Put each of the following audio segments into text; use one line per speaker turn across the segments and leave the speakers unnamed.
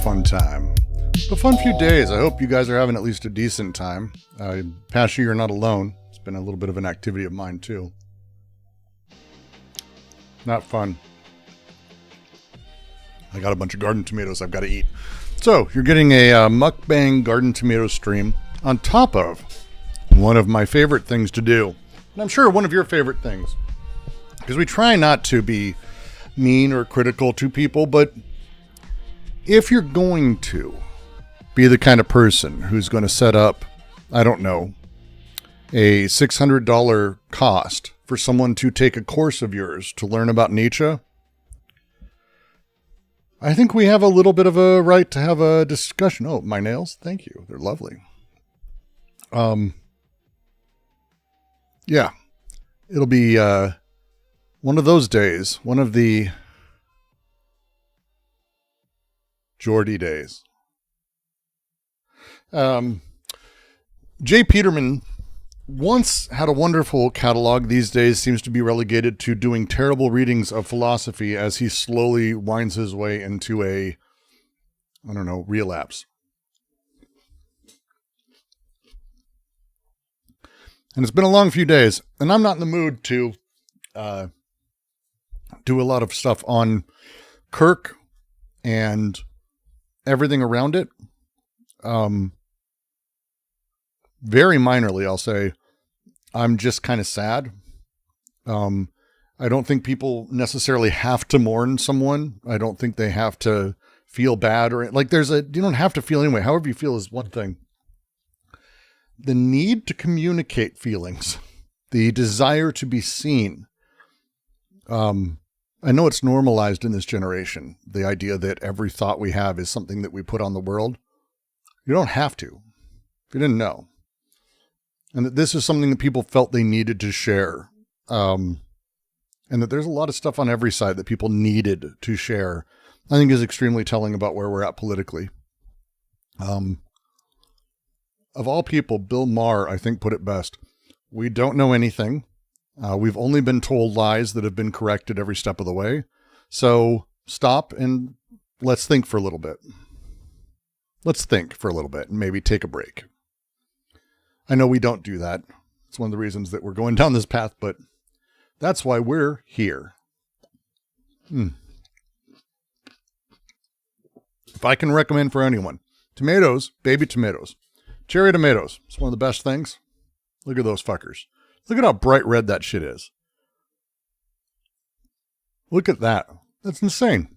fun time. A fun few days. I hope you guys are having at least a decent time. Pasha, you're not alone. It's been a little bit of an activity of mine too. Not fun. I got a bunch of garden tomatoes I've got to eat. So, you're getting a mukbang garden tomato stream on top of one of my favorite things to do. And I'm sure one of your favorite things. Because we try not to be mean or critical to people, but if you're going to be the kind of person who's going to set up, I don't know, a $600 cost for someone to take a course of yours to learn about Nietzsche, I think we have a little bit of a right to have a discussion. Oh, my nails? Thank you. They're lovely. Yeah. It'll be one of those days. One of the Geordie days. J. Peterman once had a wonderful catalog. These days seems to be relegated to doing terrible readings of philosophy as he slowly winds his way into a, I don't know, relapse. And it's been a long few days, and I'm not in the mood to do a lot of stuff on Kirk and everything around it. Very minorly, I'll say, I'm just kind of sad. I don't think people necessarily have to mourn someone. I don't think they have to feel bad or like you don't have to feel anyway. However you feel is one thing. The need to communicate feelings, the desire to be seen. I know it's normalized in this generation. The idea that every thought we have is something that we put on the world. You don't have to, if you didn't know. And that this is something that people felt they needed to share. And that there's a lot of stuff on every side that people needed to share, I think is extremely telling about where we're at politically. Of all people, Bill Maher, I think, put it best. We don't know anything. We've only been told lies that have been corrected every step of the way. So stop and let's think for a little bit. Let's think for a little bit and maybe take a break. I know we don't do that. It's one of the reasons that we're going down this path, but that's why we're here. If I can recommend for anyone, tomatoes, baby tomatoes, cherry tomatoes. It's one of the best things. Look at those fuckers. Look at how bright red that shit is. Look at that. That's insane.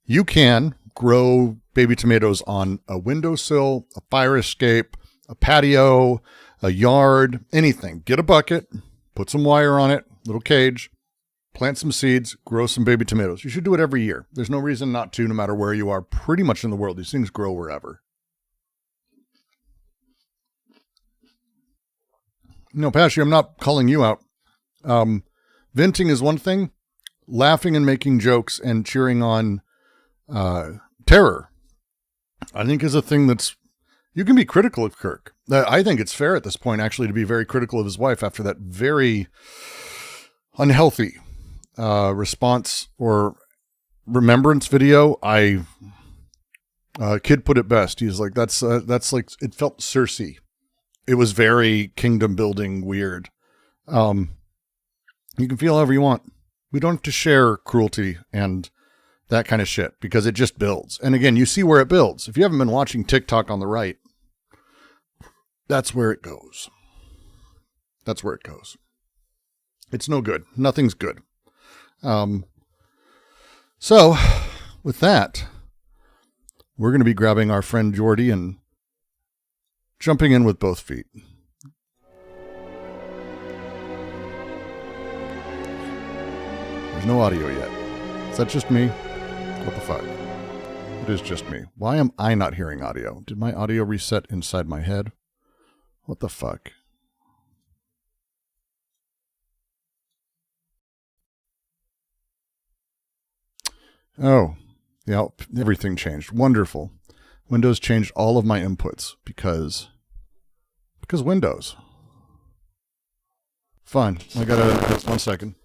You can grow baby tomatoes on a windowsill, a fire escape, a patio, a yard, anything. Get a bucket, put some wire on it, little cage, plant some seeds, grow some baby tomatoes. You should do it every year. There's no reason not to, no matter where you are pretty much in the world. These things grow wherever. No, Pashy, I'm not calling you out. Venting is one thing. Laughing and making jokes and cheering on terror, I think, is a thing that's, you can be critical of Kirk. I think it's fair at this point, actually, to be very critical of his wife after that very unhealthy response or remembrance video. Kid put it best. He's like, that's like, it felt Cersei. It was very kingdom building weird. You can feel however you want. We don't have to share cruelty and that kind of shit because it just builds. And again, you see where it builds. If you haven't been watching TikTok on the right, that's where it goes. That's where it goes. It's no good. Nothing's good. So with that, we're going to be grabbing our friend Geordie and jumping in with both feet. There's no audio yet. Is that just me? What the fuck? It is just me. Why am I not hearing audio? Did my audio reset inside my head? What the fuck? Oh, yeah, everything changed. Wonderful. Windows changed all of my inputs because Windows. Fine. I gotta, just 1 second.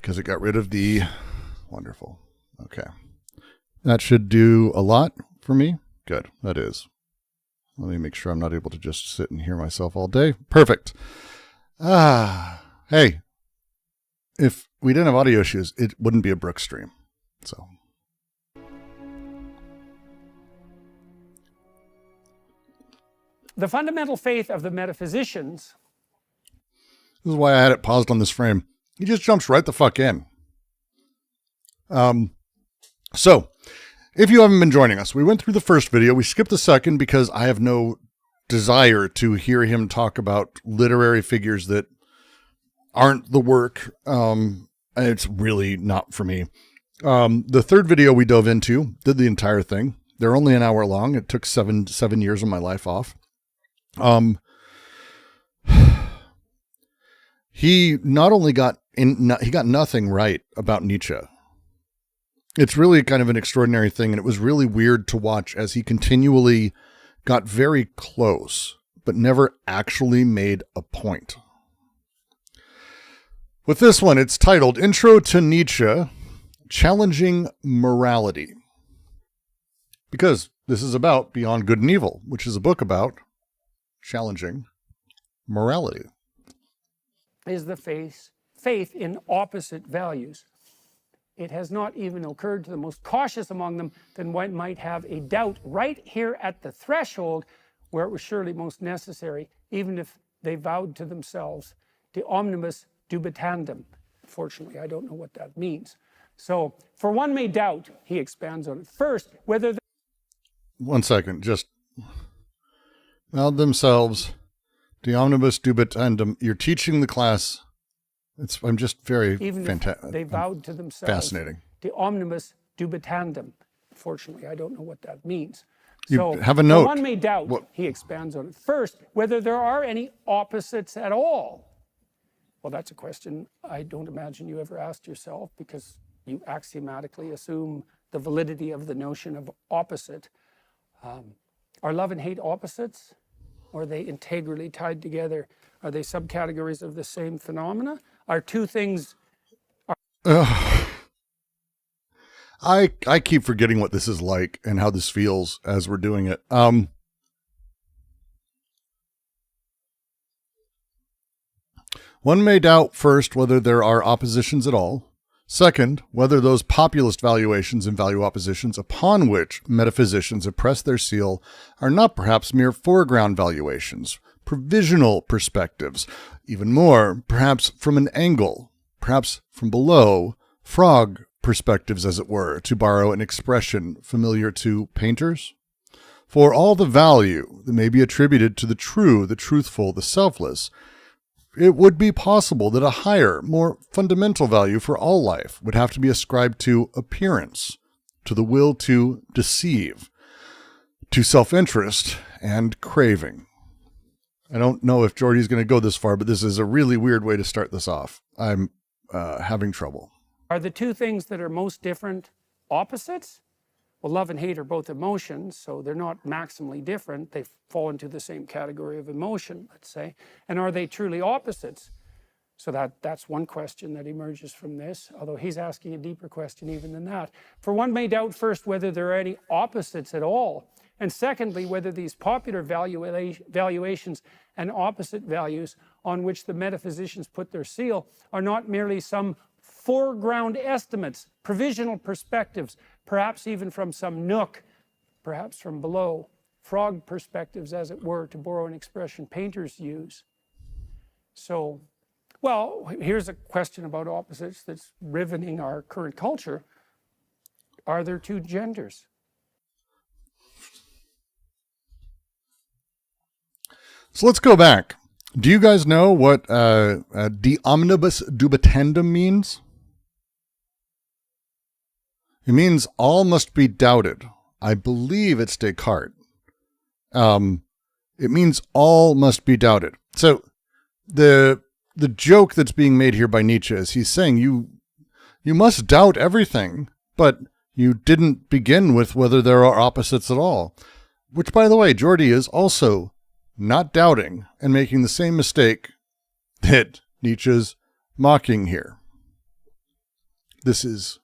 because it got rid of the wonderful. Okay. That should do a lot for me. Good. That is. Let me make sure I'm not able to just sit and hear myself all day. Perfect. Hey, if we didn't have audio issues, it wouldn't be a Brook stream. So.
The fundamental faith of the metaphysicians.
This is why I had it paused on this frame. He just jumps right the fuck in. So, if you haven't been joining us, we went through the first video. We skipped the second because I have no desire to hear him talk about literary figures that aren't the work. It's really not for me. The third video we dove into, did the entire thing. They're only an hour long. It took seven years of my life off. He not only got he got nothing right about Nietzsche. It's really kind of an extraordinary thing, and it was really weird to watch as he continually got very close, but never actually made a point. With this one, it's titled Intro to Nietzsche, Challenging Morality. Because this is about Beyond Good and Evil, which is a book about challenging morality.
Is the faith in opposite values. It has not even occurred to the most cautious among them that one might have a doubt right here at the threshold where it was surely most necessary, even if they vowed to themselves, de omnibus dubitandum. Fortunately, I don't know what that means. So, for one may doubt, he expands on it. First, whether...
1 second, just... vowed themselves, de omnibus dubitandum. You're teaching the class... I'm just very fantastic.
They vowed to themselves.
Fascinating.
De omnibus dubitandum. Fortunately, I don't know what that means.
You have a note.
One may doubt, he expands on it. First, whether there are any opposites at all. Well, that's a question I don't imagine you ever asked yourself, because you axiomatically assume the validity of the notion of opposite. Are love and hate opposites? Or are they integrally tied together? Are they subcategories of the same phenomena? Are two things...
I keep forgetting what this is like and how this feels as we're doing it. One may doubt, first, whether there are oppositions at all. Second, whether those populist valuations and value oppositions upon which metaphysicians oppress their seal are not perhaps mere foreground valuations, provisional perspectives, even more, perhaps from an angle, perhaps from below, frog perspectives, as it were, to borrow an expression familiar to painters. For all the value that may be attributed to the true, the truthful, the selfless, it would be possible that a higher, more fundamental value for all life would have to be ascribed to appearance, to the will to deceive, to self-interest and craving. I don't know if Jordy's going to go this far, but this is a really weird way to start this off. I'm having trouble.
Are the two things that are most different opposites? Well, love and hate are both emotions, so they're not maximally different. They fall into the same category of emotion, let's say. And are they truly opposites? So that's one question that emerges from this, although he's asking a deeper question even than that. For one may doubt first whether there are any opposites at all, and secondly, whether these popular valuations and opposite values on which the metaphysicians put their seal are not merely some foreground estimates, provisional perspectives, perhaps even from some nook, perhaps from below, frog perspectives, as it were, to borrow an expression painters use. So, well, here's a question about opposites that's riveting our current culture. Are there two genders?
So let's go back. Do you guys know what de omnibus dubitandum means? It means all must be doubted. I believe it's Descartes. It means all must be doubted. So the joke that's being made here by Nietzsche is he's saying you must doubt everything, but you didn't begin with whether there are opposites at all. Which, by the way, Jordy is also not doubting and making the same mistake that Nietzsche's mocking here. This is,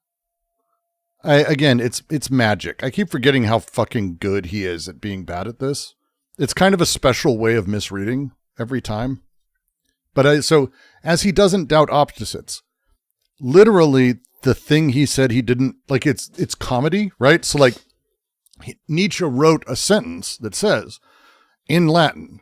again, it's magic. I keep forgetting how fucking good he is at being bad at this. It's kind of a special way of misreading every time. But so as he doesn't doubt opposites, literally the thing he said he didn't like, it's comedy, right? So like Nietzsche wrote a sentence that says in Latin,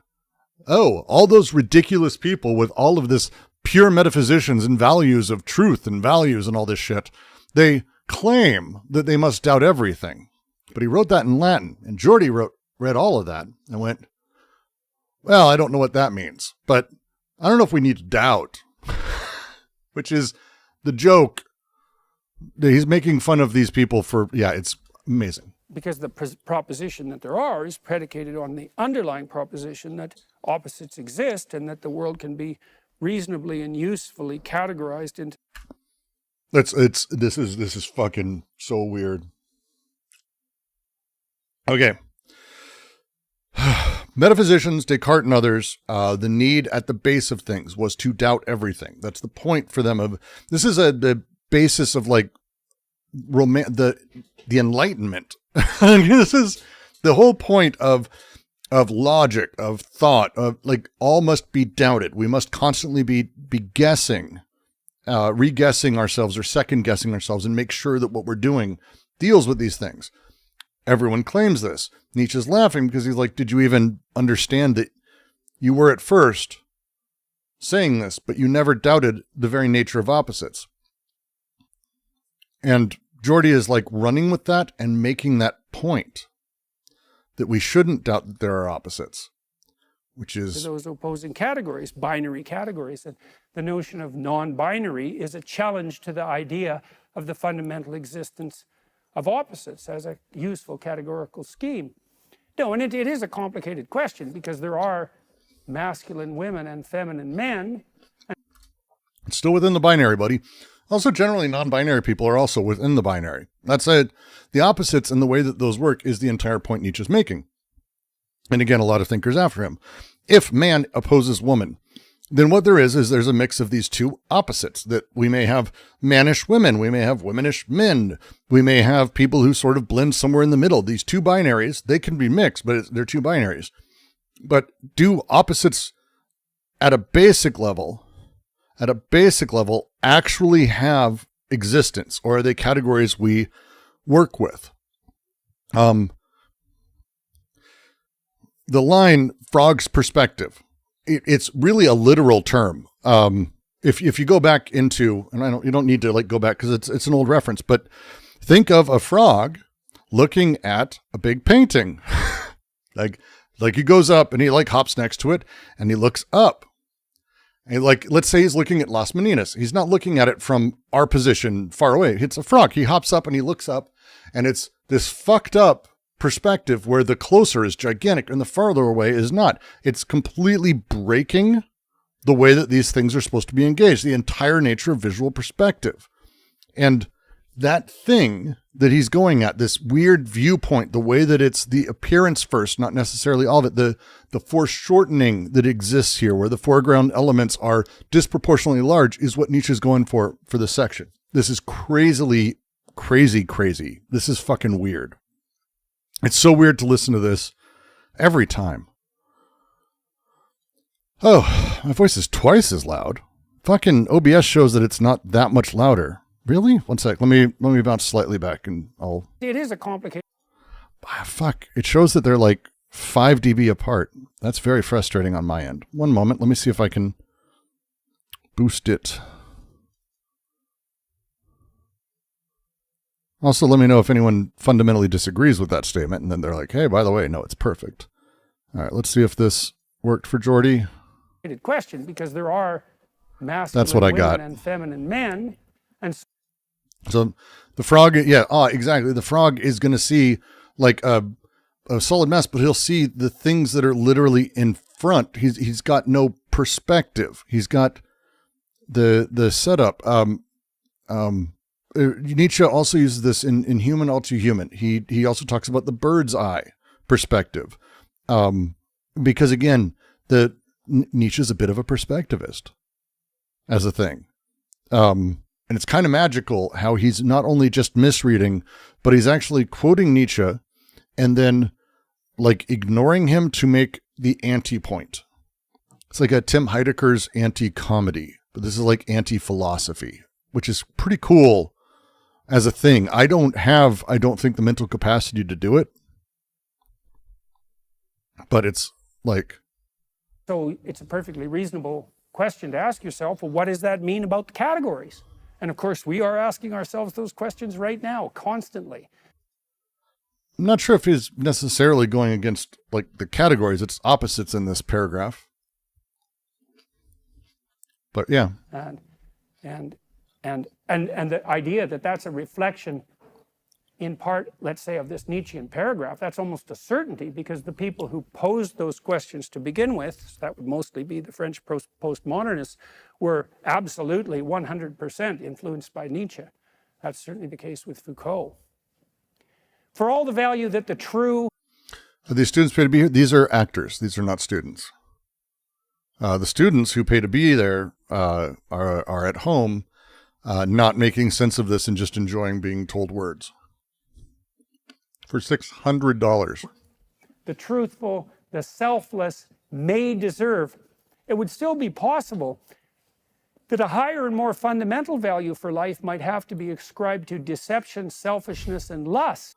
oh, all those ridiculous people with all of this pure metaphysicians and values of truth and values and all this shit, they claim that they must doubt everything. But he wrote that in Latin, and Geordie read all of that and went, well, I don't know what that means, but I don't know if we need to doubt, which is the joke. He's making fun of these people for, yeah, it's amazing.
Because the proposition that there are is predicated on the underlying proposition that opposites exist and that the world can be reasonably and usefully categorized into.
This is fucking so weird. Okay. Metaphysicians, Descartes and others, the need at the base of things was to doubt everything. That's the point for them of, this is the basis of like the Enlightenment. This is the whole point of logic, of thought, of like all must be doubted. We must constantly be guessing, re-guessing ourselves or second guessing ourselves and make sure that what we're doing deals with these things. Everyone claims this. Nietzsche's laughing because he's like, did you even understand that you were at first saying this, but you never doubted the very nature of opposites? And Geordie is like running with that and making that point that we shouldn't doubt that there are opposites, which is
those opposing categories, binary categories. And the notion of non-binary is a challenge to the idea of the fundamental existence of opposites as a useful categorical scheme. No, and it is a complicated question because there are masculine women and feminine men.
It's still within the binary, buddy. Also, generally, non-binary people are also within the binary. That said, the opposites and the way that those work is the entire point Nietzsche's making. And again, a lot of thinkers after him. If man opposes woman, then what there is there's a mix of these two opposites, that we may have mannish women, we may have womanish men, we may have people who sort of blend somewhere in the middle. These two binaries, they can be mixed, but they're two binaries. But do opposites at a basic level actually have existence, or are they categories we work with? The line frog's perspective, it's really a literal term. If you go back into, and you don't need to like go back because it's an old reference, but think of a frog looking at a big painting. like he goes up and he like hops next to it and he looks up. And like, let's say he's looking at Las Meninas. He's not looking at it from our position far away. It's a frog. He hops up and he looks up, and it's this fucked up perspective where the closer is gigantic and the farther away is not. It's completely breaking the way that these things are supposed to be engaged, the entire nature of visual perspective. And that thing that he's going at, this weird viewpoint, the way that it's the appearance first, not necessarily all of it, the foreshortening that exists here, where the foreground elements are disproportionately large, is what Nietzsche's going for this section. This is crazy. This is fucking weird. It's so weird to listen to this every time. Oh, my voice is twice as loud. Fucking OBS shows that it's not that much louder. Really? One sec. Let me bounce slightly back and I'll...
It is a complicated...
Fuck. It shows that they're like 5 dB apart. That's very frustrating on my end. One moment. Let me see if I can boost it. Also, let me know if anyone fundamentally disagrees with that statement, and then they're like, hey, by the way, no, it's perfect. All right, let's see if this worked for Geordie.
Question, because there are masculine women and feminine men, and
so the frog, exactly. The frog is going to see like a solid mass, but he'll see the things that are literally in front. He's got no perspective. He's got the setup. Nietzsche also uses this in Human All Too Human. He also talks about the bird's eye perspective, because again, Nietzsche's a bit of a perspectivist as a thing. And it's kind of magical how he's not only just misreading, but he's actually quoting Nietzsche and then like ignoring him to make the anti-point. It's like a Tim Heidecker's anti-comedy, but this is like anti-philosophy, which is pretty cool as a thing. I don't think, the mental capacity to do it, but it's like.
So it's a perfectly reasonable question to ask yourself, well, what does that mean about the categories? And of course, we are asking ourselves those questions right now, constantly.
I'm not sure if he's necessarily going against like the categories. It's opposites in this paragraph. But yeah.
And the idea that that's a reflection in part, let's say, of this Nietzschean paragraph, that's almost a certainty, because the people who posed those questions to begin with, that would mostly be the French postmodernists, were absolutely 100% influenced by Nietzsche. That's certainly the case with Foucault. For all the value that the true...
Are these students paid to be here? These are actors. These are not students. The students who pay to be there are at home, not making sense of this and just enjoying being told words. For $600.
The truthful, the selfless may deserve. It would still be possible that a higher and more fundamental value for life might have to be ascribed to deception, selfishness, and lust.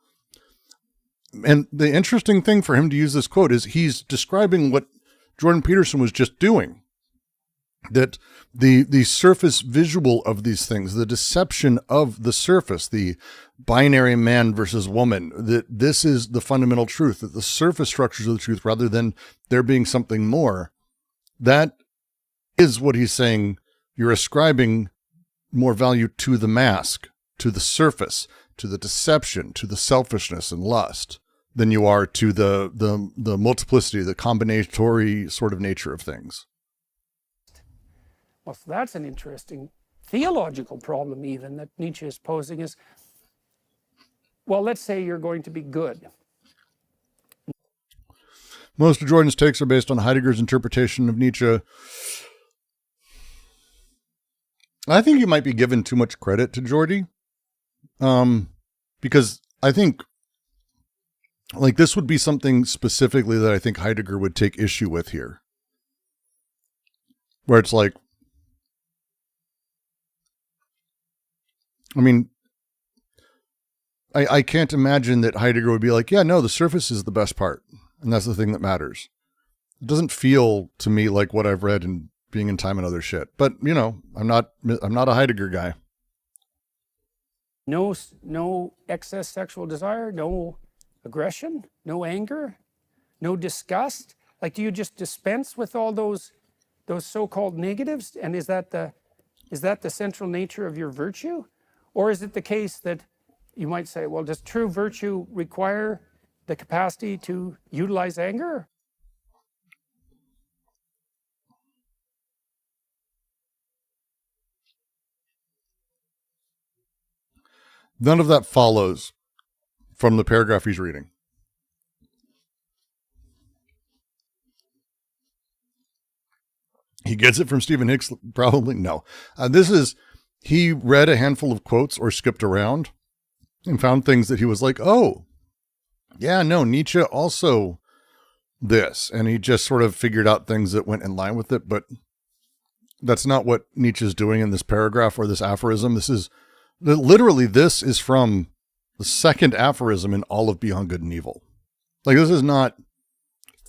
And the interesting thing for him to use this quote is he's describing what Jordan Peterson was just doing. That the surface visual of these things, the deception of the surface, the binary man versus woman, that this is the fundamental truth, that the surface structures of the truth, rather than there being something more, that is what he's saying. You're ascribing more value to the mask, to the surface, to the deception, to the selfishness and lust, than you are to the multiplicity, the combinatory sort of nature of things.
Well, so that's an interesting theological problem even that Nietzsche is posing is, well, let's say you're going to be good.
Most of Jordan's takes are based on Heidegger's interpretation of Nietzsche. I think you might be giving too much credit to Jordy. Because I think like this would be something specifically that I think Heidegger would take issue with here. Where it's like, I mean, I can't imagine that Heidegger would be like, yeah, no, the surface is the best part. And that's the thing that matters. It doesn't feel to me like what I've read in Being in Time and Other Shit. But, you know, I'm not a Heidegger guy.
No excess sexual desire, no aggression, no anger, no disgust. Like, do you just dispense with all those so-called negatives? And is that the central nature of your virtue? Or is it the case that you might say, well, does true virtue require the capacity to utilize anger?
None of that follows from the paragraph he's reading. He gets it from Stephen Hicks, probably. No. He read a handful of quotes or skipped around and found things that he was like, oh, yeah, no, Nietzsche also this. And he just sort of figured out things that went in line with it. But that's not what Nietzsche's doing in this paragraph or this aphorism. This is from the second aphorism in all of Beyond Good and Evil. Like, this is not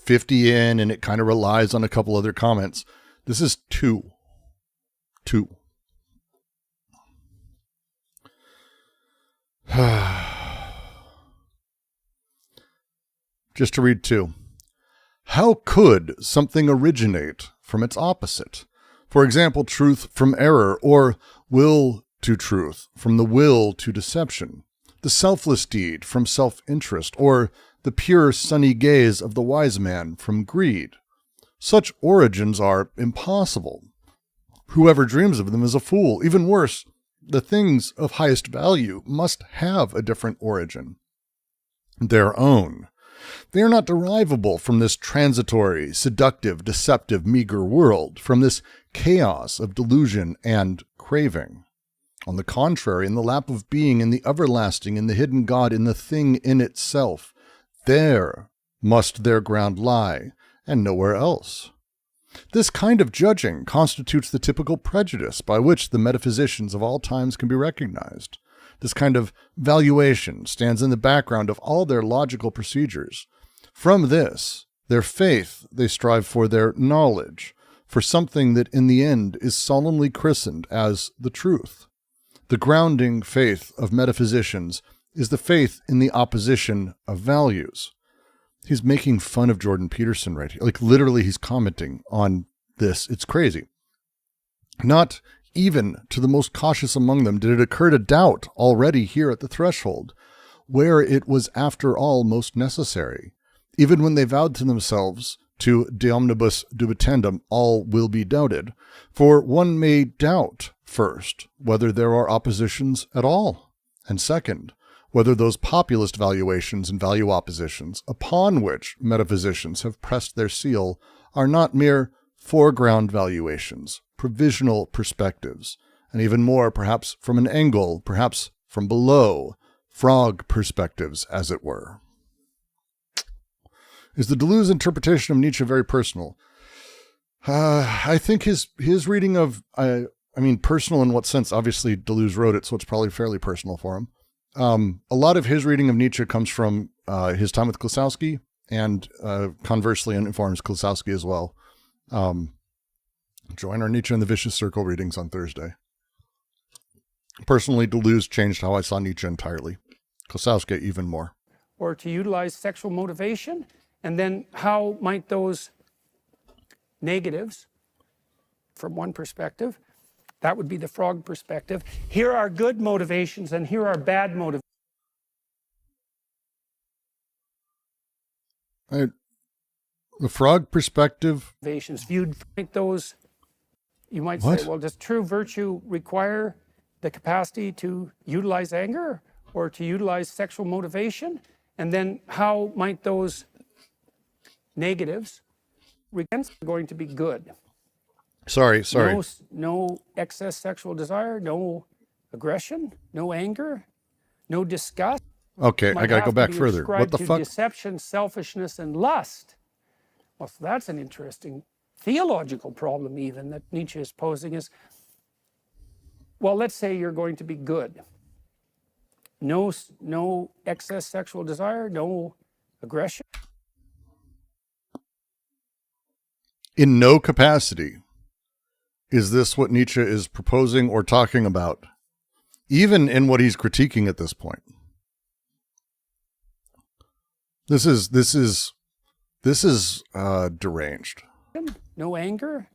50 in and it kind of relies on a couple other comments. This is two. Just to read two. How could something originate from its opposite? For example, truth from error, or will to truth from the will to deception, the selfless deed from self-interest, or the pure sunny gaze of the wise man from greed. Such origins are impossible. Whoever dreams of them is a fool. Even worse, the things of highest value must have a different origin, their own. They are not derivable from this transitory, seductive, deceptive, meager world, from this chaos of delusion and craving. On the contrary, in the lap of being, in the everlasting, in the hidden God, in the thing in itself, there must their ground lie, and nowhere else. This kind of judging constitutes the typical prejudice by which the metaphysicians of all times can be recognized. This kind of valuation stands in the background of all their logical procedures. From this, their faith, they strive for their knowledge, for something that in the end is solemnly christened as the truth. The grounding faith of metaphysicians is the faith in the opposition of values. He's making fun of Jordan Peterson right here. Like literally he's commenting on this. It's crazy. Not even to the most cautious among them did it occur to doubt already here at the threshold, where it was after all most necessary. Even when they vowed to themselves, to de omnibus dubitandum, all will be doubted. For one may doubt, first, whether there are oppositions at all, and second, whether those populist valuations and value oppositions upon which metaphysicians have pressed their seal are not mere foreground valuations, provisional perspectives, and even more, perhaps from an angle, perhaps from below, frog perspectives, as it were. Is the Deleuze interpretation of Nietzsche very personal? I think his reading of, I mean, personal in what sense? Obviously, Deleuze wrote it, so it's probably fairly personal for him. A lot of his reading of Nietzsche comes from his time with Klosowski, and conversely informs Klosowski as well. Join our Nietzsche and the Vicious Circle readings on Thursday. Personally, Deleuze changed how I saw Nietzsche entirely. Klosowski even more.
Or to utilize sexual motivation, and then how might those negatives, from one perspective, that would be the frog perspective. Here are good motivations and here are bad motivations.
The frog perspective.
Viewed like those, you might
What?
say, well, does true virtue require the capacity to utilize anger or to utilize sexual motivation? And then how might those negatives going to be good?
Sorry.
No excess sexual desire, no aggression, no anger, no disgust.
Okay, I gotta go back further. What the fuck?
Deception, selfishness, and lust. Well, so that's an interesting theological problem even that Nietzsche is posing is, well, let's say you're going to be good. No excess sexual desire, no aggression.
In no capacity is this what Nietzsche is proposing or talking about, even in what he's critiquing at this point. This is deranged.
No anger,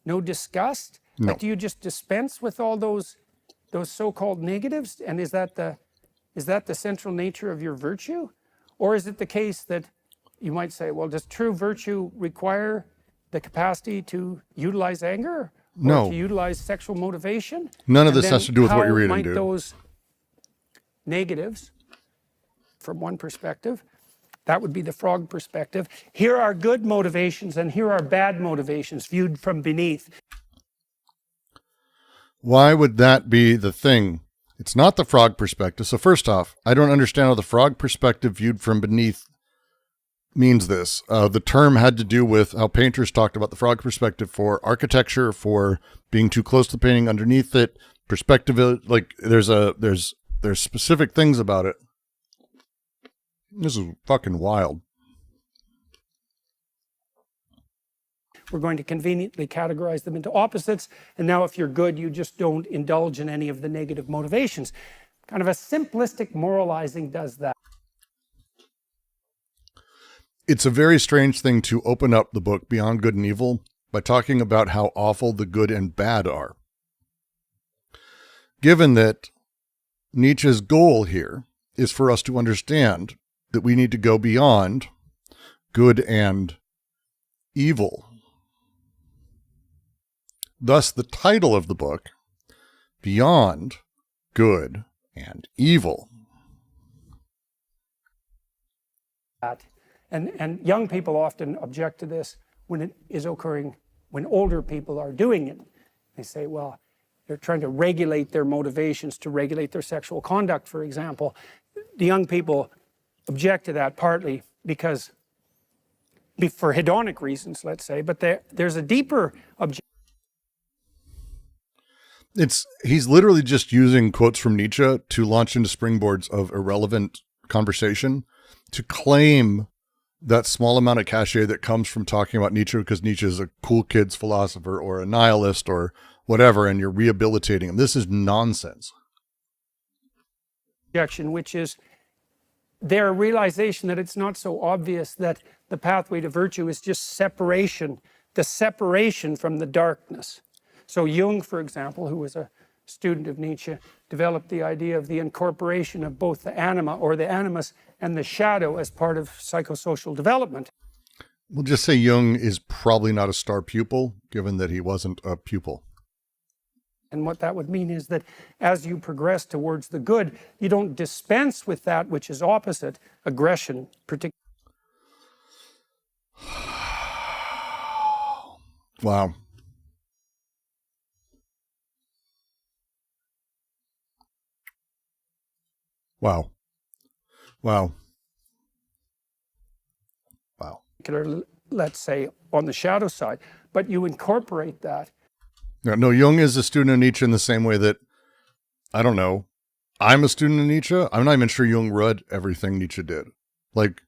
no disgust.
No.
Like, do you just dispense with all those so-called negatives? And is that the central nature of your virtue? Or is it the case that you might say, well, does true virtue require the capacity to utilize anger? Or
No.
to utilize sexual motivation?
None of this has to do with what you're reading,
how might
dude.
those negatives, from one perspective, that would be the frog perspective. Here are good motivations and here are bad motivations viewed from beneath.
Why would that be the thing? It's not the frog perspective. So first off, I don't understand how the frog perspective viewed from beneath means this. The term had to do with how painters talked about the frog perspective for architecture, for being too close to the painting underneath it, perspective, like there's specific things about it. This is fucking wild.
We're going to conveniently categorize them into opposites. And now if you're good, you just don't indulge in any of the negative motivations. Kind of a simplistic moralizing does that.
It's a very strange thing to open up the book Beyond Good and Evil by talking about how awful the good and bad are. Given that Nietzsche's goal here is for us to understand that we need to go beyond good and evil. Thus, the title of the book, Beyond Good and Evil.
And young people often object to this when it is occurring, when older people are doing it. They say, well, They're trying to regulate their motivations, to regulate their sexual conduct, for example. The young people object to that partly because, for hedonic reasons, let's say, but there's a deeper objection.
He's literally just using quotes from Nietzsche to launch into springboards of irrelevant conversation to claim that small amount of cachet that comes from talking about Nietzsche because Nietzsche is a cool kid's philosopher or a nihilist or whatever, and you're rehabilitating him. This is nonsense.
Which is their realization that it's not so obvious that the pathway to virtue is just separation, the separation from the darkness. So Jung, for example, who was a student of Nietzsche, developed the idea of the incorporation of both the anima or the animus and the shadow as part of psychosocial development.
We'll just say Jung is probably not a star pupil, given that he wasn't a pupil.
And what that would mean is that as you progress towards the good, you don't dispense with that which is opposite, aggression, particularly.
Wow. Wow. Wow. Wow.
Let's say on the shadow side, but you incorporate that.
No, Jung is a student of Nietzsche in the same way that, I don't know, I'm a student of Nietzsche. I'm not even sure Jung read everything Nietzsche did. Like,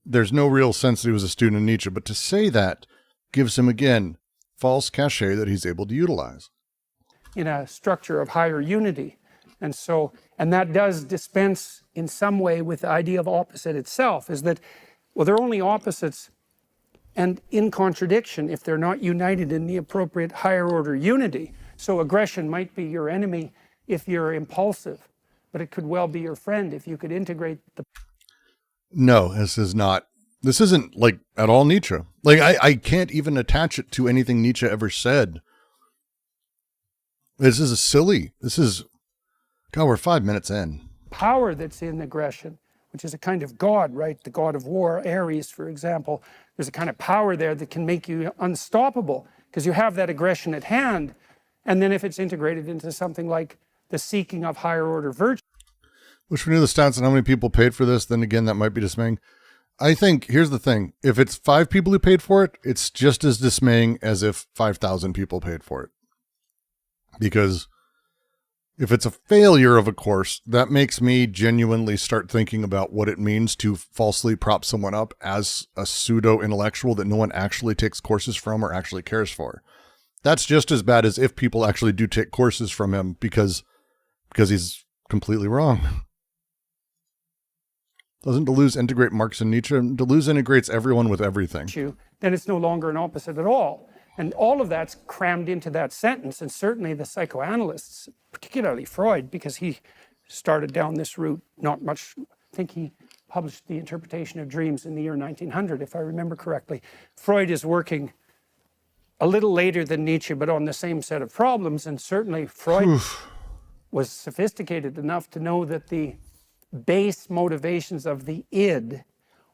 there's no real sense that he was a student of Nietzsche, but to say that gives him, again, false cachet that he's able to utilize.
In a structure of higher unity. And that does dispense in some way with the idea of opposite itself, is that, well, they're only opposites and in contradiction if they're not united in the appropriate higher order unity. So aggression might be your enemy if you're impulsive, but it could well be your friend if you could integrate the...
No, this isn't like at all Nietzsche. Like I can't even attach it to anything Nietzsche ever said. This is, God, we're 5 minutes in.
Power that's in aggression, which is a kind of god, right? The god of war, Ares, for example. There's a kind of power there that can make you unstoppable because you have that aggression at hand. And then if it's integrated into something like the seeking of higher order virtue.
Wish we knew the stats on how many people paid for this. Then again, that might be dismaying. I think, here's the thing. If it's 5 people who paid for it, it's just as dismaying as if 5,000 people paid for it. Because if it's a failure of a course, that makes me genuinely start thinking about what it means to falsely prop someone up as a pseudo-intellectual that no one actually takes courses from or actually cares for. That's just as bad as if people actually do take courses from him because he's completely wrong. Doesn't Deleuze integrate Marx and Nietzsche? Deleuze integrates everyone with everything.
Then it's no longer an opposite at all. And all of that's crammed into that sentence. And certainly the psychoanalysts, particularly Freud, because he started down this route, not much, I think he published The Interpretation of Dreams in the year 1900, if I remember correctly. Freud is working a little later than Nietzsche, but on the same set of problems. And certainly Freud was sophisticated enough to know that the base motivations of the id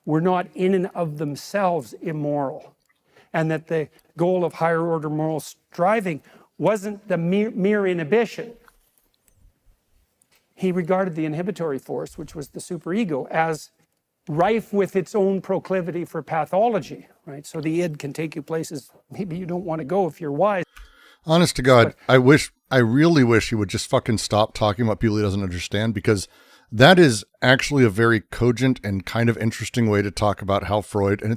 were not in and of themselves immoral. And that the goal of higher order moral striving wasn't the mere inhibition. He regarded the inhibitory force, which was the superego, as rife with its own proclivity for pathology, right? So the id can take you places maybe you don't want to go if you're wise.
Honest to God, I really wish he would just fucking stop talking about people he doesn't understand, because that is actually a very cogent and kind of interesting way to talk about how Freud, and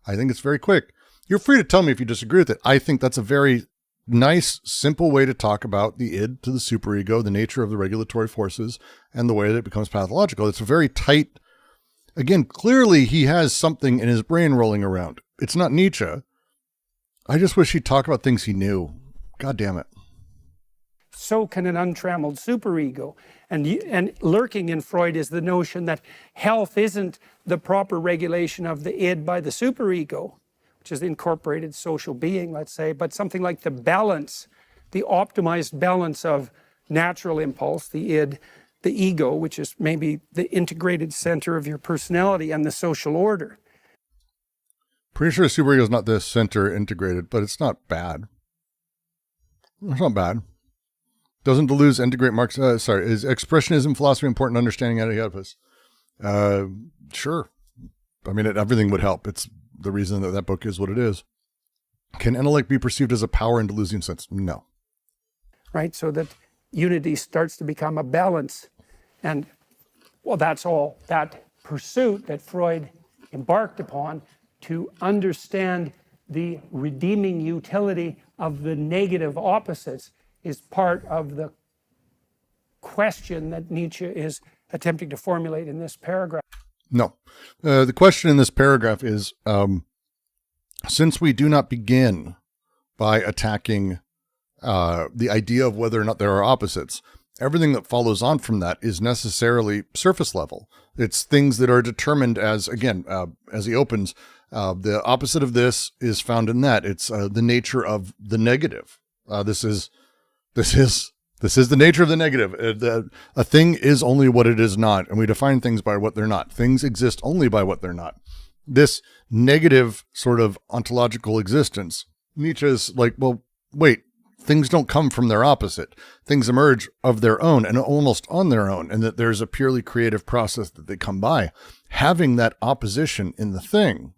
I think it's very quick. You're free to tell me if you disagree with it. I think that's a very nice, simple way to talk about the id to the superego, the nature of the regulatory forces, and the way that it becomes pathological. It's a very tight, again, clearly he has something in his brain rolling around. It's not Nietzsche. I just wish he'd talk about things he knew. God damn it.
So can an untrammeled superego. And lurking in Freud is the notion that health isn't the proper regulation of the id by the superego, which is the incorporated social being, let's say, but something like the balance, the optimized balance of natural impulse, the id, the ego, which is maybe the integrated center of your personality, and the social order.
Pretty sure superego is not the center integrated, but it's not bad. That's not bad. Doesn't Deleuze integrate Marx? Is expressionism philosophy important to understanding Oedipus? Sure. I mean, everything would help. It's the reason that book is what it is. Can intellect be perceived as a power in Deleuzian sense? No.
Right, so that unity starts to become a balance. And, well, that's all. That pursuit that Freud embarked upon to understand the redeeming utility of the negative opposites is part of the question that Nietzsche is attempting to formulate in this paragraph.
No. The question in this paragraph is, since we do not begin by attacking the idea of whether or not there are opposites, everything that follows on from that is necessarily surface level. It's things that are determined as, again, as he opens, the opposite of this is found in that. It's the nature of the negative. This is the nature of the negative. A thing is only what it is not, and we define things by what they're not. Things exist only by what they're not. This negative sort of ontological existence, Nietzsche is like, well, wait, things don't come from their opposite. Things emerge of their own and almost on their own, and that there's a purely creative process that they come by. Having that opposition in the thing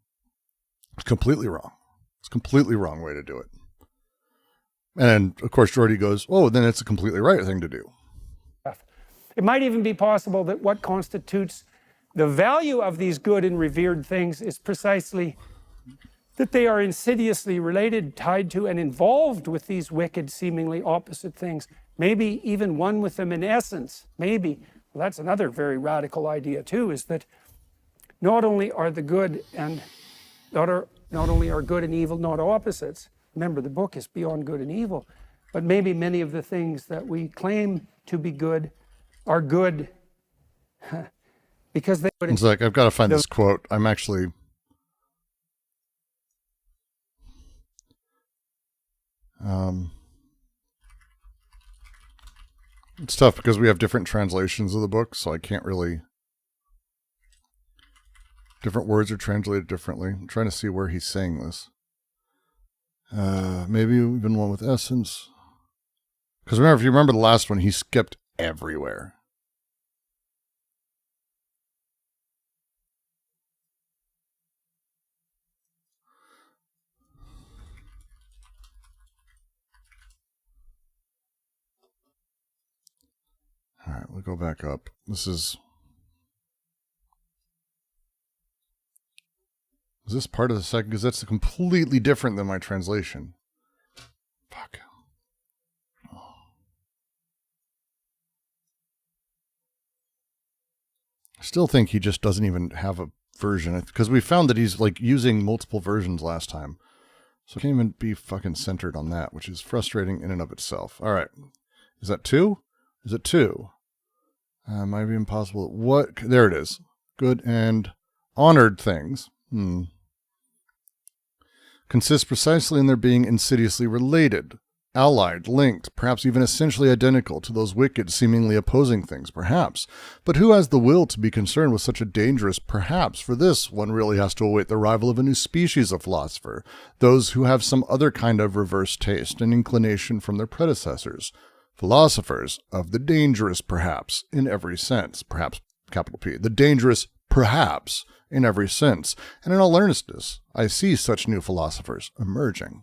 is completely wrong. It's a completely wrong way to do it. And of course, Jordy goes, oh, then it's a completely right thing to do.
It might even be possible that what constitutes the value of these good and revered things is precisely that they are insidiously related, tied to, and involved with these wicked, seemingly opposite things. Maybe even one with them in essence. Maybe. Well, that's another very radical idea too, is that not only are the good and not only are good and evil not opposites. Remember, the book is beyond good and evil, but maybe many of the things that we claim to be good are good because they would.
It's like, I've got to find this quote. I'm actually. It's tough because we have different translations of the book, so I can't really. Different words are translated differently. I'm trying to see where he's saying this. Maybe even one with essence. Because remember, if you remember the last one, he skipped everywhere. All right, we'll go back up. Is this part of the second? Because that's completely different than my translation. Fuck. I still think he just doesn't even have a version. Because we found that he's like using multiple versions last time. So I can't even be fucking centered on that, which is frustrating in and of itself. All right. Is that 2? Is it 2? Might be impossible. What? There it is. Good and honored things. Consist precisely in their being insidiously related, allied, linked, perhaps even essentially identical to those wicked, seemingly opposing things, perhaps. But who has the will to be concerned with such a dangerous perhaps? For this, one really has to await the arrival of a new species of philosopher, those who have some other kind of reverse taste and inclination from their predecessors. Philosophers of the dangerous perhaps, in every sense, perhaps, capital P, the dangerous perhaps, in every sense, and in all earnestness, I see such new philosophers emerging.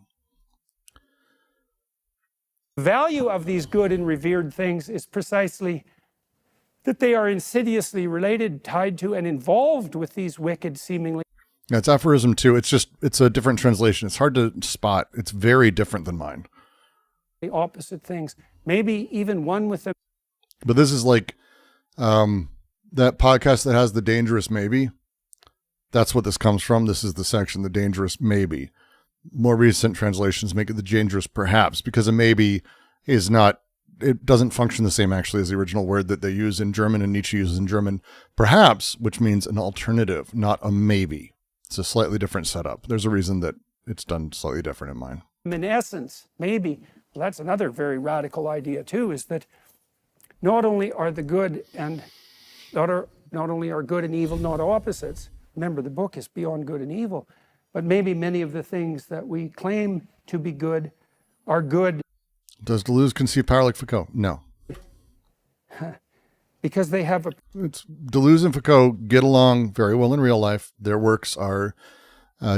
The value of these good and revered things is precisely that they are insidiously related, tied to, and involved with these wicked, seemingly.
Yeah, it's aphorism 2. It's a different translation. It's hard to spot. It's very different than mine.
The opposite things. Maybe even one with them.
But this is like that podcast that has the dangerous maybe. That's what this comes from. This is the section, the dangerous maybe. More recent translations make it the dangerous perhaps, because a maybe is not, it doesn't function the same actually as the original word that they use in German and Nietzsche uses in German. Perhaps, which means an alternative, not a maybe. It's a slightly different setup. There's a reason that it's done slightly different in mine.
In essence, maybe. Well, that's another very radical idea too, is that not only are the good and not only are good and evil not opposites. Remember, the book is beyond good and evil, but maybe many of the things that we claim to be good are good.
Does Deleuze conceive power like Foucault? No.
Because they have a...
Deleuze and Foucault get along very well in real life. Their works are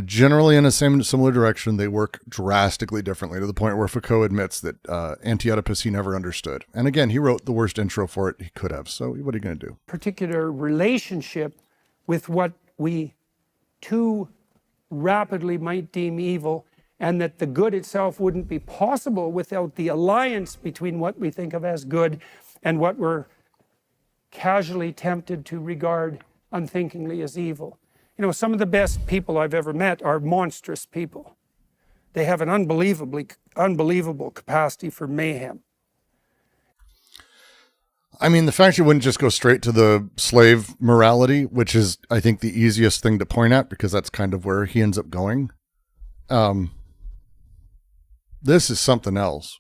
generally in a similar direction. They work drastically differently, to the point where Foucault admits that anti-Oedipus he never understood. And again, he wrote the worst intro for it he could have. So what are you going to do?
Particular relationship with what we too rapidly might deem evil, and that the good itself wouldn't be possible without the alliance between what we think of as good and what we're casually tempted to regard unthinkingly as evil. You know, some of the best people I've ever met are monstrous people. They have an unbelievable capacity for mayhem.
I mean, the fact you wouldn't just go straight to the slave morality, which is, I think, the easiest thing to point at, because that's kind of where he ends up going. This is something else.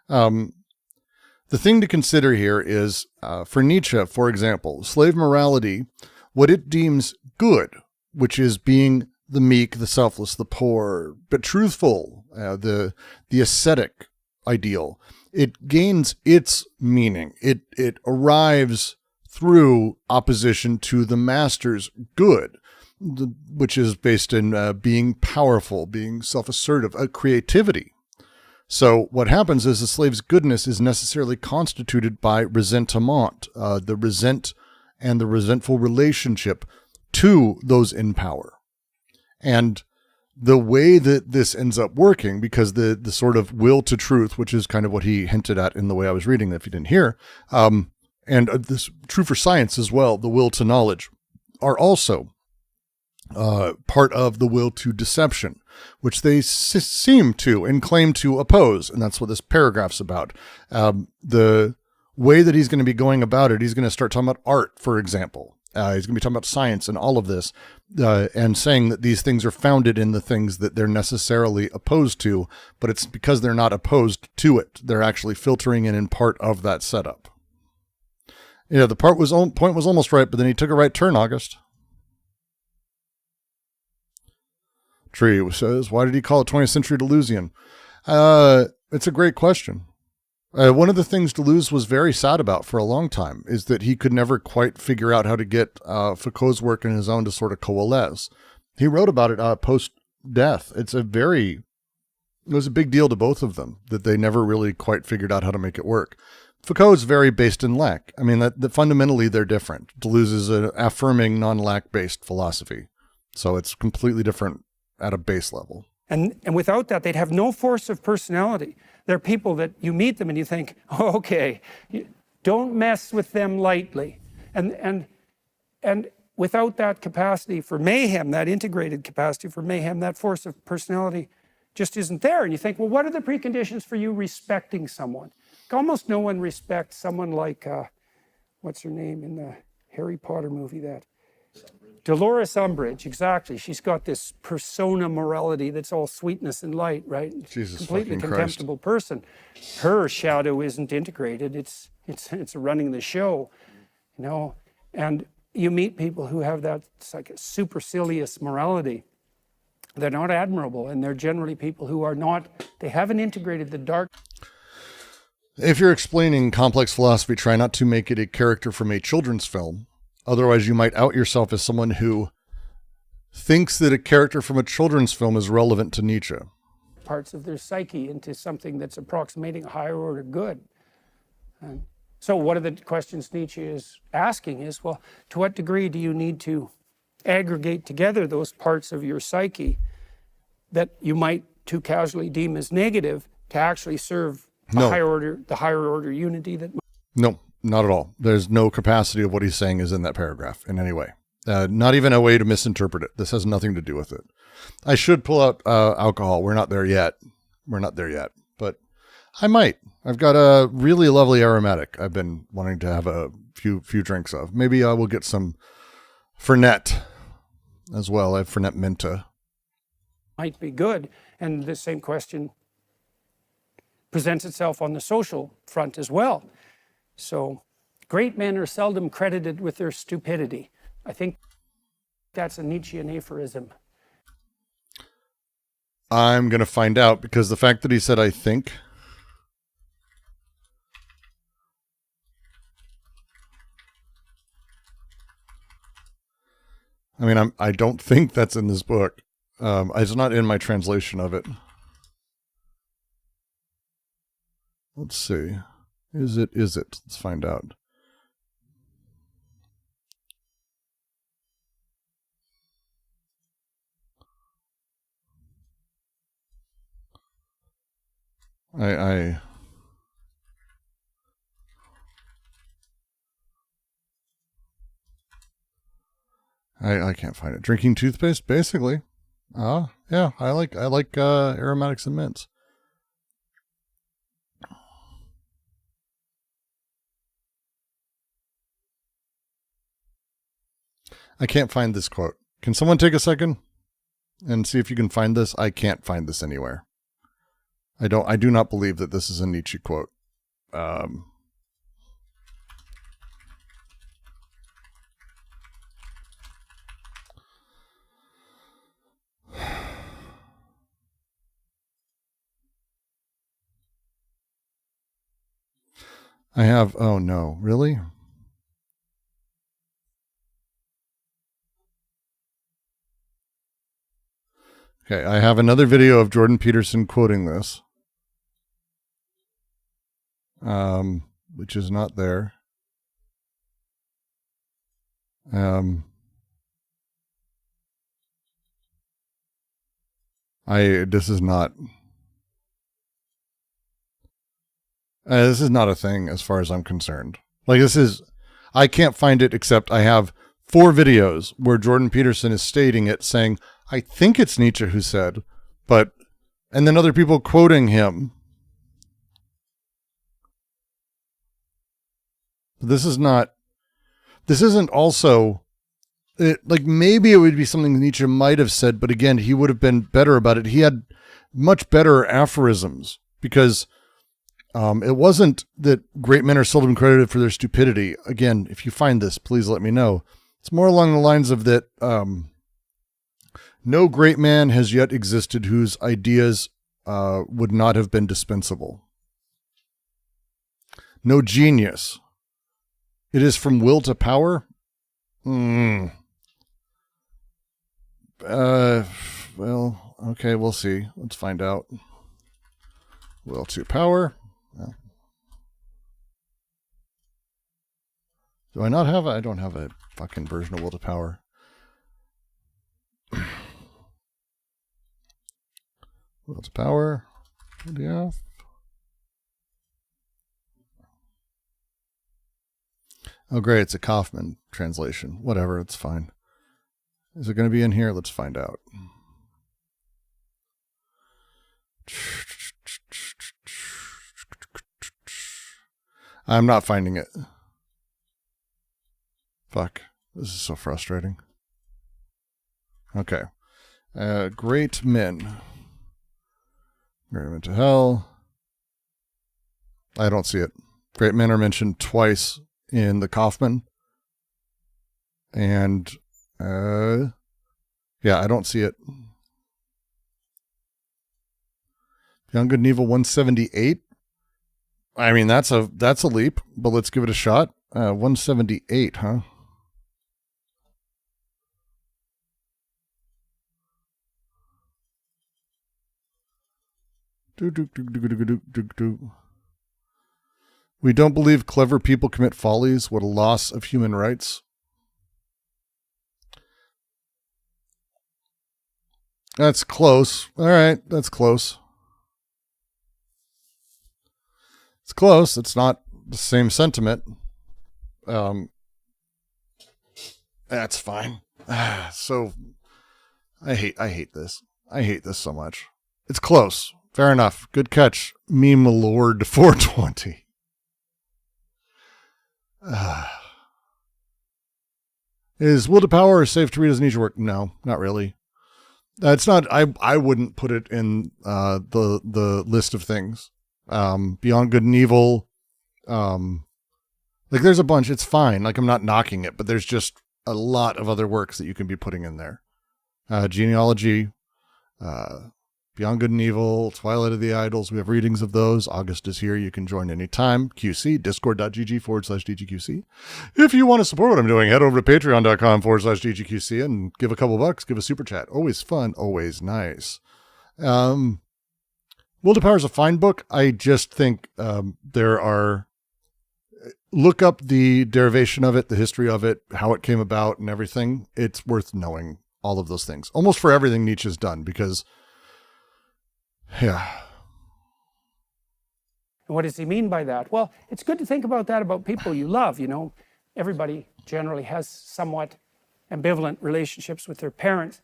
The thing to consider here is, for Nietzsche, for example, slave morality, what it deems good, which is being the meek, the selfless, the poor, but truthful, the ascetic ideal, it gains its meaning. It arrives through opposition to the master's good, which is based in being powerful, being self-assertive, creativity. So what happens is the slave's goodness is necessarily constituted by resentment, the resent and the resentful relationship to those in power. And the way that this ends up working, because the sort of will to truth, which is kind of what he hinted at in the way I was reading, if you didn't hear, and this true for science as well, the will to knowledge, are also part of the will to deception, which they seem to and claim to oppose. And that's what this paragraph's about. The way that he's going to be going about it, he's going to start talking about art, for example. He's going to be talking about science and all of this, and saying that these things are founded in the things that they're necessarily opposed to, but it's because they're not opposed to it. They're actually filtering in part of that setup. Yeah, the point was almost right, but then he took a right turn, August. Tree says, why did he call it 20th century Deleuzian? It's a great question. One of the things Deleuze was very sad about for a long time is that he could never quite figure out how to get Foucault's work and his own to sort of coalesce. He wrote about it post-death. It was a big deal to both of them that they never really quite figured out how to make it work. Foucault is very based in lack. I mean, that fundamentally they're different. Deleuze is an affirming non-lack-based philosophy. So it's completely different at a base level.
And without that, they'd have no force of personality. They're people that you meet them and you think, oh, okay, don't mess with them lightly. And without that capacity for mayhem, that integrated capacity for mayhem, that force of personality just isn't there. And you think, well, what are the preconditions for you respecting someone? Almost no one respects someone like, what's her name in the Harry Potter movie, that? Dolores Umbridge, exactly. She's got this persona morality that's all sweetness and light, right?
Jesus
completely
fucking
contemptible person. Her shadow isn't integrated. It's running the show, you know. And you meet people who have that, it's like a supercilious morality. They're not admirable, and they're generally people who are not, they haven't integrated the dark.
If you're explaining complex philosophy, try not to make it a character from a children's film. Otherwise, you might out yourself as someone who thinks that a character from a children's film is relevant to Nietzsche.
Parts of their psyche into something that's approximating a higher order good. And so one of the questions Nietzsche is asking is, well, to what degree do you need to aggregate together those parts of your psyche that you might too casually deem as negative to actually serve the higher order unity that...
No. Not at all. There's no capacity of what he's saying is in that paragraph in any way. Not even a way to misinterpret it. This has nothing to do with it. I should pull out alcohol. We're not there yet. But I might. I've got a really lovely aromatic I've been wanting to have a few drinks of. Maybe I will get some Fernet as well. I have Fernet Menta.
Might be good. And the same question presents itself on the social front as well. So great men are seldom credited with their stupidity. I think that's a Nietzschean aphorism.
I'm going to find out, because the fact that he said, I think, I mean, I don't think that's in this book. It's not in my translation of it. Let's see. Is it? Let's find out. I can't find it. Drinking toothpaste, basically. Yeah, I like aromatics and mints. I can't find this quote. Can someone take a second and see if you can find this? I can't find this anywhere. I do not believe that this is a Nietzsche quote. I have, oh no, really? Okay, I have another video of Jordan Peterson quoting this. Which is not there. This is not a thing as far as I'm concerned. Like, I can't find it, except I have 4 videos where Jordan Peterson is stating it, saying, I think it's Nietzsche who said, and then other people quoting him. This isn't also, like, maybe it would be something Nietzsche might have said, but again, he would have been better about it. He had much better aphorisms, because it wasn't that great men are seldom credited for their stupidity. Again, if you find this, please let me know. It's more along the lines of that no great man has yet existed whose ideas would not have been dispensable. No genius. It is from will to power? Well, okay, we'll see. Let's find out. Will to power. Well, do I not have I don't have a fucking version of will to power. Will to power. PDF. Oh, great. It's a Kaufman translation. Whatever. It's fine. Is it going to be in here? Let's find out. I'm not finding it. Fuck. This is so frustrating. Okay. Great men. Great men to hell. I don't see it. Great men are mentioned twice in the Kaufman. And, yeah, I don't see it. Young, Good and Evil 178. I mean, that's a leap, but let's give it a shot. 178, huh? We don't believe clever people commit follies. What a loss of human rights. That's close. All right, that's close. It's close. It's not the same sentiment. That's fine. So I hate this. I hate this so much. It's close. Fair enough. Good catch, Meme Lord 420. Is Will to Power safe to read as Nietzsche work? No, not really. It's not. I wouldn't put it in the list of things. Beyond Good and Evil. Like, there's a bunch. It's fine. Like, I'm not knocking it, but there's just a lot of other works that you can be putting in there. Genealogy, Beyond Good and Evil, Twilight of the Idols. We have readings of those. August is here. You can join anytime. QC, discord.gg/DGQC. If you want to support what I'm doing, head over to patreon.com/DGQC and give a couple bucks. Give a super chat. Always fun. Always nice. Will to Power is a fine book. I just think look up the derivation of it, the history of it, how it came about and everything. It's worth knowing all of those things. Almost for everything Nietzsche's done, because yeah.
And what does he mean by that? Well, it's good to think about that about people you love. Everybody generally has somewhat ambivalent relationships with their parents.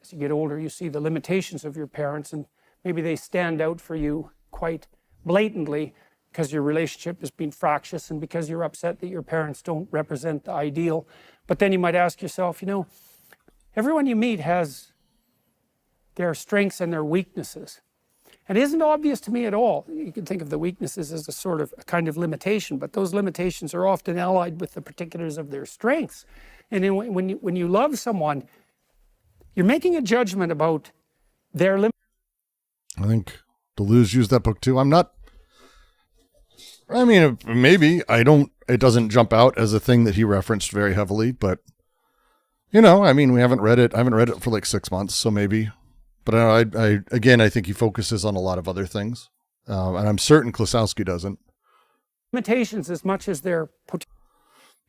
As you get older, you see the limitations of your parents, and maybe they stand out for you quite blatantly because your relationship has been fractious and because you're upset that your parents don't represent the ideal. But then you might ask yourself, everyone you meet has their strengths and their weaknesses. And it isn't obvious to me at all. You can think of the weaknesses as a kind of limitation, but those limitations are often allied with the particulars of their strengths. And then when you love someone, you're making a judgment about their limits.
I think Deleuze used that book too. It doesn't jump out as a thing that he referenced very heavily, but we haven't read it. I haven't read it for like 6 months, so maybe. But I think he focuses on a lot of other things. And I'm certain Klosowski doesn't.
Limitations as much as their potential.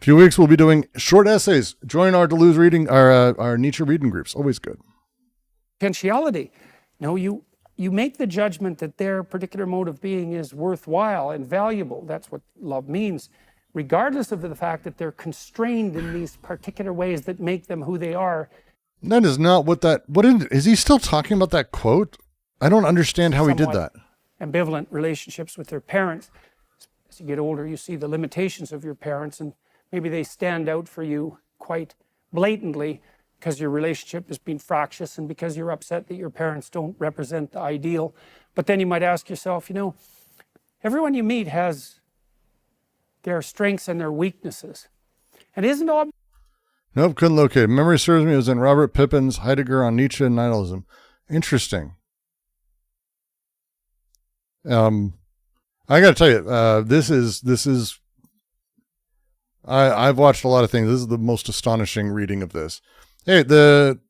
A few weeks we'll be doing short essays. Join our Deleuze reading, our Nietzsche reading groups. Always good.
Potentiality. You make the judgment that their particular mode of being is worthwhile and valuable. That's what love means, regardless of the fact that they're constrained in these particular ways that make them who they are.
That is not is he still talking about that quote? I don't understand how he did that.
Ambivalent relationships with their parents. As you get older, you see the limitations of your parents, and maybe they stand out for you quite blatantly because your relationship has been fractious and because you're upset that your parents don't represent the ideal. But then you might ask yourself, everyone you meet has their strengths and their weaknesses. And isn't obvious.
Nope, couldn't locate. Memory serves me, it was in Robert Pippin's Heidegger on Nietzsche and Nihilism. Interesting. I got to tell you, I've watched a lot of things. This is the most astonishing reading of this. Hey, the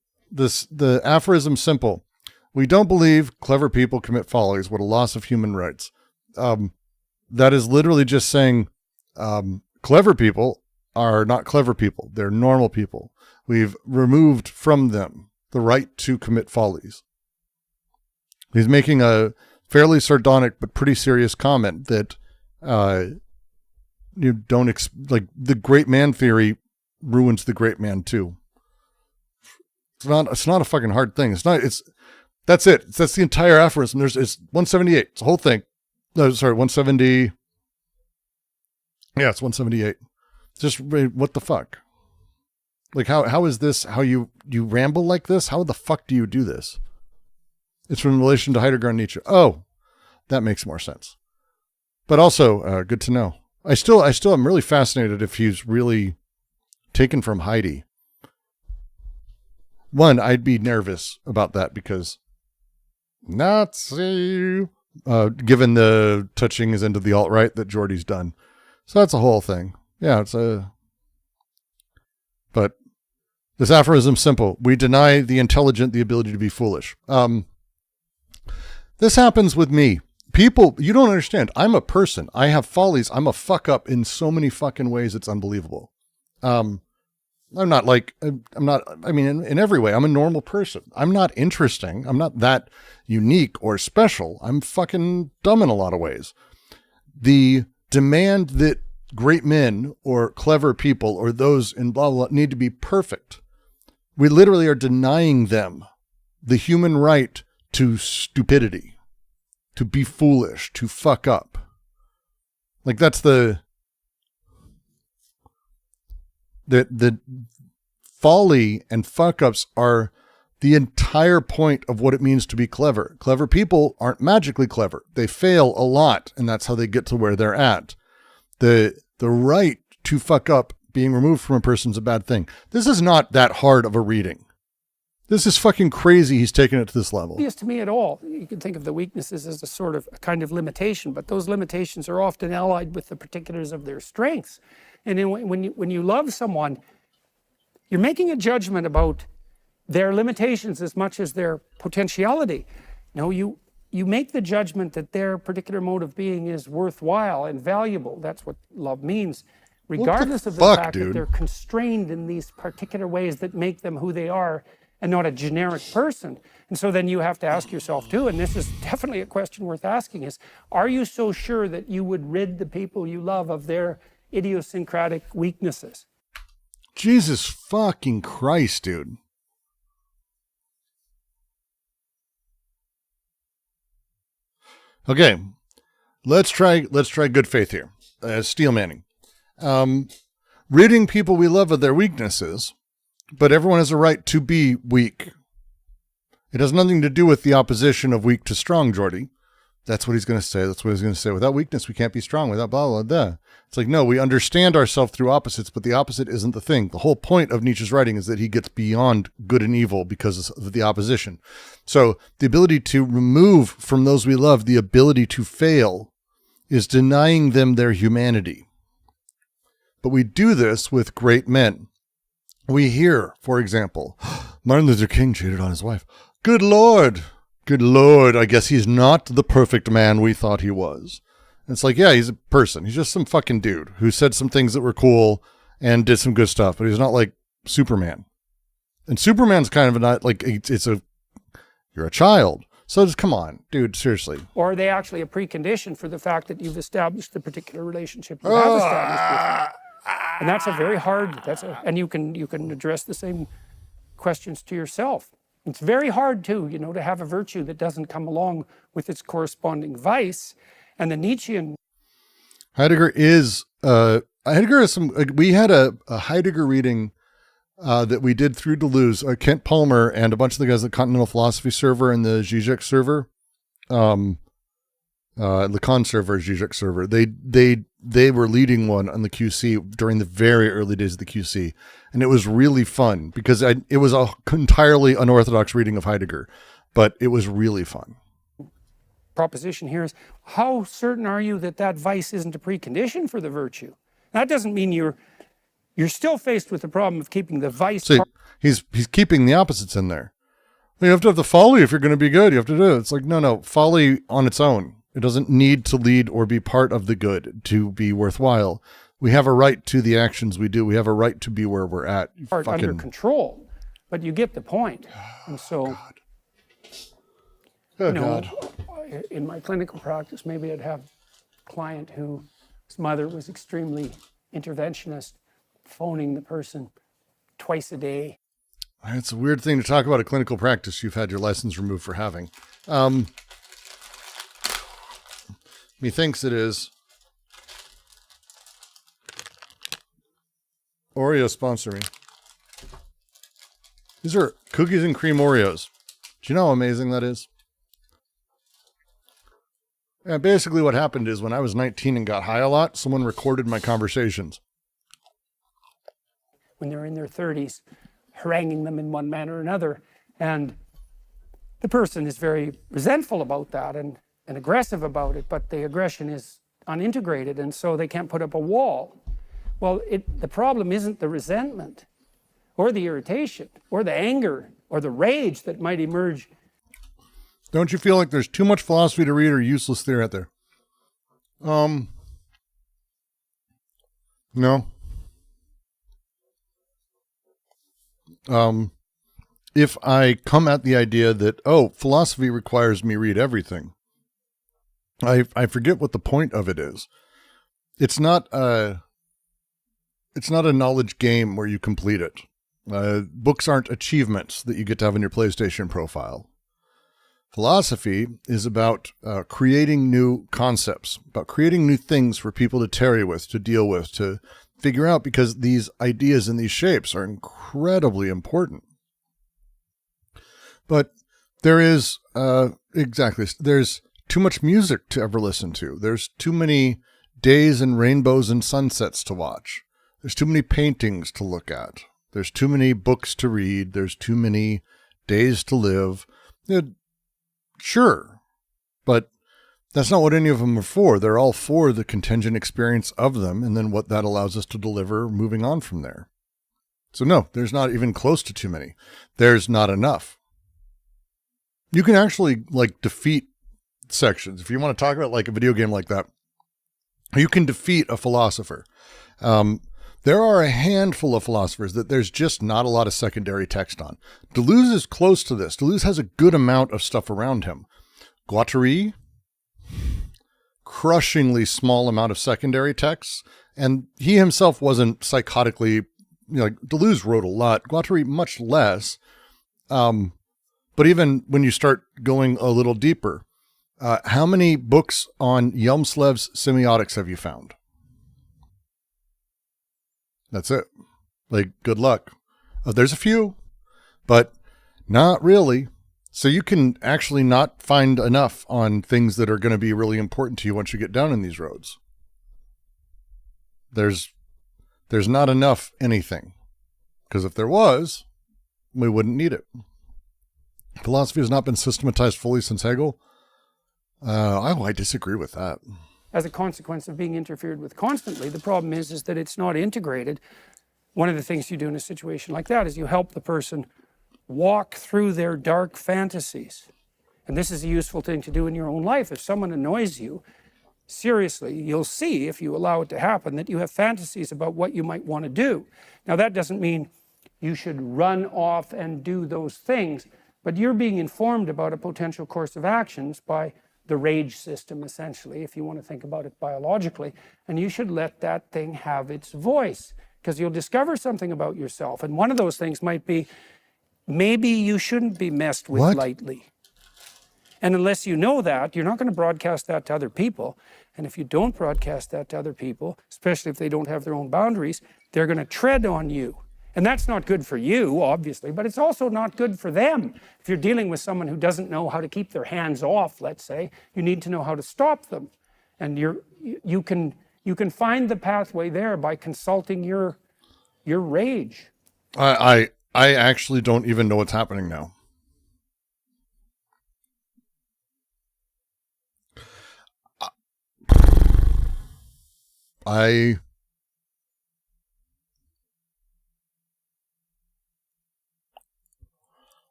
aphorism simple. We don't believe clever people commit follies. What a loss of human rights. That is literally just saying clever people are not clever people. They're normal people. We've removed from them the right to commit follies. He's making a fairly sardonic but pretty serious comment that you don't the great man theory ruins the great man too. It's not a fucking hard thing. That's it. That's the entire aphorism. It's 178. It's the whole thing. No, sorry, 170. Yeah, it's 178. Just what the fuck? Like how is this how you ramble like this? How the fuck do you do this? It's in relation to Heidegger and Nietzsche. Oh, that makes more sense. But also, good to know. I still am really fascinated if he's really taken from Heidi. One, I'd be nervous about that because Nazi, given the touching is into the alt-right that Jordy's done. So that's a whole thing. Yeah, but this aphorism simple. We deny the intelligent the ability to be foolish. This happens with me. People, you don't understand. I'm a person. I have follies. I'm a fuck up in so many fucking ways. It's unbelievable. In every way, I'm a normal person. I'm not interesting. I'm not that unique or special. I'm fucking dumb in a lot of ways. The demand that great men or clever people or those in blah, blah, blah need to be perfect. We literally are denying them the human right to stupidity, to be foolish, to fuck up. Like that's the folly and fuck ups are the entire point of what it means to be clever. Clever people aren't magically clever. They fail a lot, and that's how they get to where they're at. The right to fuck up being removed from a person's a bad thing. This is not that hard of a reading. This is fucking crazy. He's taking it to this level.
Obvious to me at all. You can think of the weaknesses as a kind of limitation, but those limitations are often allied with the particulars of their strengths. And when you love someone, you're making a judgment about their limitations as much as their potentiality. You make the judgment that their particular mode of being is worthwhile and valuable. That's what love means, regardless of the fact that they're constrained in these particular ways that make them who they are, and not a generic person. And so then you have to ask yourself too, and this is definitely a question worth asking, is, are you so sure that you would rid the people you love of their idiosyncratic weaknesses?
Jesus fucking Christ, dude. Okay, let's try good faith here. Steel Manning. Ridding people we love of their weaknesses, but everyone has a right to be weak. It has nothing to do with the opposition of weak to strong, Jordy. That's what he's going to say. That's what he's going to say. Without weakness, we can't be strong. Without blah, blah, blah. It's like, no, we understand ourselves through opposites, but the opposite isn't the thing. The whole point of Nietzsche's writing is that he gets beyond good and evil because of the opposition. So the ability to remove from those we love the ability to fail is denying them their humanity. But we do this with great men. We hear, for example, Martin Luther King cheated on his wife. Good Lord. Good Lord. I guess he's not the perfect man we thought he was. And it's like, yeah, he's a person. He's just some fucking dude who said some things that were cool and did some good stuff, but he's not like Superman. And Superman's kind of you're a child. So just come on, dude, seriously.
Or are they actually a precondition for the fact that you've established the particular relationship you have established with them? And that's a very hard, and you can address the same questions to yourself. It's very hard too, to have a virtue that doesn't come along with its corresponding vice. And the Nietzschean
Heidegger is we had a Heidegger reading that we did through Deleuze, Kent Palmer and a bunch of the guys at the Continental Philosophy server and the Zizek server, Lacan server, Zizek server. They were leading one on the QC during the very early days of the QC. And it was really fun because it was an entirely unorthodox reading of Heidegger, but it was really fun.
Proposition here is, how certain are you that vice isn't a precondition for the virtue? That doesn't mean you're still faced with the problem of keeping the vice.
See, he's keeping the opposites in there. You have to have the folly if you're going to be good. You have to do it. It's like, no, folly on its own. It doesn't need to lead or be part of the good to be worthwhile. We have a right to the actions we do. We have a right to be where we're at.
Under control, but you get the point. And so,
God.
In my clinical practice, maybe I'd have a client whose mother was extremely interventionist, phoning the person twice a day.
It's a weird thing to talk about a clinical practice you've had your license removed for having. Methinks it is. Oreo sponsor me. These are cookies and cream Oreos. Do you know how amazing that is? Yeah, basically what happened is when I was 19 and got high a lot, someone recorded my conversations.
When they're in their 30s, haranguing them in one manner or another. And the person is very resentful about that and aggressive about it, but the aggression is unintegrated, and so they can't put up a wall. Well, the problem isn't the resentment or the irritation or the anger or the rage that might emerge.
Don't you feel like there's too much philosophy to read or useless theory out there? No. If I come at the idea that, philosophy requires me read everything, I forget what the point of it is. It's not a knowledge game where you complete it. Books aren't achievements that you get to have in your PlayStation profile. Philosophy is about creating new concepts, about creating new things for people to tarry with, to deal with, to figure out, because these ideas and these shapes are incredibly important. But there's too much music to ever listen to. There's too many days and rainbows and sunsets to watch. There's too many paintings to look at. There's too many books to read. There's too many days to live. Sure, but that's not what any of them are for. They're all for the contingent experience of them and then what that allows us to deliver moving on from there. So no, there's not even close to too many. There's not enough. You can actually like defeat sections. If you want to talk about like a video game like that, you can defeat a philosopher. There are a handful of philosophers that there's just not a lot of secondary text on. Deleuze is close to this. Deleuze has a good amount of stuff around him. Guattari, crushingly small amount of secondary texts. And he himself wasn't psychotically, like Deleuze wrote a lot. Guattari much less. But even when you start going a little deeper, how many books on Yelmslev's semiotics have you found? That's it. Like, good luck. There's a few, but not really. So you can actually not find enough on things that are going to be really important to you once you get down in these roads. There's not enough anything. Because if there was, we wouldn't need it. Philosophy has not been systematized fully since Hegel. I disagree with that.
As a consequence of being interfered with constantly, the problem is that it's not integrated. One of the things you do in a situation like that is you help the person walk through their dark fantasies. And this is a useful thing to do in your own life. If someone annoys you, seriously, you'll see, if you allow it to happen, that you have fantasies about what you might want to do. Now, that doesn't mean you should run off and do those things, but you're being informed about a potential course of actions by the rage system, essentially, if you want to think about it biologically, and you should let that thing have its voice, because you'll discover something about yourself. And one of those things might be, maybe you shouldn't be messed with lightly. And unless you know that, you're not going to broadcast that to other people. And if you don't broadcast that to other people, especially if they don't have their own boundaries, they're going to tread on you. And that's not good for you, obviously, but it's also not good for them. If you're dealing with someone who doesn't know how to keep their hands off, let's say, you need to know how to stop them. And you can find the pathway there by consulting your rage.
I actually don't even know what's happening now.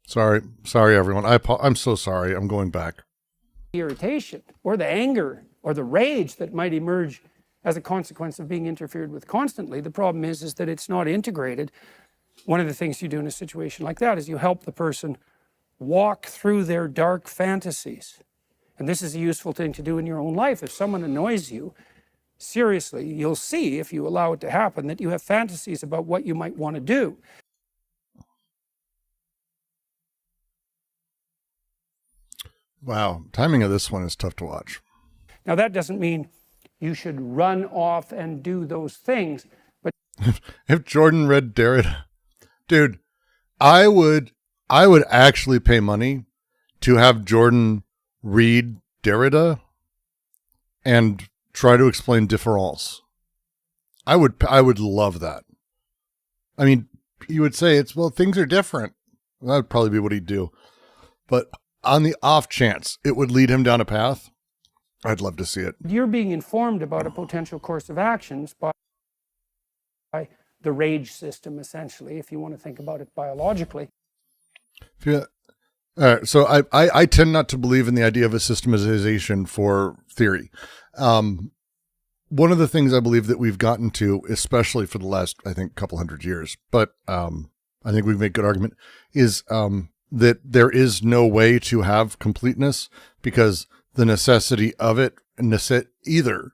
Sorry, everyone. I'm so sorry. I'm going back.
Irritation or the anger or the rage that might emerge as a consequence of being interfered with constantly. The problem is that it's not integrated. One of the things you do in a situation like that is you help the person walk through their dark fantasies. And this is a useful thing to do in your own life. If someone annoys you, seriously, you'll see, if you allow it to happen, that you have fantasies about what you might want to do.
Wow, timing of this one is tough to watch.
Now, that doesn't mean you should run off and do those things, but
if Jordan read Derrida, dude, I would actually pay money to have Jordan read Derrida and try to explain difference. I would love that. I mean, you would say things are different. That would probably be what he'd do. But on the off chance it would lead him down a path, I'd love to see it.
You're being informed about a potential course of actions by the rage system, essentially, if you want to think about it biologically.
Yeah. So I tend not to believe in the idea of a systematization for theory. One of the things I believe that we've gotten to, especially for the last, I think, couple hundred years, but I think we've made good argument, is that there is no way to have completeness because the necessity of it, either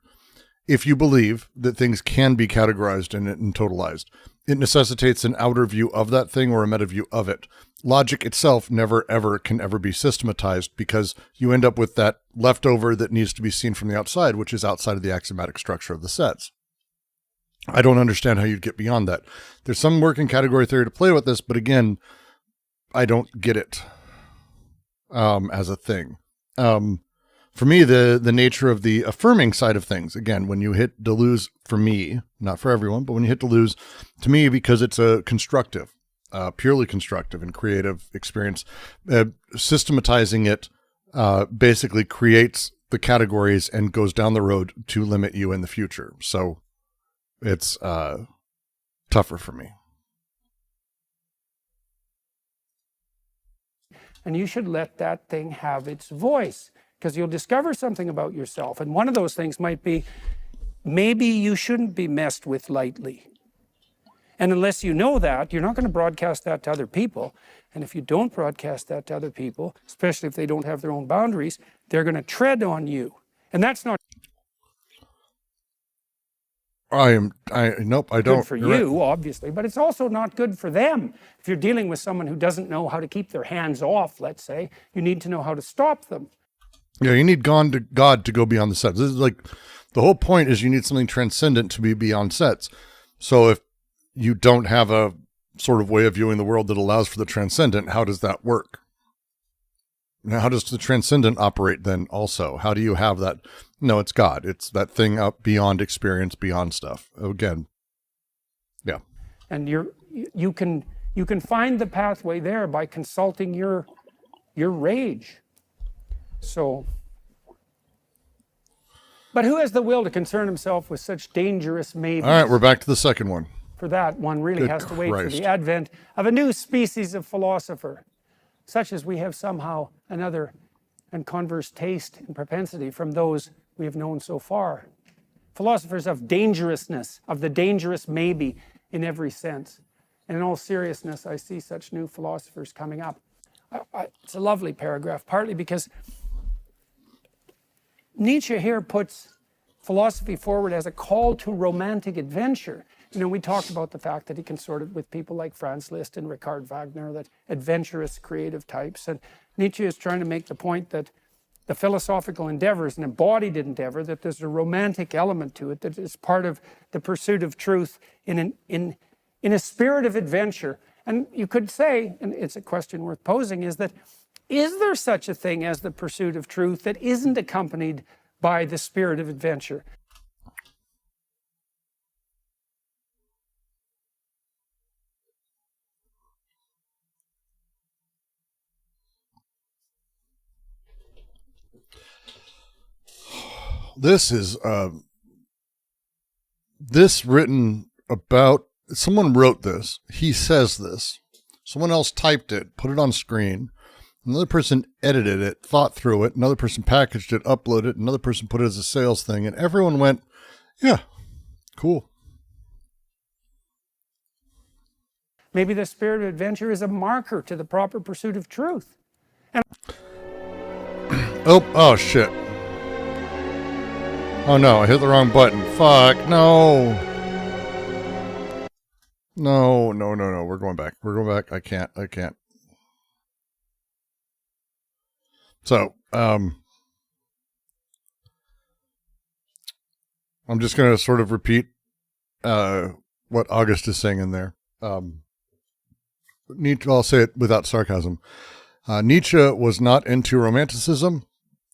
if you believe that things can be categorized and totalized, it necessitates an outer view of that thing or a meta view of it. Logic itself never, ever can ever be systematized because you end up with that leftover that needs to be seen from the outside, which is outside of the axiomatic structure of the sets. I don't understand how you'd get beyond that. There's some working category theory to play with this, but again, I don't get it as a thing. for me, the nature of the affirming side of things, again, when you hit Deleuze, for me, not for everyone, but when you hit Deleuze, to me, because it's a constructive, purely constructive and creative experience, systematizing it basically creates the categories and goes down the road to limit you in the future. So it's tougher for me.
And you should let that thing have its voice, because you'll discover something about yourself. And one of those things might be, maybe you shouldn't be messed with lightly. And unless you know that, you're not going to broadcast that to other people. And if you don't broadcast that to other people, especially if they don't have their own boundaries, they're going to tread on you. And that's not
Nope, I don't.
good for you, obviously, but it's also not good for them. If you're dealing with someone who doesn't know how to keep their hands off, let's say, you need to know how to stop them.
Yeah, you need God to go beyond the sets. This is like, the whole point is you need something transcendent to be beyond sets. So if you don't have a sort of way of viewing the world that allows for the transcendent, how does that work? Now, how does the transcendent operate then also? How do you have that? No, it's God. It's that thing up beyond experience, beyond stuff. Again, yeah.
And you can find the pathway there by consulting your rage. So, but who has the will to concern himself with such dangerous maybes?
All right, we're back to the second one.
For that, one really has to wait for the advent of a new species of philosopher, such as we have somehow another and converse taste and propensity from those we have known so far. Philosophers of dangerousness, of the dangerous maybe in every sense. And in all seriousness, I see such new philosophers coming up. It's a lovely paragraph, partly because Nietzsche here puts philosophy forward as a call to romantic adventure. You know, we talked about the fact that he consorted with people like Franz Liszt and Richard Wagner, that adventurous creative types. And Nietzsche is trying to make the point that the philosophical endeavor is an embodied endeavor, that there's a romantic element to it, that is part of the pursuit of truth in a spirit of adventure. And you could say, and it's a question worth posing, is there such a thing as the pursuit of truth that isn't accompanied by the spirit of adventure?
This is this written about, someone wrote this, he says this, someone else typed it, put it on screen, another person edited it, thought through it, another person packaged it, uploaded it, another person put it as a sales thing, and everyone went, yeah, cool.
Maybe the spirit of adventure is a marker to the proper pursuit of truth. And
oh shit. Oh no, I hit the wrong button. Fuck, no. No. We're going back. I can't. So, I'm just going to sort of repeat what August is saying in there. Nietzsche, I'll say it without sarcasm. Nietzsche was not into romanticism.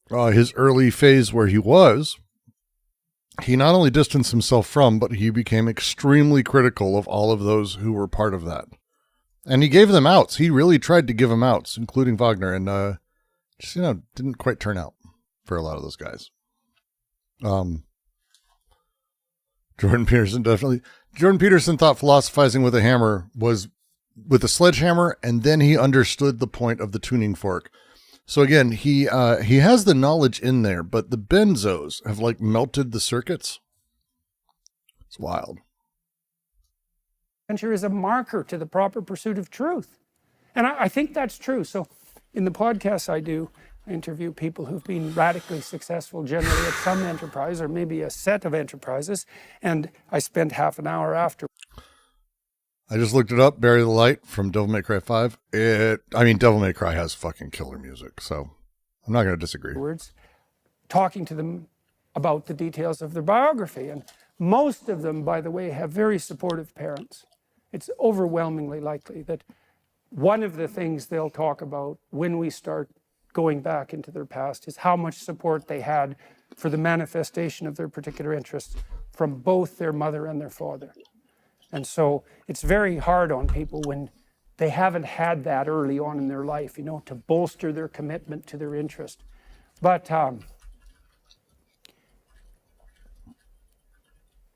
His early phase where he not only distanced himself from, but he became extremely critical of all of those who were part of that. And he gave them outs. He really tried to give them outs, including Wagner, and just, didn't quite turn out for a lot of those guys. Jordan Peterson thought philosophizing with a hammer was with a sledgehammer, and then he understood the point of the tuning fork. So again, he has the knowledge in there, but the benzos have like melted the circuits. It's wild.
adventure is a marker to the proper pursuit of truth. And I think that's true. So in the podcasts I do, I interview people who've been radically successful generally at some enterprise or maybe a set of enterprises. And I spend half an hour after.
I just looked it up, Bury the Light from Devil May Cry 5. Devil May Cry has fucking killer music, so I'm not going to disagree.
Talking to them about the details of their biography. And most of them, by the way, have very supportive parents. It's overwhelmingly likely that one of the things they'll talk about when we start going back into their past, is how much support they had for the manifestation of their particular interests from both their mother and their father. And so it's very hard on people when they haven't had that early on in their life, you know, to bolster their commitment to their interest. But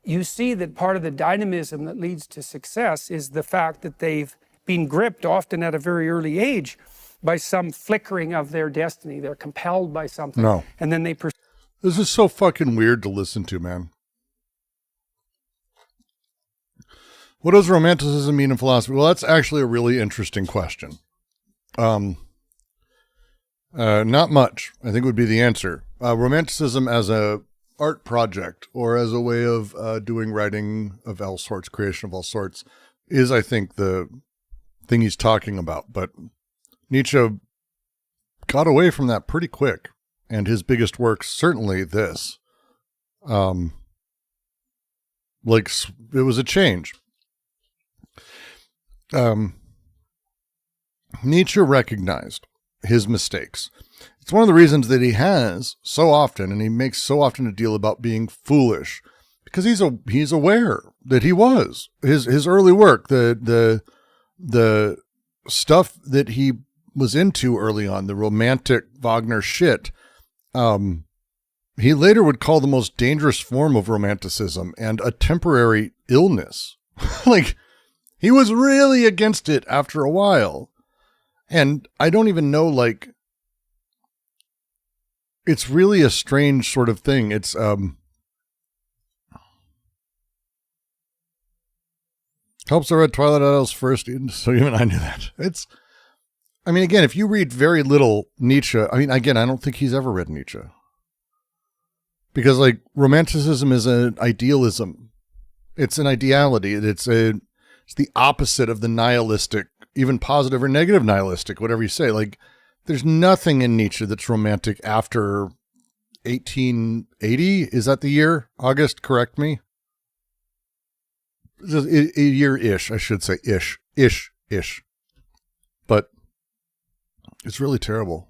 you see that part of the dynamism that leads to success is the fact that they've been gripped, often at a very early age, by some flickering of their destiny. They're compelled by something.
No.
And then they pursue.
This is so fucking weird to listen to, man. What does romanticism mean in philosophy? Well, that's actually a really interesting question. Not much, I think would be the answer. Romanticism as a art project or as a way of doing writing of all sorts, creation of all sorts, is, I think, the thing he's talking about. But Nietzsche got away from that pretty quick, and his biggest works, certainly this, it was a change. Nietzsche recognized his mistakes. It's one of the reasons that he has so often, and he makes so often a deal about being foolish, because he's aware that he was. His early work, the stuff that he was into early on, the romantic Wagner shit, he later would call the most dangerous form of romanticism and a temporary illness. Like, he was really against it after a while. And I don't even know, like, it's really a strange sort of thing. It's, helps I read Twilight Idols first, so even I knew that. I mean, again, if you read very little Nietzsche, I mean, again, I don't think he's ever read Nietzsche. Because, like, romanticism is an idealism. It's an ideality. It's the opposite of the nihilistic, even positive or negative nihilistic, whatever you say. Like, there's nothing in Nietzsche that's romantic after 1880. Is that the year? August, correct me. A year-ish, I should say. Ish. But it's really terrible.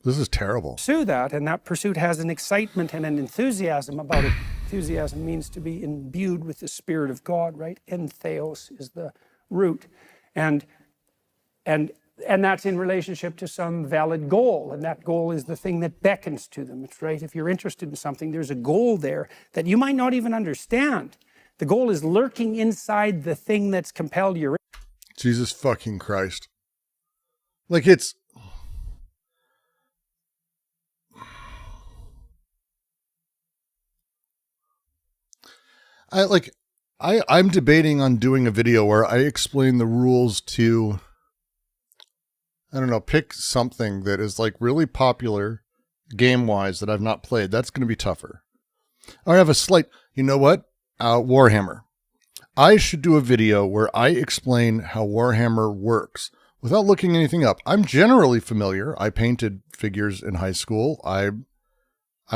This is terrible.
Pursue that, and that pursuit has an excitement and an enthusiasm about it. Enthusiasm means to be imbued with the Spirit of God, right? Entheos is the root. And that's in relationship to some valid goal, and that goal is the thing that beckons to them. It's right. If you're interested in something, there's a goal there that you might not even understand. The goal is lurking inside the thing that's compelled your interest.
Jesus fucking Christ. Like, it's... I'm debating on doing a video where I explain the rules to, I don't know, pick something that is like really popular game-wise that I've not played. That's going to be tougher. I have a slight, you know what? Warhammer. I should do a video where I explain how Warhammer works without looking anything up. I'm generally familiar. I painted figures in high school. I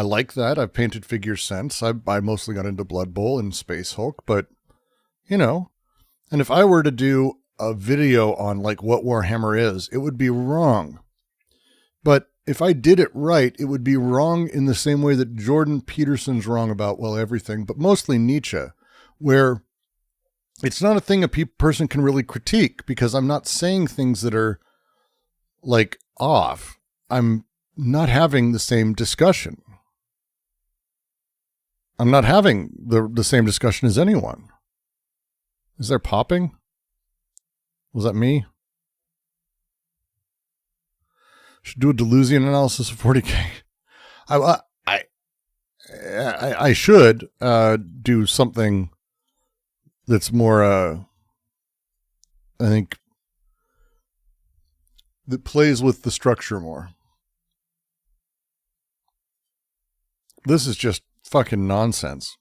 like that. I've painted figures since. I mostly got into Blood Bowl and Space Hulk, but, you know, and if I were to do a video on like what Warhammer is, it would be wrong. But if I did it right, it would be wrong in the same way that Jordan Peterson's wrong about, well, everything, but mostly Nietzsche, where it's not a thing a person can really critique, because I'm not saying things that are like off. I'm not having the same discussion. I'm not having the same discussion as anyone. Is there popping? Was that me? Should do a Deleuzian analysis of 40K. I should do something that's more, I think, that plays with the structure more. This is just fucking nonsense.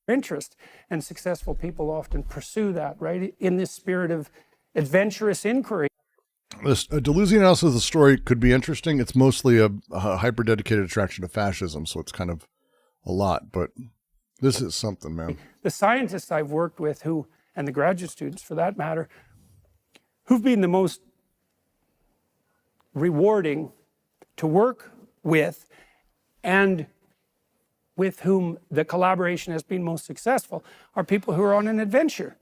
Interest, and successful people often pursue that, right? In this spirit of adventurous inquiry.
This Deleuzian analysis of the story could be interesting. It's mostly a hyper-dedicated attraction to fascism, so it's kind of a lot, but this is something, man.
The scientists I've worked with and the graduate students for that matter, who've been the most rewarding to work with, and with whom the collaboration has been most successful, are people who are on an adventure.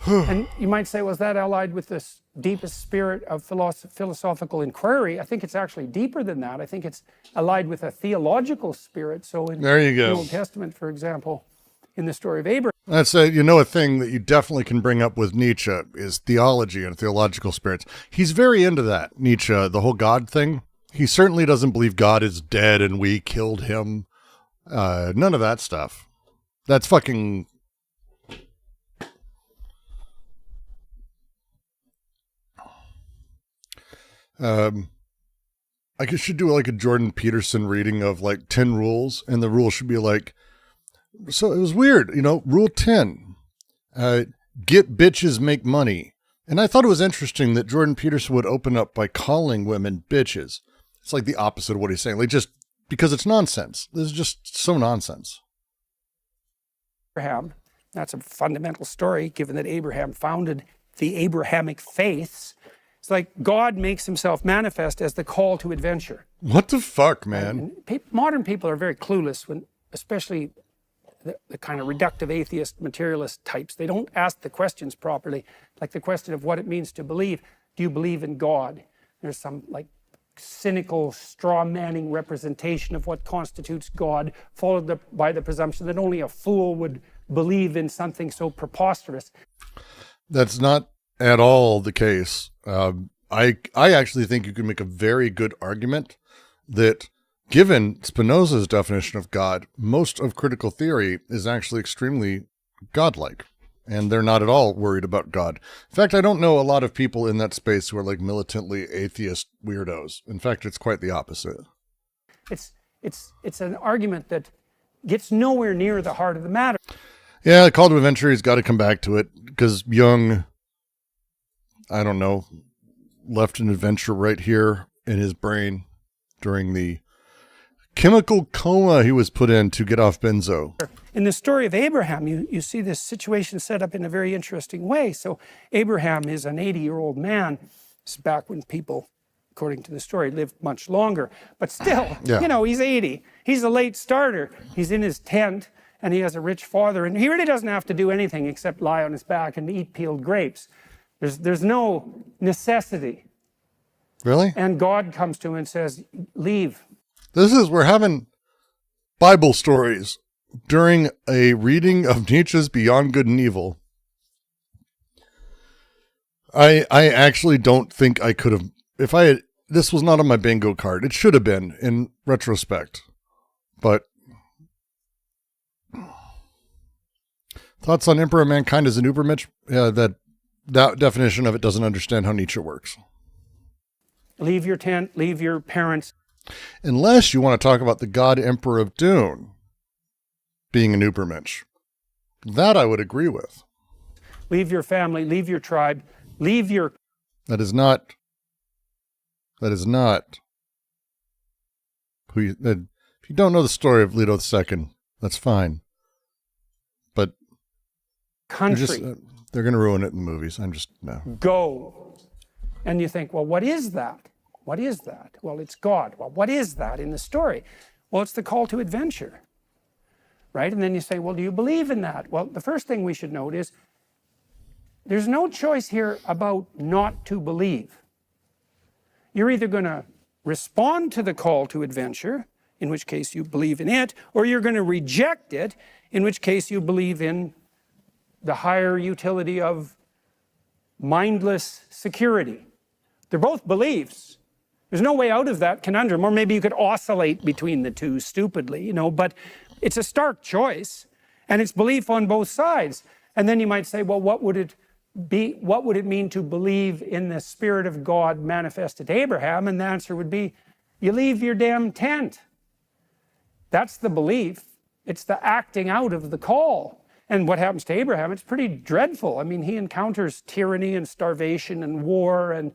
And you might say, was that allied with this deepest spirit of philosophical inquiry? I think it's actually deeper than that. I think it's allied with a theological spirit. So in
there you go.
the Old Testament, for example, in the story of Abraham.
That's a thing that you definitely can bring up with Nietzsche is theology and theological spirits. He's very into that, Nietzsche, the whole God thing. He certainly doesn't believe God is dead and we killed him. None of that stuff. That's fucking... I should do like a Jordan Peterson reading of like 10 rules, and the rule should be like, so it was weird, rule 10, get bitches, make money. And I thought it was interesting that Jordan Peterson would open up by calling women bitches. It's like the opposite of what he's saying, like just because it's nonsense. This is just so nonsense.
Abraham, that's a fundamental story, given that Abraham founded the Abrahamic faiths. It's like God makes himself manifest as the call to adventure.
What the fuck, man?
Modern people are very clueless, when, especially the kind of reductive atheist materialist types. They don't ask the questions properly, like the question of what it means to believe. Do you believe in God? There's some like cynical, straw-manning representation of what constitutes God, followed by the presumption that only a fool would believe in something so preposterous.
That's not at all the case. I actually think you can make a very good argument that, given Spinoza's definition of God, most of critical theory is actually extremely godlike, and they're not at all worried about God. In fact, I don't know a lot of people in that space who are like militantly atheist weirdos. In fact, it's quite the opposite.
It's an argument that gets nowhere near the heart of the matter.
Yeah, the call to adventure, he's got to come back to it, because Jung, I don't know, left an adventure right here in his brain during the chemical coma he was put in to get off benzo.
In the story of Abraham, you see this situation set up in a very interesting way. So Abraham is an 80-year-old man. This is back when people, according to the story, lived much longer. But still,
yeah.
He's 80. He's a late starter. He's in his tent, and he has a rich father, and he really doesn't have to do anything except lie on his back and eat peeled grapes. There's no necessity.
Really?
And God comes to him and says, leave.
We're having Bible stories during a reading of Nietzsche's Beyond Good and Evil. I actually don't think I could have, this was not on my bingo card. It should have been in retrospect, but thoughts on Emperor of Mankind as an Ubermensch? Yeah, that definition of it doesn't understand how Nietzsche works.
Leave your tent, leave your parents.
Unless you want to talk about the God Emperor of Dune being an Ubermensch. That I would agree with.
Leave your family, leave your tribe, leave your...
That is not who you... If you don't know the story of Leto II, that's fine. But...
country.
They're going to ruin it in the movies. No.
Go. And you think, well, what is that? What is that? Well, it's God. Well, what is that in the story? Well, it's the call to adventure, right? And then you say, well, do you believe in that? Well, the first thing we should note is there's no choice here about not to believe. You're either going to respond to the call to adventure, in which case you believe in it, or you're going to reject it, in which case you believe in the higher utility of mindless security. They're both beliefs. There's no way out of that conundrum, or maybe you could oscillate between the two stupidly, but it's a stark choice, and it's belief on both sides. And then you might say, well, what would it mean to believe in the Spirit of God manifested to Abraham? And the answer would be, you leave your damn tent. That's the belief. It's the acting out of the call. And what happens to Abraham, it's pretty dreadful. I mean, he encounters tyranny and starvation and war and...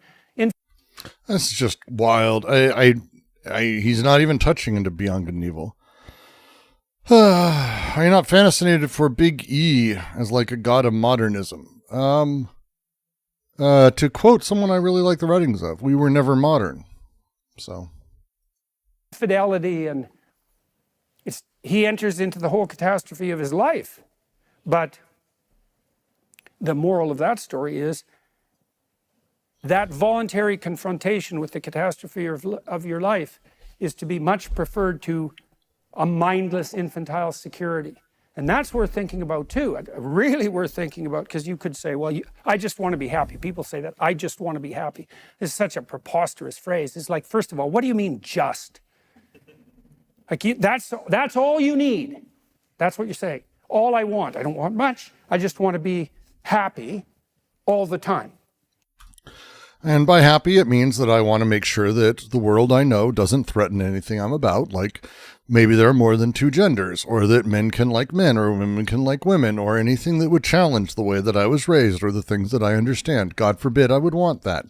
That's just wild. He's not even touching into Beyond Good and Evil. Are you not fascinated for Big E as like a god of modernism? To quote someone I really like the writings of, we were never modern. So
fidelity, and he enters into the whole catastrophe of his life. But the moral of that story is that voluntary confrontation with the catastrophe of your life is to be much preferred to a mindless infantile security. And that's worth thinking about too, really worth thinking about, because you could say, well, I just want to be happy. People say that, I just want to be happy. This is such a preposterous phrase. It's like, first of all, what do you mean just? Like that's all you need. That's what you're saying. All I want. I don't want much. I just want to be happy all the time.
And by happy, it means that I want to make sure that the world I know doesn't threaten anything I'm about, like maybe there are more than two genders, or that men can like men, or women can like women, or anything that would challenge the way that I was raised, or the things that I understand. God forbid I would want that.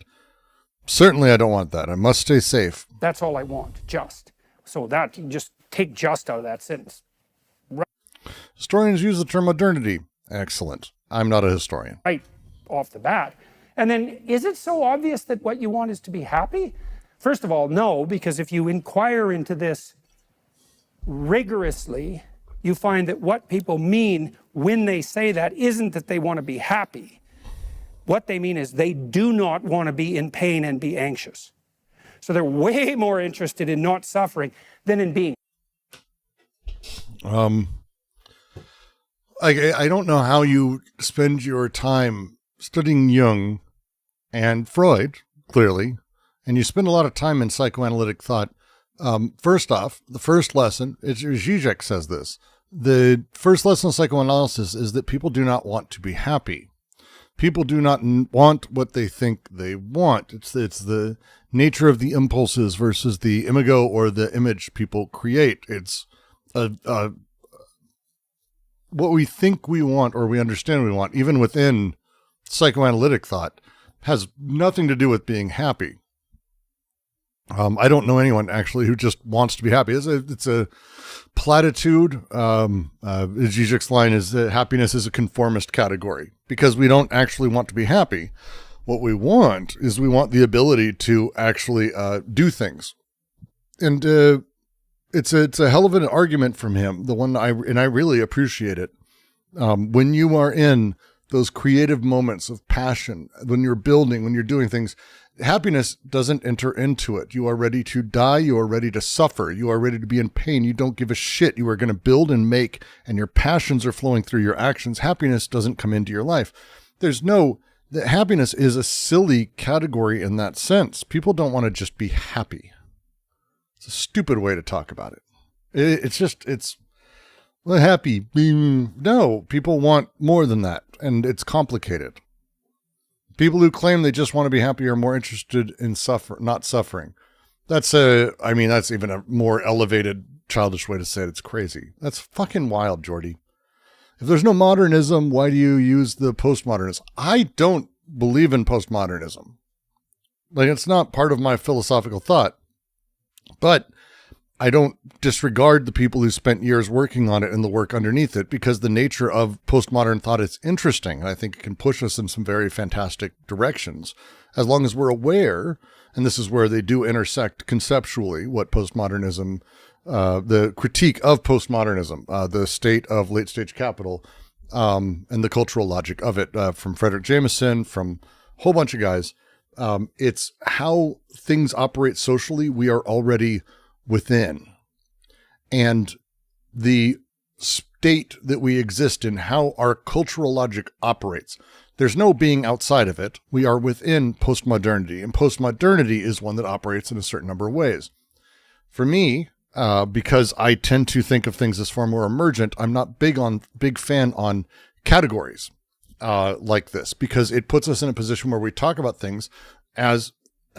Certainly I don't want that. I must stay safe.
That's all I want, just. So that, you just take just out of that sentence. Right.
Historians use the term modernity. Excellent. I'm not a historian.
Right off the bat. And then, is it so obvious that what you want is to be happy? First of all, no, because if you inquire into this rigorously, you find that what people mean when they say that isn't that they want to be happy. What they mean is they do not want to be in pain and be anxious. So they're way more interested in not suffering than in being.
I don't know how you spend your time studying Jung and Freud, clearly, and you spend a lot of time in psychoanalytic thought. First off, the first lesson, Zizek says this, the first lesson of psychoanalysis is that people do not want to be happy. People do not want what they think they want. It's the nature of the impulses versus the imago or the image people create. It's what we think we want or we understand we want, even within psychoanalytic thought, has nothing to do with being happy. I don't know anyone actually who just wants to be happy. It's a platitude. Zizek's line is that happiness is a conformist category because we don't actually want to be happy. What we want is we want the ability to actually do things. And it's a hell of an argument from him, the one I really appreciate it. When you are in those creative moments of passion, when you're building, when you're doing things, happiness doesn't enter into it. You are ready to die. You are ready to suffer. You are ready to be in pain. You don't give a shit. You are going to build and make, and your passions are flowing through your actions. Happiness doesn't come into your life. Happiness is a silly category in that sense. People don't want to just be happy. It's a stupid way to talk about it. It's happy. No, people want more than that, and it's complicated. People who claim they just want to be happy are more interested in not suffering. That's even a more elevated, childish way to say it. It's crazy. That's fucking wild, Jordy. If there's no modernism, why do you use the postmodernism? I don't believe in postmodernism. Like, it's not part of my philosophical thought. But I don't disregard the people who spent years working on it and the work underneath it, because the nature of postmodern thought is interesting. And I think it can push us in some very fantastic directions, as long as we're aware, and this is where they do intersect conceptually, what postmodernism, the critique of postmodernism, the state of late stage capital, and the cultural logic of it, from Frederick Jameson, from a whole bunch of guys. It's how things operate socially. We are already within, and the state that we exist in, how our cultural logic operates. There's no being outside of it. We are within postmodernity, and postmodernity is one that operates in a certain number of ways. For me, because I tend to think of things as far more emergent, I'm not big fan on categories like this, because it puts us in a position where we talk about things as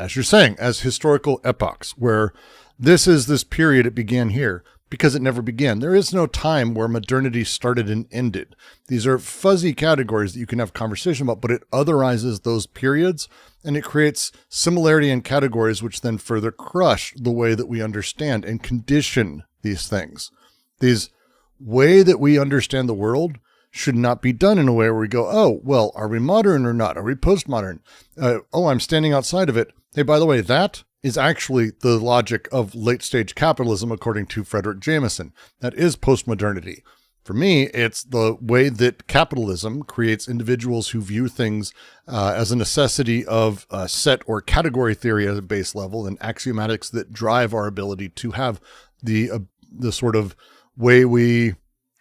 you're saying, as historical epochs, where this is this period, it began here, because it never began. There is no time where modernity started and ended. These are fuzzy categories that you can have conversation about, but it otherizes those periods, and it creates similarity in categories, which then further crush the way that we understand and condition these things. These way that we understand the world should not be done in a way where we go, oh, well, are we modern or not? Are we postmodern? I'm standing outside of it. Hey, by the way, that is actually the logic of late-stage capitalism, according to Frederick Jameson. That is postmodernity. For me, it's the way that capitalism creates individuals who view things as a necessity of set or category theory at a base level and axiomatics that drive our ability to have the sort of way we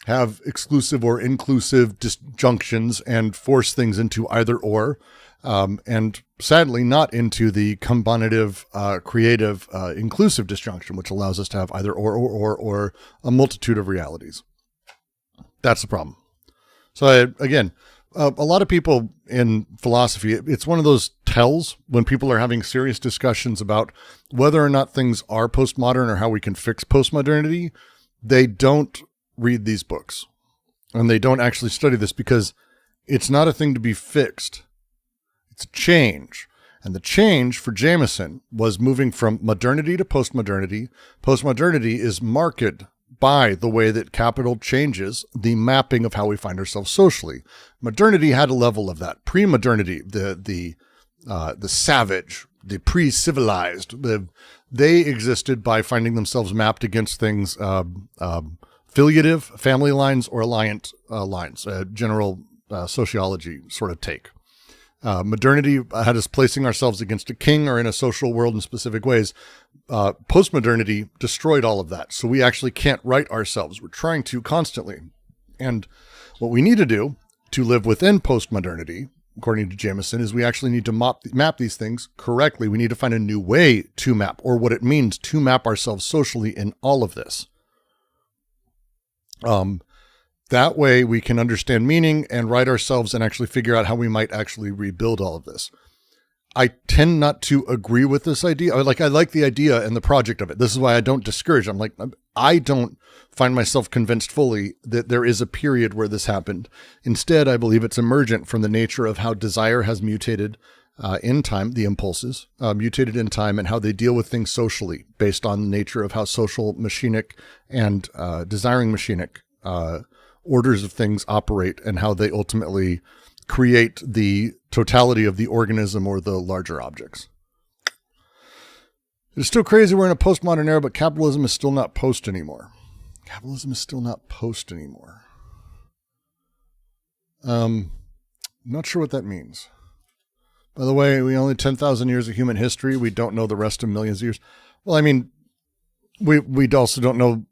have exclusive or inclusive disjunctions and force things into either or, and sadly not into the combinative, creative, inclusive disjunction, which allows us to have either or a multitude of realities. That's the problem. So again, a lot of people in philosophy, it's one of those tells when people are having serious discussions about whether or not things are postmodern or how we can fix postmodernity. They don't read these books and they don't actually study this because it's not a thing to be fixed. It's a change. And the change for Jameson was moving from modernity to postmodernity. Postmodernity is marked by the way that capital changes the mapping of how we find ourselves socially. Modernity had a level of that. Pre-modernity, the savage, the pre-civilized, they existed by finding themselves mapped against things, filiative, family lines, or alliant lines, general sociology sort of take. Modernity had us placing ourselves against a king or in a social world in specific ways. Postmodernity destroyed all of that. So we actually can't right ourselves. We're trying to constantly. And what we need to do to live within postmodernity, according to Jameson, is we actually need to map these things correctly. We need to find a new way to map, or what it means to map ourselves socially in all of this. That way we can understand meaning and right ourselves and actually figure out how we might actually rebuild all of this. I tend not to agree with this idea. I like the idea and the project of it. This is why I don't discourage. I don't find myself convinced fully that there is a period where this happened. Instead, I believe it's emergent from the nature of how desire has mutated in time, the impulses mutated in time, and how they deal with things socially based on the nature of how social machinic and desiring machinic orders of things operate and how they ultimately create the totality of the organism or the larger objects. It's still crazy we're in a postmodern era, but capitalism is still not post anymore. Capitalism is still not post anymore. Not sure what that means. By the way, we only 10,000 years of human history. We don't know the rest of millions of years. Well, I mean, we also don't know.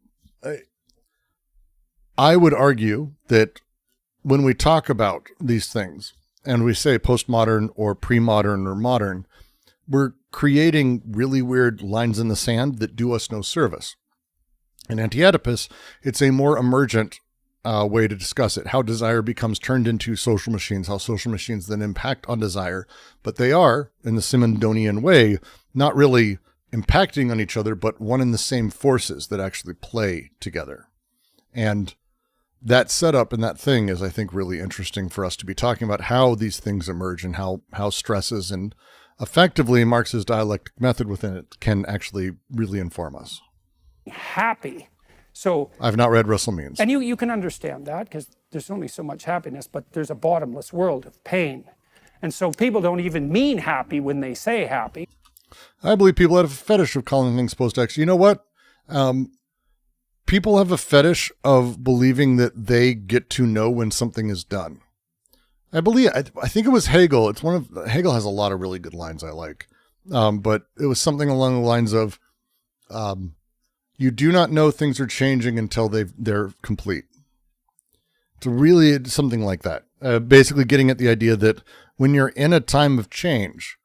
I would argue that when we talk about these things and we say postmodern or pre-modern or modern, we're creating really weird lines in the sand that do us no service. In Anti-Oedipus, it's a more emergent way to discuss it, how desire becomes turned into social machines, how social machines then impact on desire. But they are, in the Simondonian way, not really impacting on each other, but one and the same forces that actually play together. And that setup and that thing is, I think, really interesting for us to be talking about how these things emerge and how stresses and effectively Marx's dialectic method within it can actually really inform us.
Happy. So
I've not read Russell Means.
And you can understand that because there's only so much happiness, but there's a bottomless world of pain. And so people don't even mean happy when they say happy.
I believe people have a fetish of calling things post-X. You know what? People have a fetish of believing that they get to know when something is done. I think it was Hegel. Hegel has a lot of really good lines I like. But it was something along the lines of, you do not know things are changing until they're complete. It's really something like that. Basically getting at the idea that when you're in a time of change,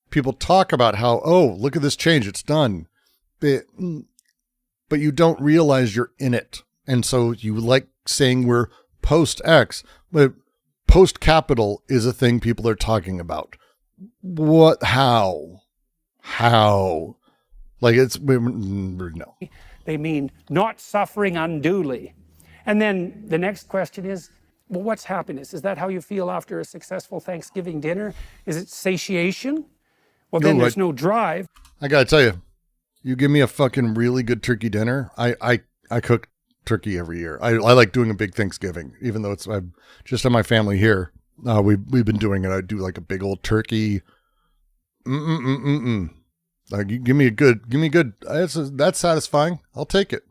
people talk about how, oh, look at this change, it's done. But you don't realize you're in it. And so you like saying we're post-X, but post-capital is a thing people are talking about. What? How? Like no.
They mean not suffering unduly. And then the next question is, well, what's happiness? Is that how you feel after a successful Thanksgiving dinner? Is it satiation? Well, then there's no drive.
I gotta tell you, you give me a fucking really good turkey dinner. I cook turkey every year. I like doing a big Thanksgiving, even though I'm just on my family here. We've been doing it. I do like a big old turkey. Like, give me a good. That's satisfying. I'll take it.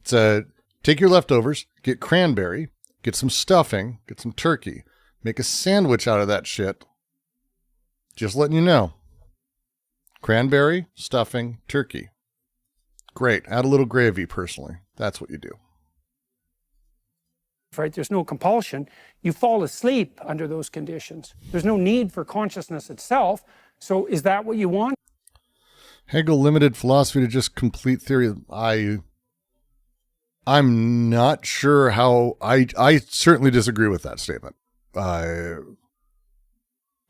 It's take your leftovers, get cranberry, get some stuffing, get some turkey, make a sandwich out of that shit. Just letting you know. Cranberry, stuffing, turkey. Great. Add a little gravy, personally. That's what you do.
Right? There's no compulsion. You fall asleep under those conditions. There's no need for consciousness itself. So is that what you want?
Hegel limited philosophy to just complete theory. I'm not sure how. I certainly disagree with that statement.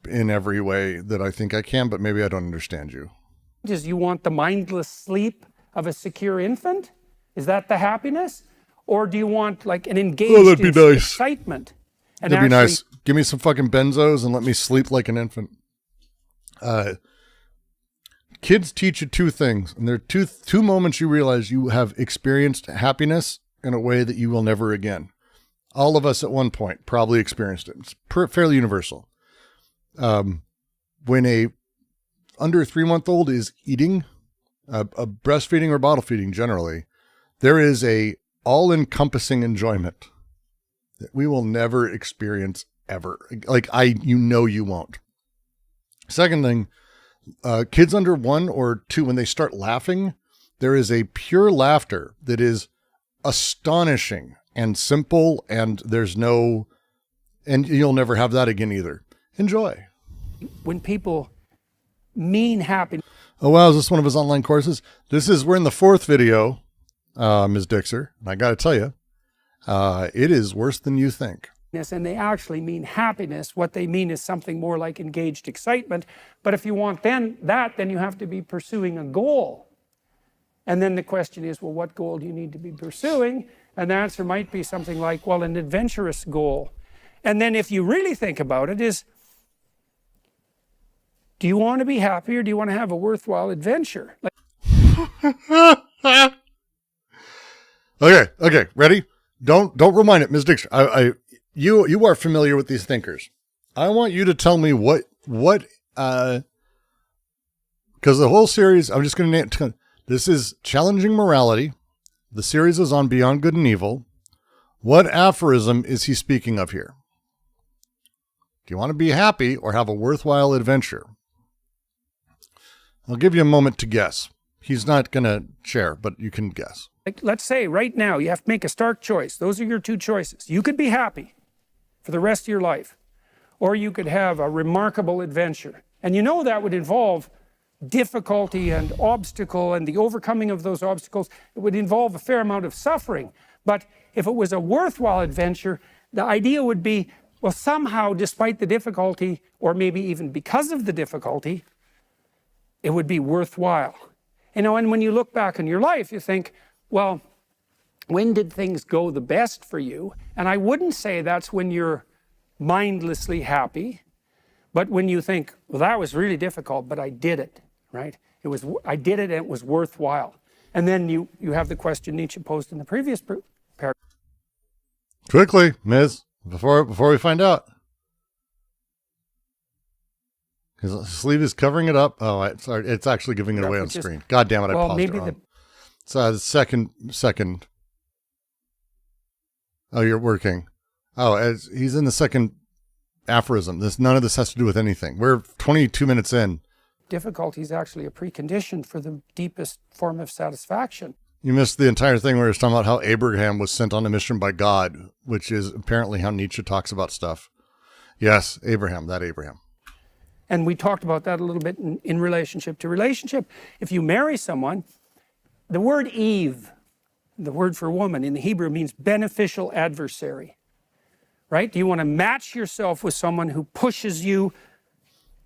In every way that I think I can, but maybe I don't understand you.
Is you want the mindless sleep of a secure infant? Is that the happiness? Or do you want like an engaged excitement?
And that'd be nice. Give me some fucking benzos and let me sleep like an infant. Kids teach you two things, and there are two moments you realize you have experienced happiness in a way that you will never again. All of us at one point probably experienced it. It's fairly universal. When a under 3-month-old is eating, a breastfeeding or bottle feeding generally, there is a all-encompassing enjoyment that we will never experience ever. Like you won't. Second thing, kids under 1 or 2, when they start laughing, there is a pure laughter that is astonishing and simple, and and you'll never have that again either. Enjoy.
When people mean happiness.
Oh, wow. Is this one of his online courses? We're in the 4th video, Ms. Dixer. And I got to tell you, it is worse than you think.
And they actually mean happiness. What they mean is something more like engaged excitement. But if you want then you have to be pursuing a goal. And then the question is, well, what goal do you need to be pursuing? And the answer might be something like, well, an adventurous goal. And then if you really think about it is, do you want to be happy or do you want to have a worthwhile adventure?
Okay, ready? Don't remind it, Ms. Dixon. You are familiar with these thinkers. I want you to tell me what because the whole series, I'm just going to name, this is Challenging Morality. The series is on Beyond Good and Evil. What aphorism is he speaking of here? Do you want to be happy or have a worthwhile adventure? I'll give you a moment to guess. He's not going to share, but you can guess.
Like, let's say right now you have to make a stark choice. Those are your two choices. You could be happy for the rest of your life, or you could have a remarkable adventure. And you know that would involve difficulty and obstacle and the overcoming of those obstacles. It would involve a fair amount of suffering. But if it was a worthwhile adventure, the idea would be, well, somehow, despite the difficulty, or maybe even because of the difficulty, it would be worthwhile. You know, and when you look back on your life, you think, well, when did things go the best for you? And I wouldn't say that's when you're mindlessly happy, but when you think, well, that was really difficult, but I did it, right? I did it and it was worthwhile. And then you have the question Nietzsche posed in the previous paragraph.
Quickly, Ms., before we find out. His sleeve is covering it up. Oh, sorry, it's actually giving it away on screen. God damn it, I paused it wrong. So the second. Oh, you're working. Oh, he's in the second aphorism. None of this has to do with anything. We're 22 minutes in.
Difficulty is actually a precondition for the deepest form of satisfaction.
You missed the entire thing where he was talking about how Abraham was sent on a mission by God, which is apparently how Nietzsche talks about stuff. Yes, Abraham.
And we talked about that a little bit in relationship to relationship. If you marry someone, the word Eve, the word for woman in the Hebrew, means beneficial adversary, right? Do you want to match yourself with someone who pushes you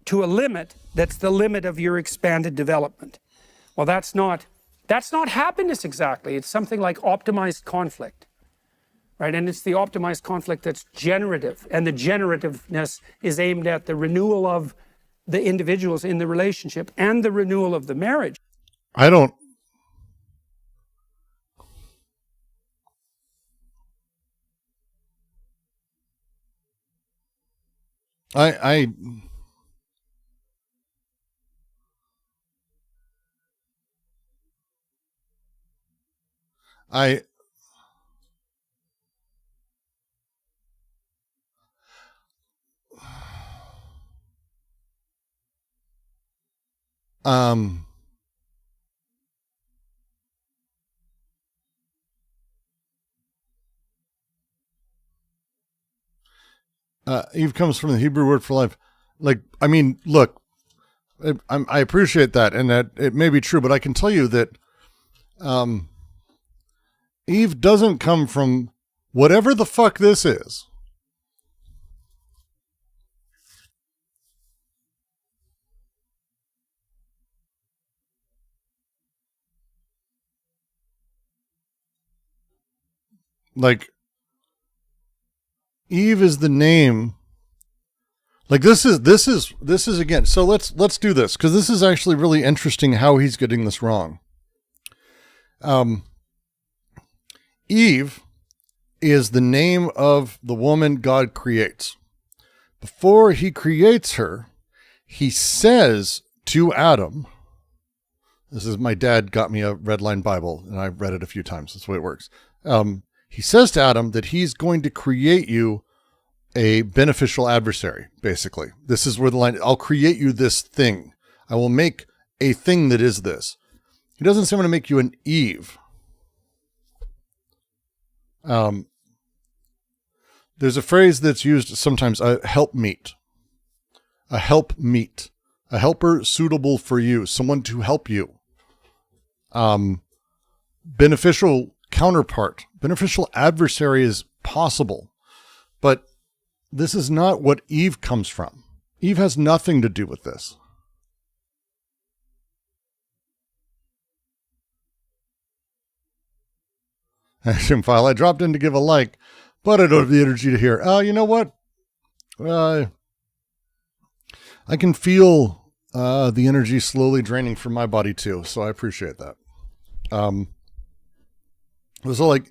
to a limit that's the limit of your expanded development? Well, that's not happiness exactly. It's something like optimized conflict, right? And it's the optimized conflict that's generative, and the generativeness is aimed at the renewal of the individuals in the relationship and the renewal of the marriage.
I I Eve comes from the Hebrew word for life. Like, I mean, look, I appreciate that, and that it may be true, but I can tell you that Eve doesn't come from whatever the fuck this is. Like, Eve is the name. Like, this is again. So let's do this, because this is actually really interesting how he's getting this wrong. Eve is the name of the woman God creates. Before he creates her, he says to Adam, this is, my dad got me a red line Bible, and I've read it a few times. That's the way it works. He says to Adam that he's going to create you a beneficial adversary, basically. This is where the line, I'll create you this thing. I will make a thing that is this. He doesn't say I'm going to make you an Eve. There's a phrase that's used sometimes, a helpmeet. A helpmeet. A helper suitable for you. Someone to help you. Beneficial counterpart. Beneficial adversary is possible. But this is not what Eve comes from. Eve has nothing to do with this. File, I dropped in to give a like, but I don't have the energy to hear. You know what? I can feel the energy slowly draining from my body too, so I appreciate that. So, like,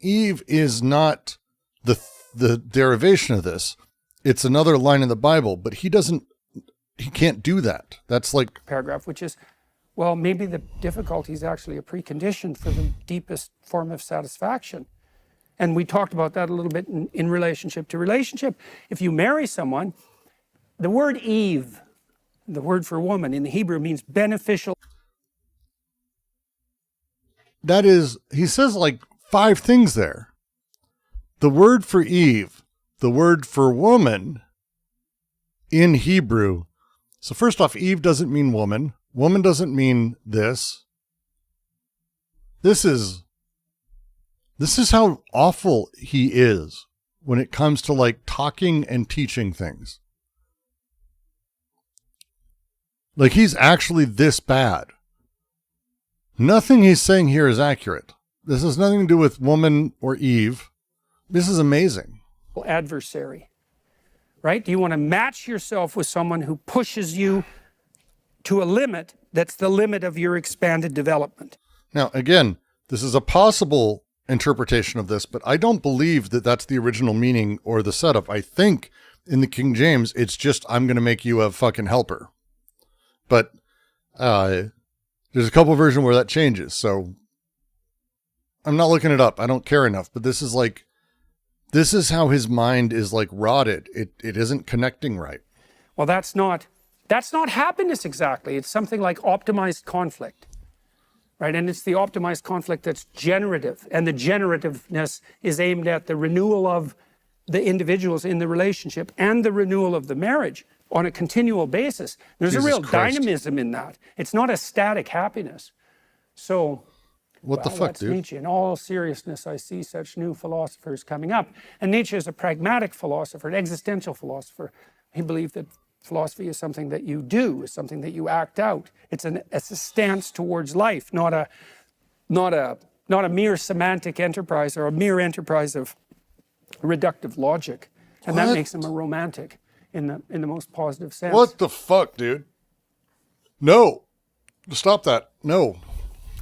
Eve is not the derivation of this. It's another line in the Bible, but he can't do that. That's like
paragraph, which is, well, maybe the difficulty is actually a precondition for the deepest form of satisfaction. And we talked about that a little bit in relationship to relationship. If you marry someone, the word Eve, the word for woman in the Hebrew, means beneficial.
That is, he says like 5 things there. The word for Eve, the word for woman in Hebrew. So first off, Eve doesn't mean woman. Woman doesn't mean this. This is how awful he is when it comes to like talking and teaching things. Like, he's actually this bad. Nothing he's saying here is accurate. This has nothing to do with woman or Eve. This is amazing.
Adversary, right? Do you want to match yourself with someone who pushes you to a limit that's the limit of your expanded development?
Now, again, this is a possible interpretation of this, but I don't believe that that's the original meaning or the setup. I think in the King James, it's just, I'm going to make you a fucking helper. But there's a couple versions where that changes, so I'm not looking it up. I don't care enough, but this is how his mind is like rotted. It isn't connecting right.
Well, that's not happiness exactly. It's something like optimized conflict, right? And it's the optimized conflict that's generative, and the generativeness is aimed at the renewal of the individuals in the relationship and the renewal of the marriage on a continual basis. There's
Jesus
a real
Christ.
dynamism in that. It's not a static happiness. So,
What the fuck,
that's
dude?
Nietzsche. In all seriousness, I see such new philosophers coming up. And Nietzsche is a pragmatic philosopher, an existential philosopher. He believed that philosophy is something that you do, is something that you act out. It's a stance towards life, not a mere semantic enterprise or a mere enterprise of reductive logic. And that makes him a romantic in the most positive sense.
What the fuck, dude? No. Stop that. No.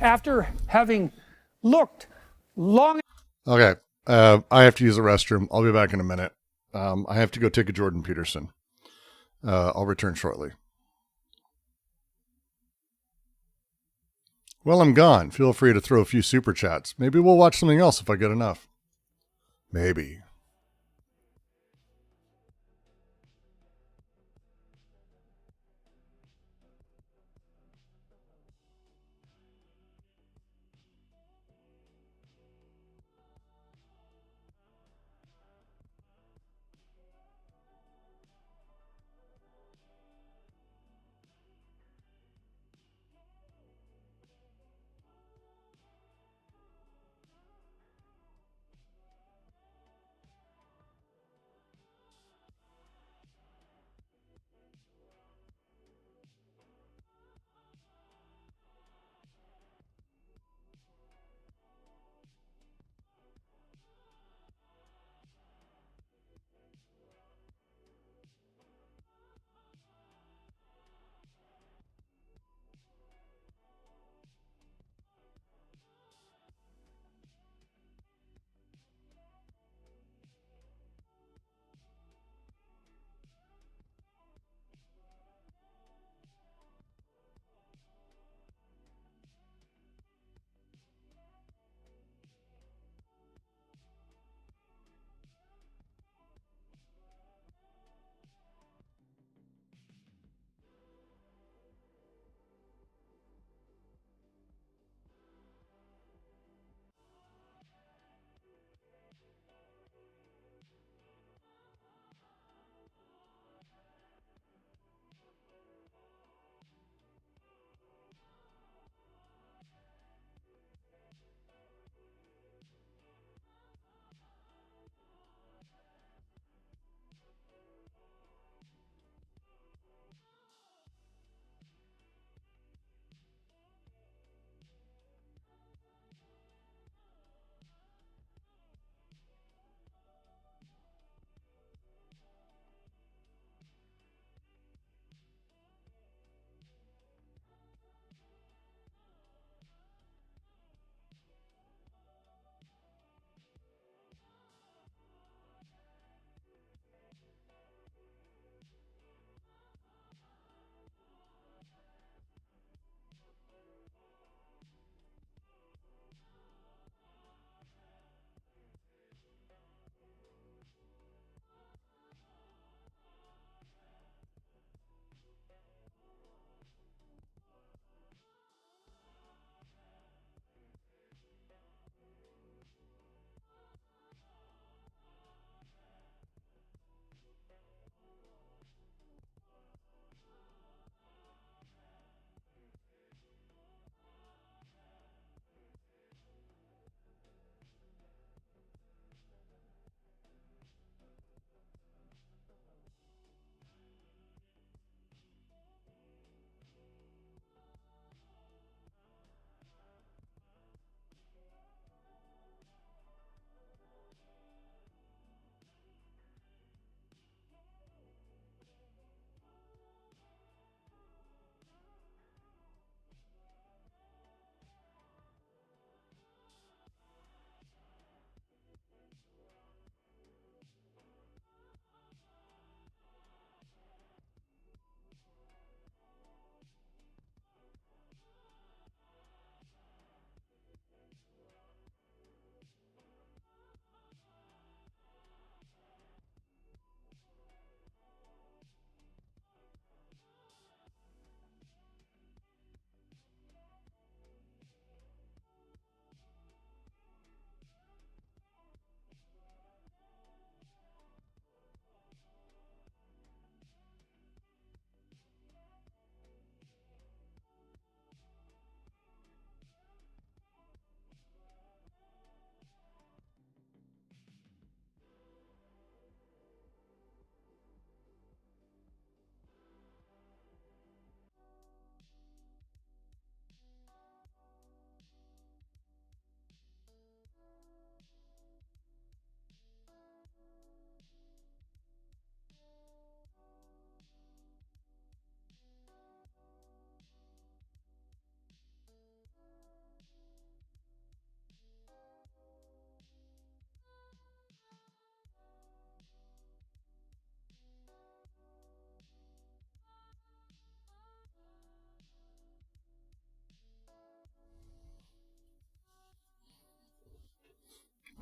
After having looked long.
Okay. I have to use the restroom. I'll be back in a minute. I have to go take a Jordan Peterson. I'll return shortly. Well, I'm gone. Feel free to throw a few super chats. Maybe we'll watch something else if I get enough. Maybe.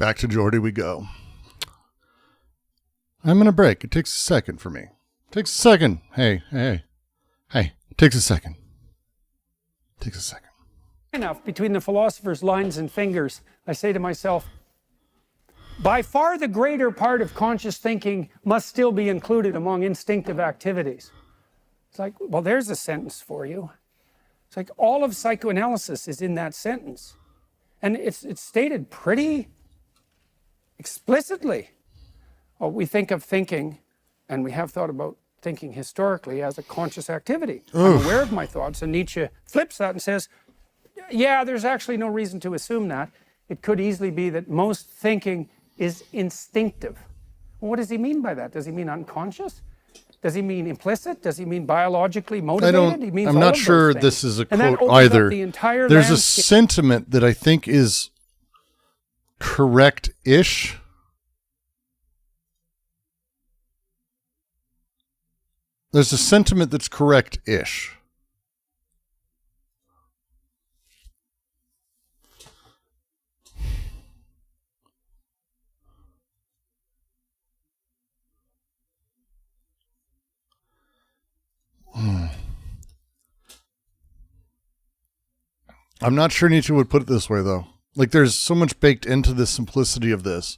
Back to Jordy we go. I'm going to break. It takes a second for me. It takes a second. Hey. It takes a second. It takes a second.
Enough between the philosopher's lines and fingers, I say to myself, by far the greater part of conscious thinking must still be included among instinctive activities. It's like, well, there's a sentence for you. It's like all of psychoanalysis is in that sentence. And it's stated pretty explicitly. Well, we think of thinking, and we have thought about thinking historically as a conscious activity. I'm aware of my thoughts, and Nietzsche flips that and says, yeah, there's actually no reason to assume that. It could easily be that most thinking is instinctive. Well, what does he mean by that? Does he mean unconscious? Does he mean implicit? Does he mean biologically motivated?
I'm not sure this is a quote either. There's a sentiment that I think is correct-ish. There's a sentiment that's correct-ish. I'm not sure Nietzsche would put it this way, though. Like, there's so much baked into the simplicity of this.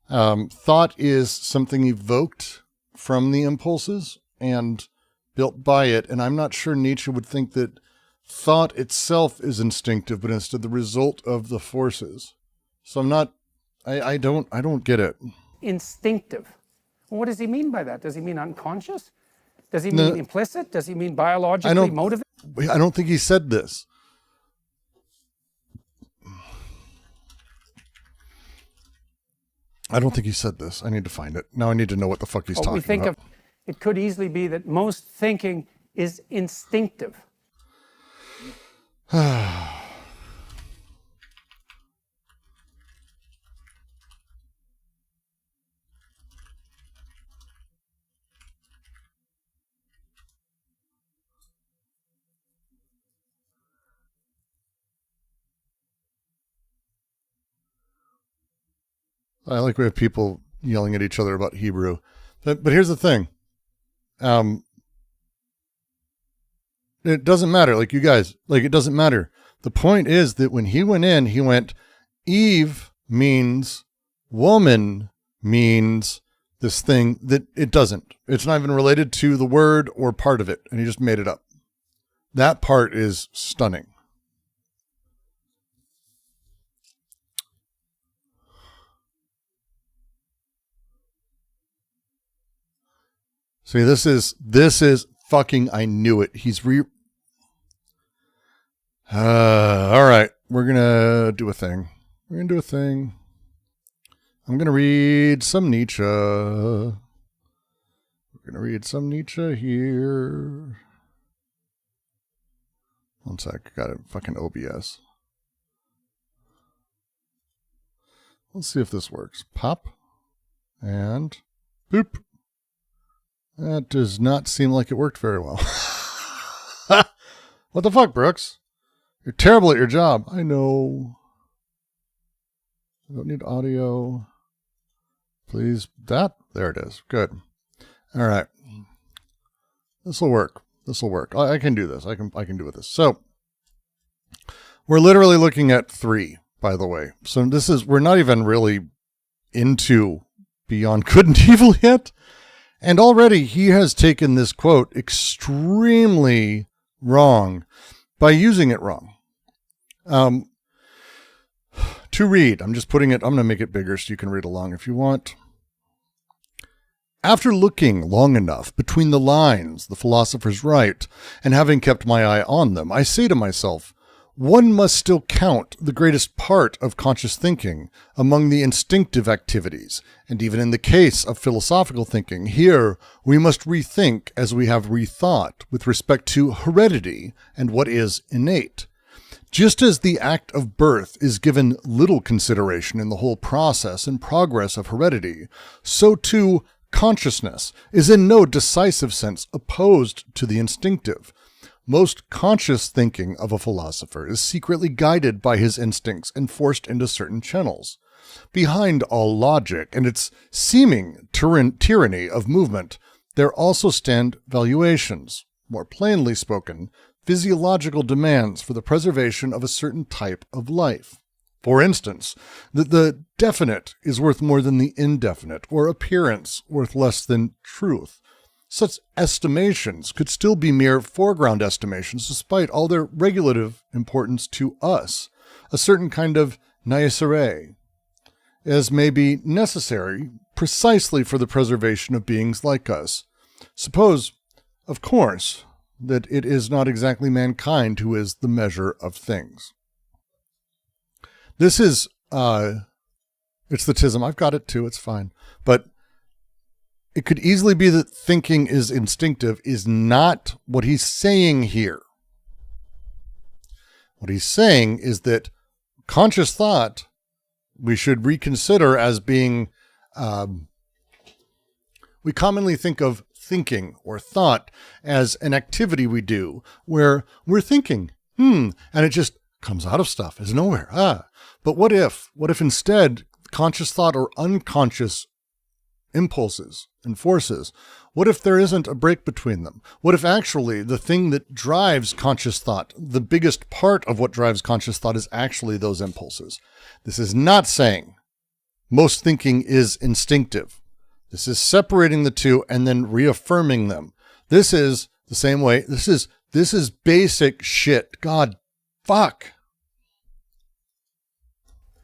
Thought is something evoked from the impulses and built by it, and I'm not sure Nietzsche would think that thought itself is instinctive, but instead the result of the forces. So I'm not, I don't get it. Instinctive.
Well, what does he mean by that? Does he mean unconscious? Does he mean implicit? Does he mean biologically motivated?
I don't think he said this. I don't think he said this. I need to find it. Now I need to know what the fuck he's talking about.
It could easily be that most thinking is instinctive.
I like we have people yelling at each other about Hebrew. But here's the thing. It doesn't matter. Like, you guys, like, it doesn't matter. The point is that when he went in, he went, Eve means woman means this thing that it doesn't. It's not even related to the word or part of it. And he just made it up. That part is stunning. See, this is fucking, I knew it. All right. We're going to do a thing. I'm going to read some Nietzsche. We're going to read some Nietzsche here. One sec. Got it. Fucking OBS. Let's see if this works. Pop. And boop. That does not seem like it worked very well. What the fuck, Brooks? You're terrible at your job. I know. I don't need audio. Please. There it is. Good. All right. This will work. I can do this. I can do with this. So we're literally looking at 3, by the way. So we're not even really into Beyond Good and Evil yet. And already he has taken this quote extremely wrong by using it wrong. To read, I'm going to make it bigger so you can read along if you want. After looking long enough between the lines, the philosophers write, and having kept my eye on them, I say to myself, one must still count the greatest part of conscious thinking among the instinctive activities, and even in the case of philosophical thinking, here we must rethink as we have rethought with respect to heredity and what is innate. Just as the act of birth is given little consideration in the whole process and progress of heredity, so too consciousness is in no decisive sense opposed to the instinctive. Most conscious thinking of a philosopher is secretly guided by his instincts and forced into certain channels. Behind all logic and its seeming tyranny of movement, there also stand valuations, more plainly spoken, physiological demands for the preservation of a certain type of life. For instance, that the definite is worth more than the indefinite, or appearance worth less than truth. Such estimations could still be mere foreground estimations despite all their regulative importance to us, a certain kind of niacere, as may be necessary precisely for the preservation of beings like us. Suppose, of course, that it is not exactly mankind who is the measure of things. This is, it's the tism. I've got it too. It's fine. But it could easily be that thinking is instinctive is not what he's saying here. What he's saying is that conscious thought we should reconsider as being, we commonly think of thinking or thought as an activity we do where we're thinking, and it just comes out of stuff as nowhere. But what if instead conscious thought or unconscious impulses and forces, what if there isn't a break between them? What if actually the thing that drives conscious thought, the biggest part of what drives conscious thought is actually those impulses? This is not saying most thinking is instinctive. This is separating the two and then reaffirming them. This is the same way. This is basic shit. God, fuck.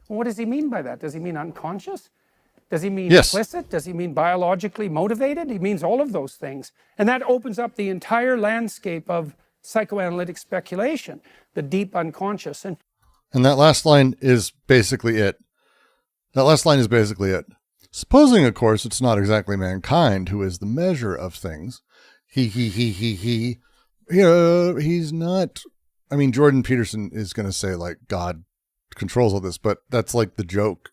What does he mean by that? Does he mean unconscious? Does he mean
Yes.
implicit? Does he mean biologically motivated? He means all of those things. And that opens up the entire landscape of psychoanalytic speculation, the deep unconscious. And
that last line is basically it. Supposing, of course, it's not exactly mankind who is the measure of things. He's not. I mean, Jordan Peterson is going to say, like, God controls all this, but that's like the joke.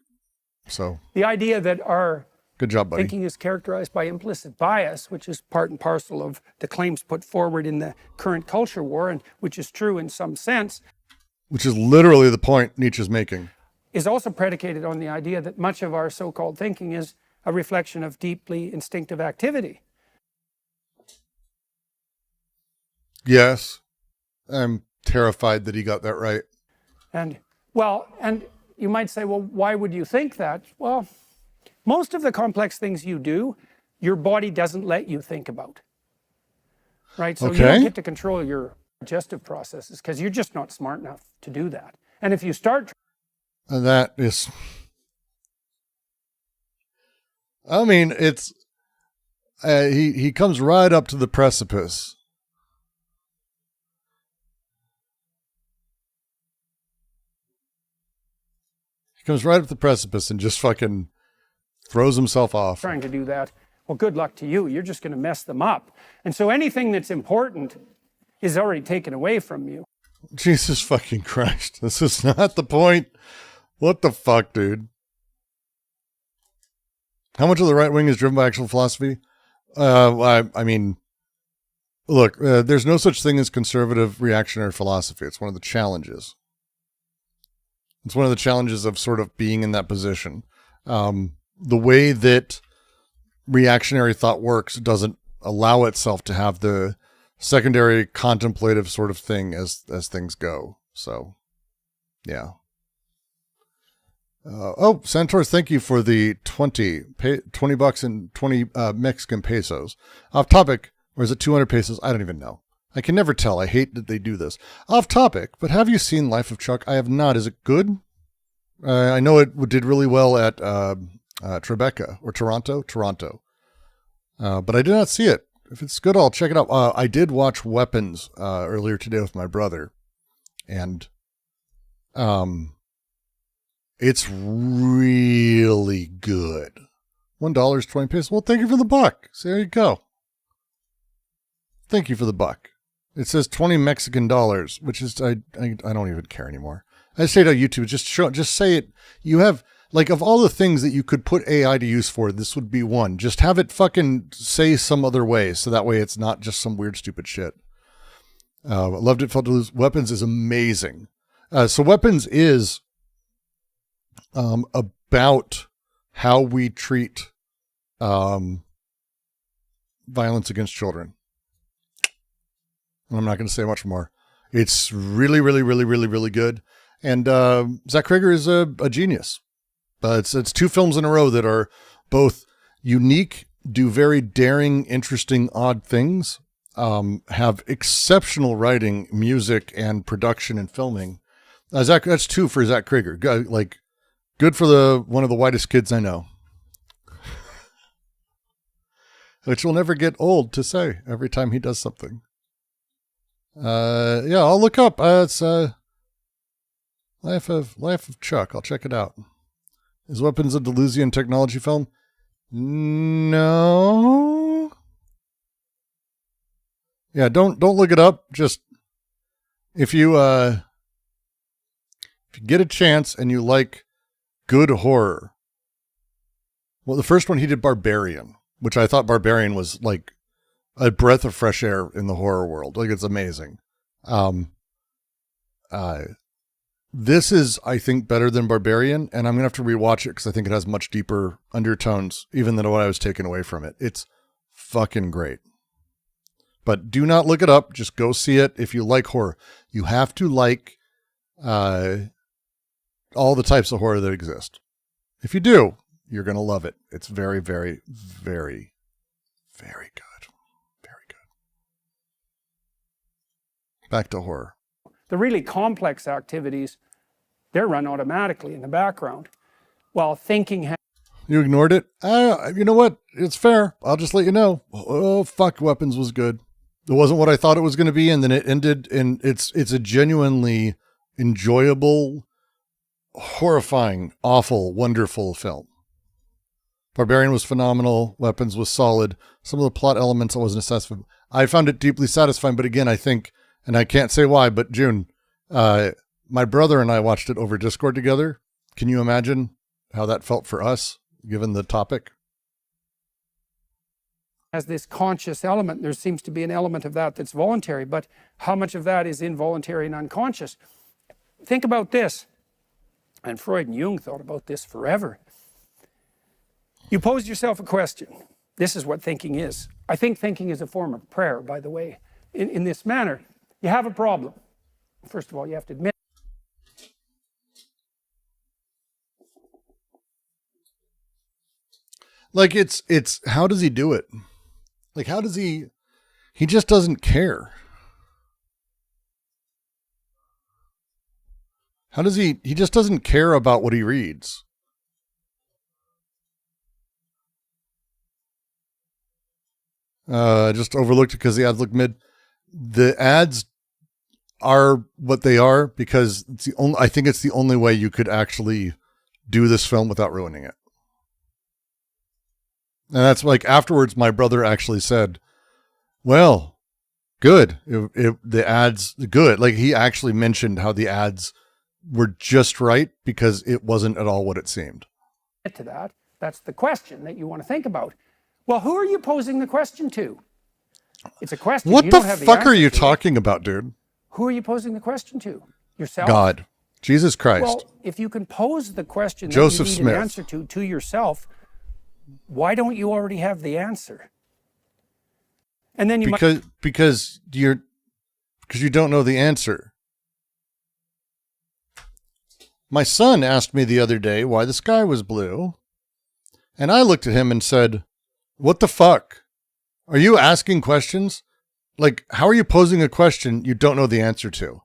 So
the idea that our
good job, buddy.
Thinking is characterized by implicit bias, which is part and parcel of the claims put forward in the current culture war, and which is true in some sense.
Which is literally the point Nietzsche's making.
Is also predicated on the idea that much of our so-called thinking is a reflection of deeply instinctive activity.
Yes. I'm terrified that he got that right.
And you might say, well, why would you think that? Well, most of the complex things you do, your body doesn't let you think about. Right? So you don't get to control your digestive processes because you're just not smart enough to do that. And if you start...
That is... I mean, it's... he comes right up to the precipice. Comes right up the precipice and just fucking throws himself off.
Trying to do that. Well, good luck to you. You're just going to mess them up. And so anything that's important is already taken away from you.
Jesus fucking Christ. This is not the point. What the fuck, dude? How much of the right wing is driven by actual philosophy? I mean, look, there's no such thing as conservative reactionary philosophy. It's one of the challenges. It's one of the challenges of sort of being in that position. The way that reactionary thought works doesn't allow itself to have the secondary contemplative sort of thing as things go. So, yeah. Centaurs, thank you for the $20 and 20 Mexican pesos. Off topic, or is it 200 pesos? I don't even know. I can never tell. I hate that they do this. Off topic, but have you seen Life of Chuck? I have not. Is it good? I know it did really well at Tribeca or Toronto. But I did not see it. If it's good, I'll check it out. I did watch Weapons earlier today with my brother, and it's really good. $1 20 pesos. Well, thank you for the buck. So there you go. Thank you for the buck. It says 20 Mexican dollars, which is, I don't even care anymore. I say it on YouTube, just say it. You have, like, of all the things that you could put AI to use for, this would be one. Just have it fucking say some other way, so that way it's not just some weird, stupid shit. Loved it, felt to lose. Weapons is amazing. So Weapons is a about how we treat violence against children. And I'm not going to say much more. It's really, really, really, really, really good. And Zach Krager is a genius. It's 2 films in a row that are both unique, do very daring, interesting, odd things, have exceptional writing, music, and production and filming. That's 2 for Zach Krager. Good for one of the whitest kids I know. Which will never get old to say every time he does something. Yeah, I'll look up. It's Life of Chuck. I'll check it out. Is Weapons a Deleuzian technology film? No. Yeah, don't look it up. Just if you get a chance and you like good horror. Well, the first one he did Barbarian, which I thought Barbarian was like a breath of fresh air in the horror world. Like, it's amazing. This is, I think, better than Barbarian, and I'm going to have to rewatch it because I think it has much deeper undertones, even than what I was taking away from it. It's fucking great. But do not look it up. Just go see it if you like horror. You have to like all the types of horror that exist. If you do, you're going to love it. It's very, very, very, very good. Very good. Back to horror.
The really complex activities, they're run automatically in the background, while thinking.
You ignored it? You know what? It's fair. I'll just let you know. Oh, fuck, Weapons was good. It wasn't what I thought it was going to be, and then it ended, and it's a genuinely enjoyable, horrifying, awful, wonderful film. Barbarian was phenomenal. Weapons was solid. Some of the plot elements I wasn't satisfied with. I found it deeply satisfying, but again, I think, and I can't say why, but June, my brother and I watched it over Discord together. Can you imagine how that felt for us, given the topic?
As this conscious element, there seems to be an element of that that's voluntary, but how much of that is involuntary and unconscious? Think about this, and Freud and Jung thought about this forever. You pose yourself a question. This is what thinking is. I think thinking is a form of prayer, by the way, in this manner. You have a problem. First of all, you have to admit.
Like, it's how does he do it? Like, how does he just doesn't care. How does he just doesn't care about what he reads. I just overlooked it because the ads look mid. The ads are what they are because I think it's the only way you could actually do this film without ruining it. And that's like afterwards, my brother actually said, well, good. The ads, good. Like, he actually mentioned how the ads were just right because it wasn't at all what it seemed.
To that, that's the question that you want to think about. Well, who are you posing the question to? It's a question.
What the fuck are you talking about, dude?
Who are you posing the question to? Yourself?
God. Jesus Christ.
Well, if you can pose the question
Joseph
that you need
Smith.
an answer to yourself, why don't you already have the answer? And then you
because you don't know the answer. My son asked me the other day why the sky was blue, and I looked at him and said, "What the fuck? Are you asking questions? Like, how are you posing a question you don't know the answer to?"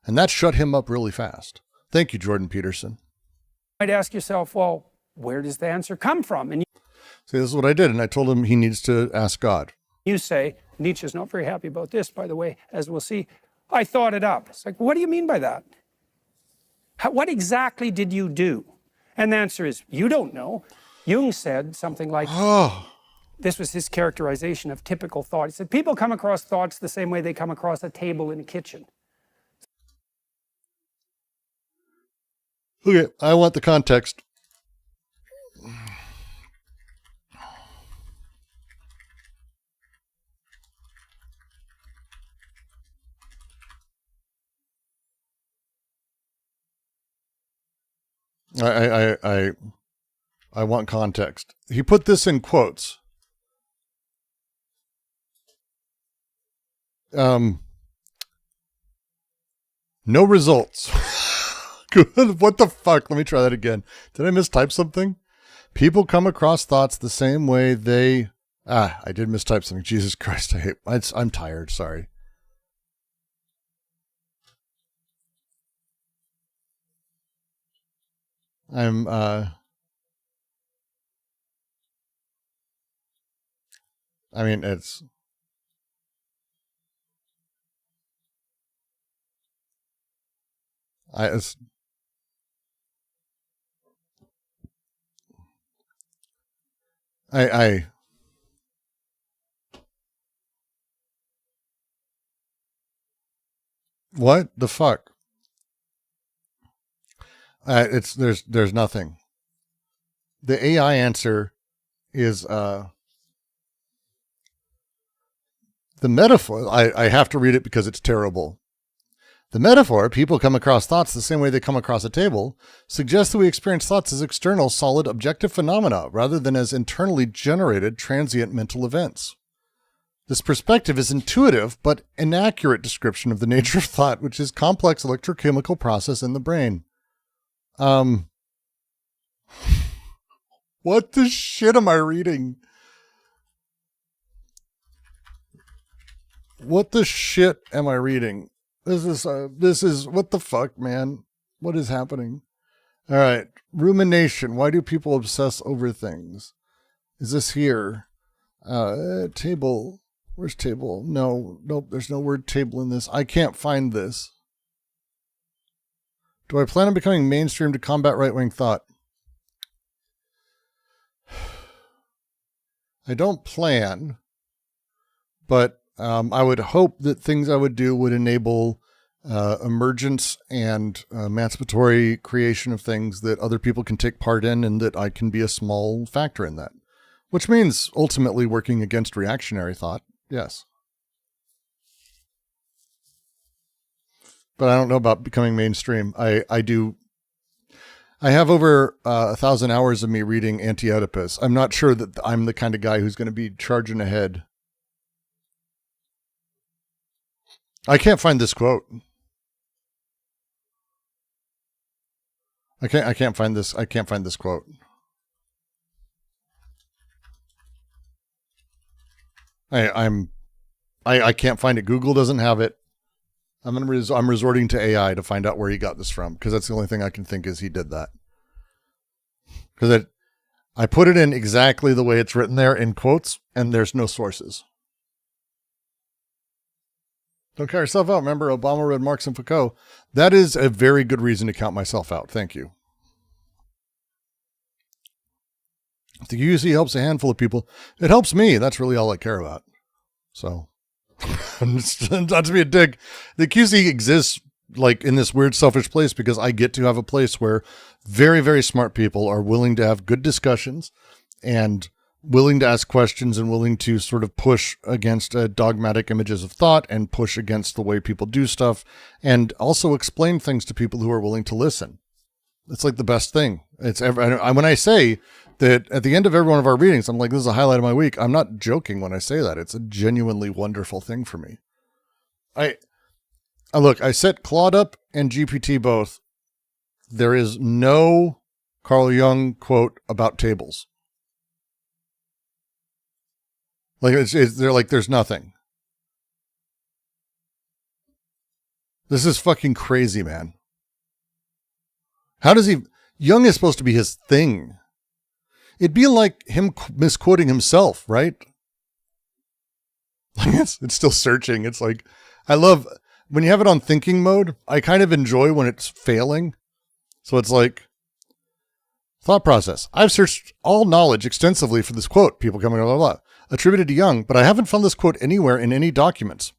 And that shut him up really fast. Thank you, Jordan Peterson.
You might ask yourself, well, where does the answer come from? And
See, this is what I did, and I told him he needs to ask God.
you say, Nietzsche's not very happy about this, by the way, as we'll see. I thought it up. It's like, what do you mean by that? What exactly did you do? And the answer is, you don't know. Jung said something like, this was his characterization of typical thought. He said, people come across thoughts the same way they come across a table in a kitchen.
Okay, I want the context. I I want context. He put this in quotes. No results. Good. What the fuck? Let me try that again. Did I mistype something? People come across thoughts the same way they... I did mistype something. Jesus Christ, I'm tired. Sorry. I mean, it's... What the fuck? There's nothing. The AI answer is the metaphor. I have to read it because it's terrible. The metaphor, people come across thoughts the same way they come across a table, suggests that we experience thoughts as external, solid, objective phenomena rather than as internally generated, transient mental events. This perspective is intuitive but inaccurate description of the nature of thought, which is complex electrochemical process in the brain. What the shit am I reading? What the shit am I reading? This is what the fuck, man? What is happening? All right. Rumination. Why do people obsess over things? Is this here? Table. Where's table? No, nope. There's no word table in this. I can't find this. Do I plan on becoming mainstream to combat right-wing thought? I don't plan, but I would hope that things I would do would enable emergence and emancipatory creation of things that other people can take part in and that I can be a small factor in that, which means ultimately working against reactionary thought. Yes. But I don't know about becoming mainstream. I have over 1,000 hours of me reading Anti-Oedipus. I'm not sure that I'm the kind of guy who's going to be charging ahead. I can't find this quote. I can't find this. I can't find this quote. I can't find it. Google doesn't have it. I'm resorting to AI to find out where he got this from, because that's the only thing I can think is he did that. Because I put it in exactly the way it's written there in quotes, and there's no sources. Don't count yourself out. Remember, Obama read Marx and Foucault. That is a very good reason to count myself out. Thank you. If the QC helps a handful of people, it helps me. That's really all I care about. So, not to be a dick, the QC exists like in this weird selfish place because I get to have a place where very, very smart people are willing to have good discussions and willing to ask questions and willing to sort of push against dogmatic images of thought and push against the way people do stuff and also explain things to people who are willing to listen. It's like the best thing. It's ever. When I say that at the end of every one of our readings, I'm like, this is a highlight of my week. I'm not joking when I say that. It's a genuinely wonderful thing for me. Look, I set Claude up and GPT both. There is no Carl Jung quote about tables. Like they're like, there's nothing. This is fucking crazy, man. How does he? Jung is supposed to be his thing. It'd be like him misquoting himself, right? Like it's still searching. It's like, I love when you have it on thinking mode. I kind of enjoy when it's failing. So it's like, thought process. I've searched all knowledge extensively for this quote. People coming, blah, blah, blah, attributed to Jung, but I haven't found this quote anywhere in any documents.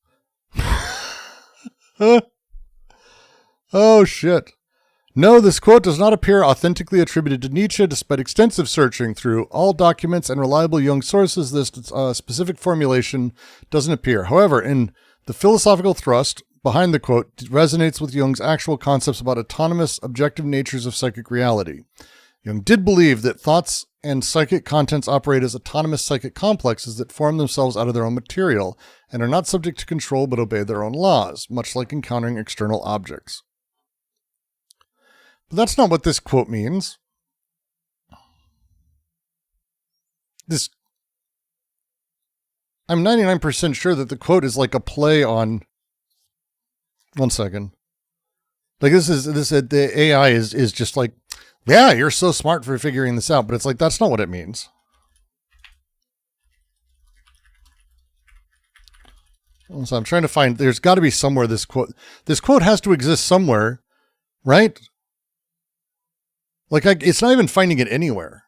Oh, shit. No, this quote does not appear authentically attributed to Nietzsche. Despite extensive searching through all documents and reliable Jung sources, this specific formulation doesn't appear. However, in the philosophical thrust behind the quote, it resonates with Jung's actual concepts about autonomous, objective natures of psychic reality. Jung did believe that thoughts and psychic contents operate as autonomous psychic complexes that form themselves out of their own material and are not subject to control but obey their own laws, much like encountering external objects. But that's not what this quote means. I'm 99% sure that the quote is like a play on. One second. Like the AI is just like, yeah, you're so smart for figuring this out, but it's like, that's not what it means. So I'm trying to find, there's got to be somewhere this quote has to exist somewhere, right? Like it's not even finding it anywhere.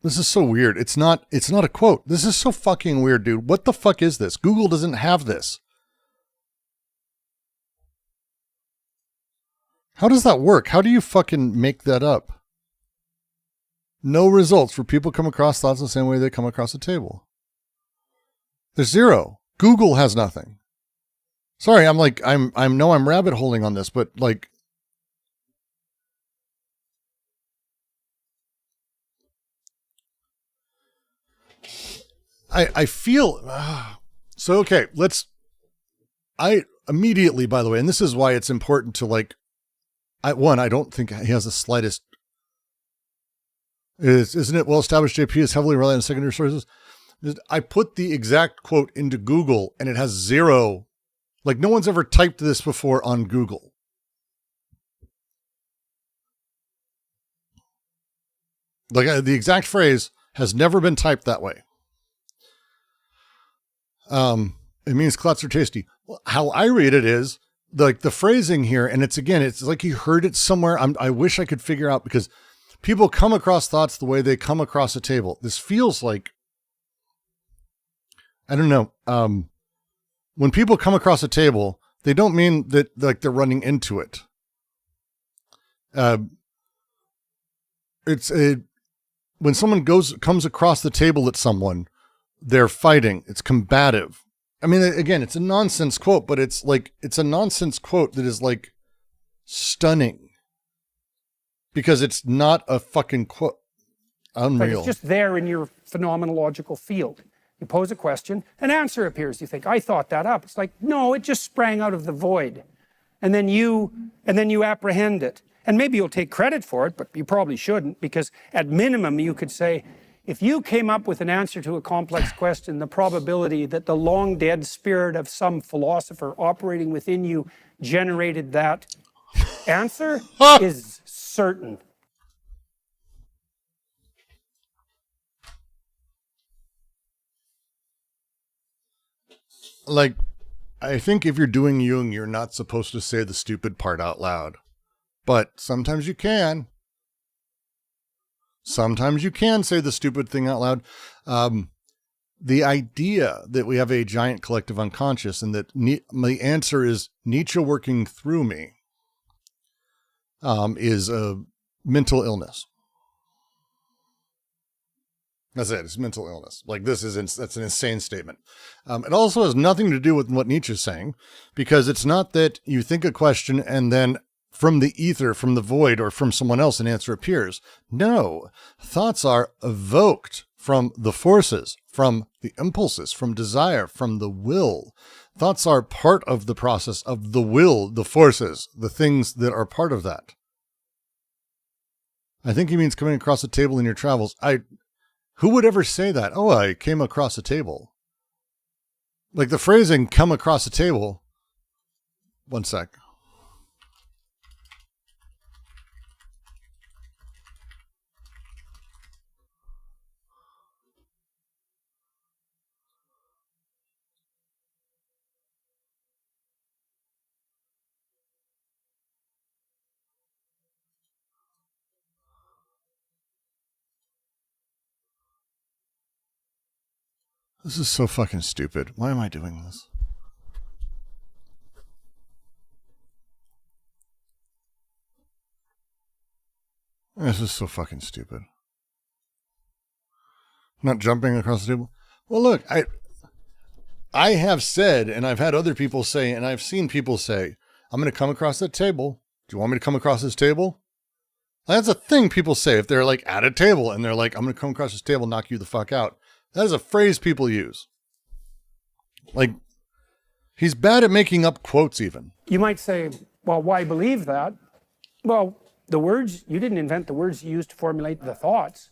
This is so weird. It's not a quote. This is so fucking weird, dude. What the fuck is this? Google doesn't have this. How does that work? How do you fucking make that up? No results for people come across thoughts the same way they come across a table. There's zero. Google has nothing. Sorry, I'm rabbit holing on this, but like, I feel, so, okay, I immediately, by the way, and this is why it's important to like, I don't think he has the slightest, isn't it well established JP is heavily reliant on secondary sources? I put the exact quote into Google and it has zero, like no one's ever typed this before on Google. Like the exact phrase has never been typed that way. It means clots are tasty. How I read it is like the phrasing here, and it's like you heard it somewhere. I wish I could figure out, because people come across thoughts the way they come across a table. This feels like, I don't know. When people come across a table, they don't mean that like they're running into it. When someone comes across the table at someone, they're fighting. It's combative. I mean, again, it's a nonsense quote, but it's a nonsense quote that is like stunning because it's not a fucking quote. Unreal.
It's just there in your phenomenological field. You pose a question, an answer appears. You think, I thought that up. It's like, no, it just sprang out of the void. And then you apprehend it. And maybe you'll take credit for it, but you probably shouldn't, because at minimum you could say, if you came up with an answer to a complex question, the probability that the long dead spirit of some philosopher operating within you generated that answer is certain.
Like, I think if you're doing Jung, you're not supposed to say the stupid part out loud. But sometimes you can. Sometimes you can say the stupid thing out loud. The idea that we have a giant collective unconscious and that the answer is Nietzsche working through me is a mental illness. That's it. It's mental illness. Like that's an insane statement. It also has nothing to do with what Nietzsche's saying, because it's not that you think a question and then from the ether, from the void, or from someone else an answer appears. No, thoughts are evoked from the forces, from the impulses, from desire, from the will. Thoughts are part of the process of the will, the forces, the things that are part of that. I think he means coming across a table in your travels. Who would ever say that? Oh, I came across a table. Like the phrasing, come across a table. One sec. This is so fucking stupid. Why am I doing this? This is so fucking stupid. Not jumping across the table. Well, look, I have said, and I've had other people say, and I've seen people say, I'm going to come across that table. Do you want me to come across this table? That's a thing people say if they're like at a table and they're like, I'm going to come across this table and knock you the fuck out. That is a phrase people use. Like, he's bad at making up quotes even.
You might say, well, why believe that? Well, the words, you didn't invent the words you used to formulate the thoughts.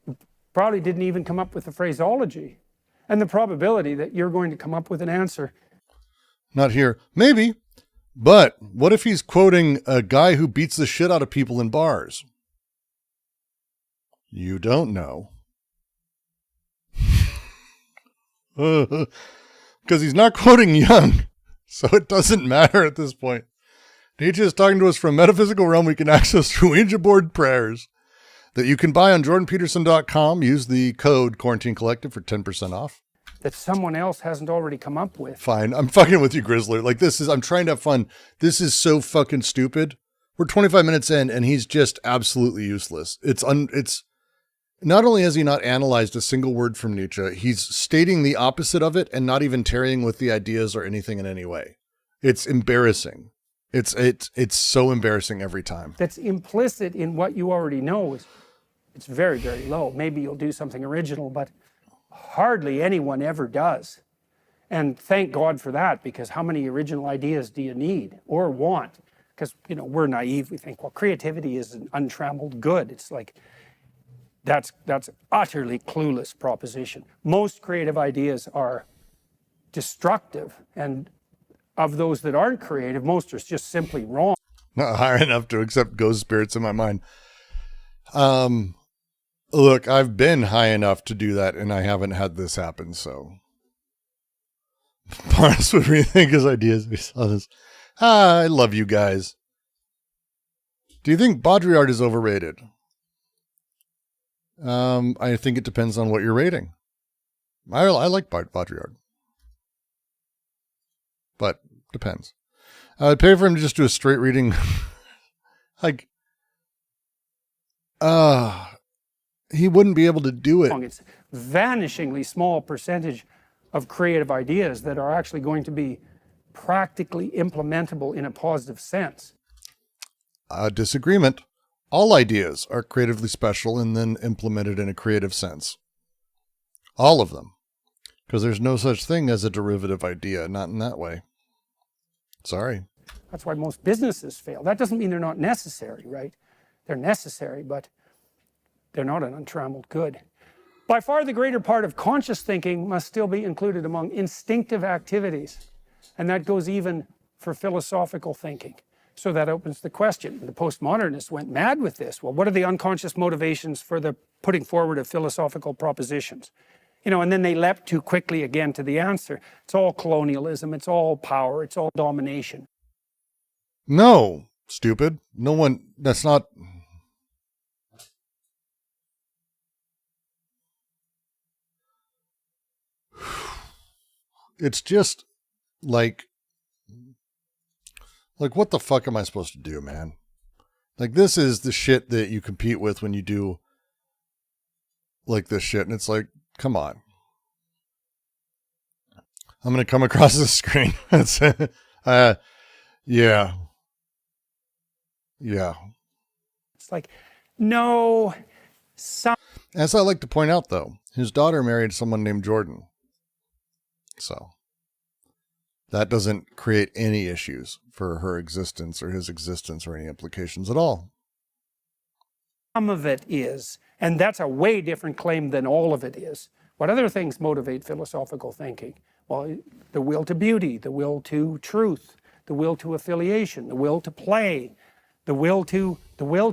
You probably didn't even come up with the phraseology. And the probability that you're going to come up with an answer.
Not here. Maybe. But what if he's quoting a guy who beats the shit out of people in bars? You don't know. Because he's not quoting Jung. So it doesn't matter at this point. Nietzsche is talking to us from a metaphysical realm we can access through Ouija board prayers that you can buy on jordanpeterson.com. Use the code Quarantine Collective for 10% off.
That someone else hasn't already come up with.
Fine. I'm fucking with you, Grizzler. Like, I'm trying to have fun. This is so fucking stupid. We're 25 minutes in and he's just absolutely useless. It's not only has he not analyzed a single word from Nietzsche, he's stating the opposite of it and not even tarrying with the ideas or anything in any way. It's embarrassing. It's so embarrassing every time.
That's implicit in what you already know. It's very, very low. Maybe you'll do something original, but hardly anyone ever does. And thank God for that, because how many original ideas do you need or want? Because, we're naive. We think, well, creativity is an untrammeled good. It's like, that's utterly clueless proposition. Most creative ideas are destructive, and of those that aren't creative, most are just simply wrong.
Not high enough to accept ghost spirits in my mind. Look, I've been high enough to do that, and I haven't had this happen, so. Barnes would rethink his ideas if he saw this. I love you guys. Do you think Baudrillard is overrated? I think it depends on what you're rating. I like Baudrillard. But, depends. I'd pay for him to just do a straight reading. Like, he wouldn't be able to do it.
It's vanishingly small percentage of creative ideas that are actually going to be practically implementable in a positive sense.
Disagreement. All ideas are creatively special and then implemented in a creative sense. All of them. Because there's no such thing as a derivative idea, not in that way. Sorry.
That's why most businesses fail. That doesn't mean they're not necessary, right? They're necessary, but they're not an untrammeled good. By far the greater part of conscious thinking must still be included among instinctive activities. And that goes even for philosophical thinking. So that opens the question. The postmodernists went mad with this. Well, what are the unconscious motivations for the putting forward of philosophical propositions? And then they leapt too quickly again to the answer. It's all colonialism, it's all power, it's all domination.
No, stupid. No one, that's not... It's just like what the fuck am I supposed to do, man? Like, this is the shit that you compete with when you do like this shit. And it's like, come on. I'm going to come across the screen. That's yeah.
It's like, no.
As I like to point out, though, his daughter married someone named Jordan. So that doesn't create any issues for her existence or his existence or any implications at all.
Some of it is, and that's a way different claim than all of it is. What other things motivate philosophical thinking? Well, the will to beauty, the will to truth, the will to affiliation, the will to play, the will to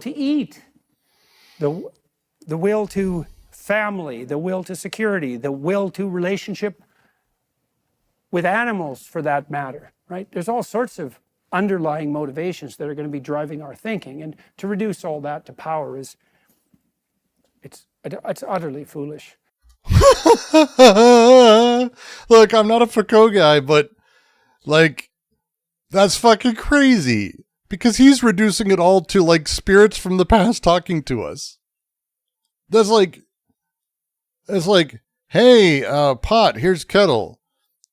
eat, the will to family, the will to security, the will to relationship with animals, for that matter, right? There's all sorts of underlying motivations that are going to be driving our thinking, and to reduce all that to power it's utterly foolish.
Look, I'm not a Foucault guy, but like, that's fucking crazy, because he's reducing it all to like spirits from the past talking to us. It's like, hey, pot, here's kettle.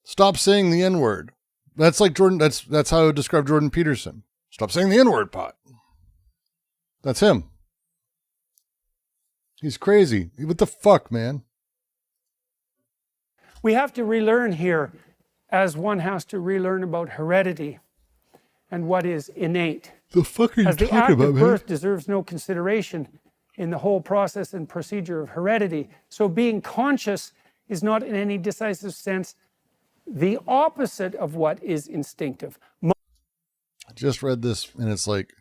Stop saying the N-word. That's like Jordan. That's how I would describe Jordan Peterson. Stop saying the N-word, pot. That's him. He's crazy. What the fuck, man?
We have to relearn here, as one has to relearn about heredity and what is innate.
The fuck are you
As the
talking
act
about,
of
man?
birth deserves no consideration in the whole process and procedure of heredity. So being conscious is not in any decisive sense the opposite of what is instinctive.
I just read this and it's like,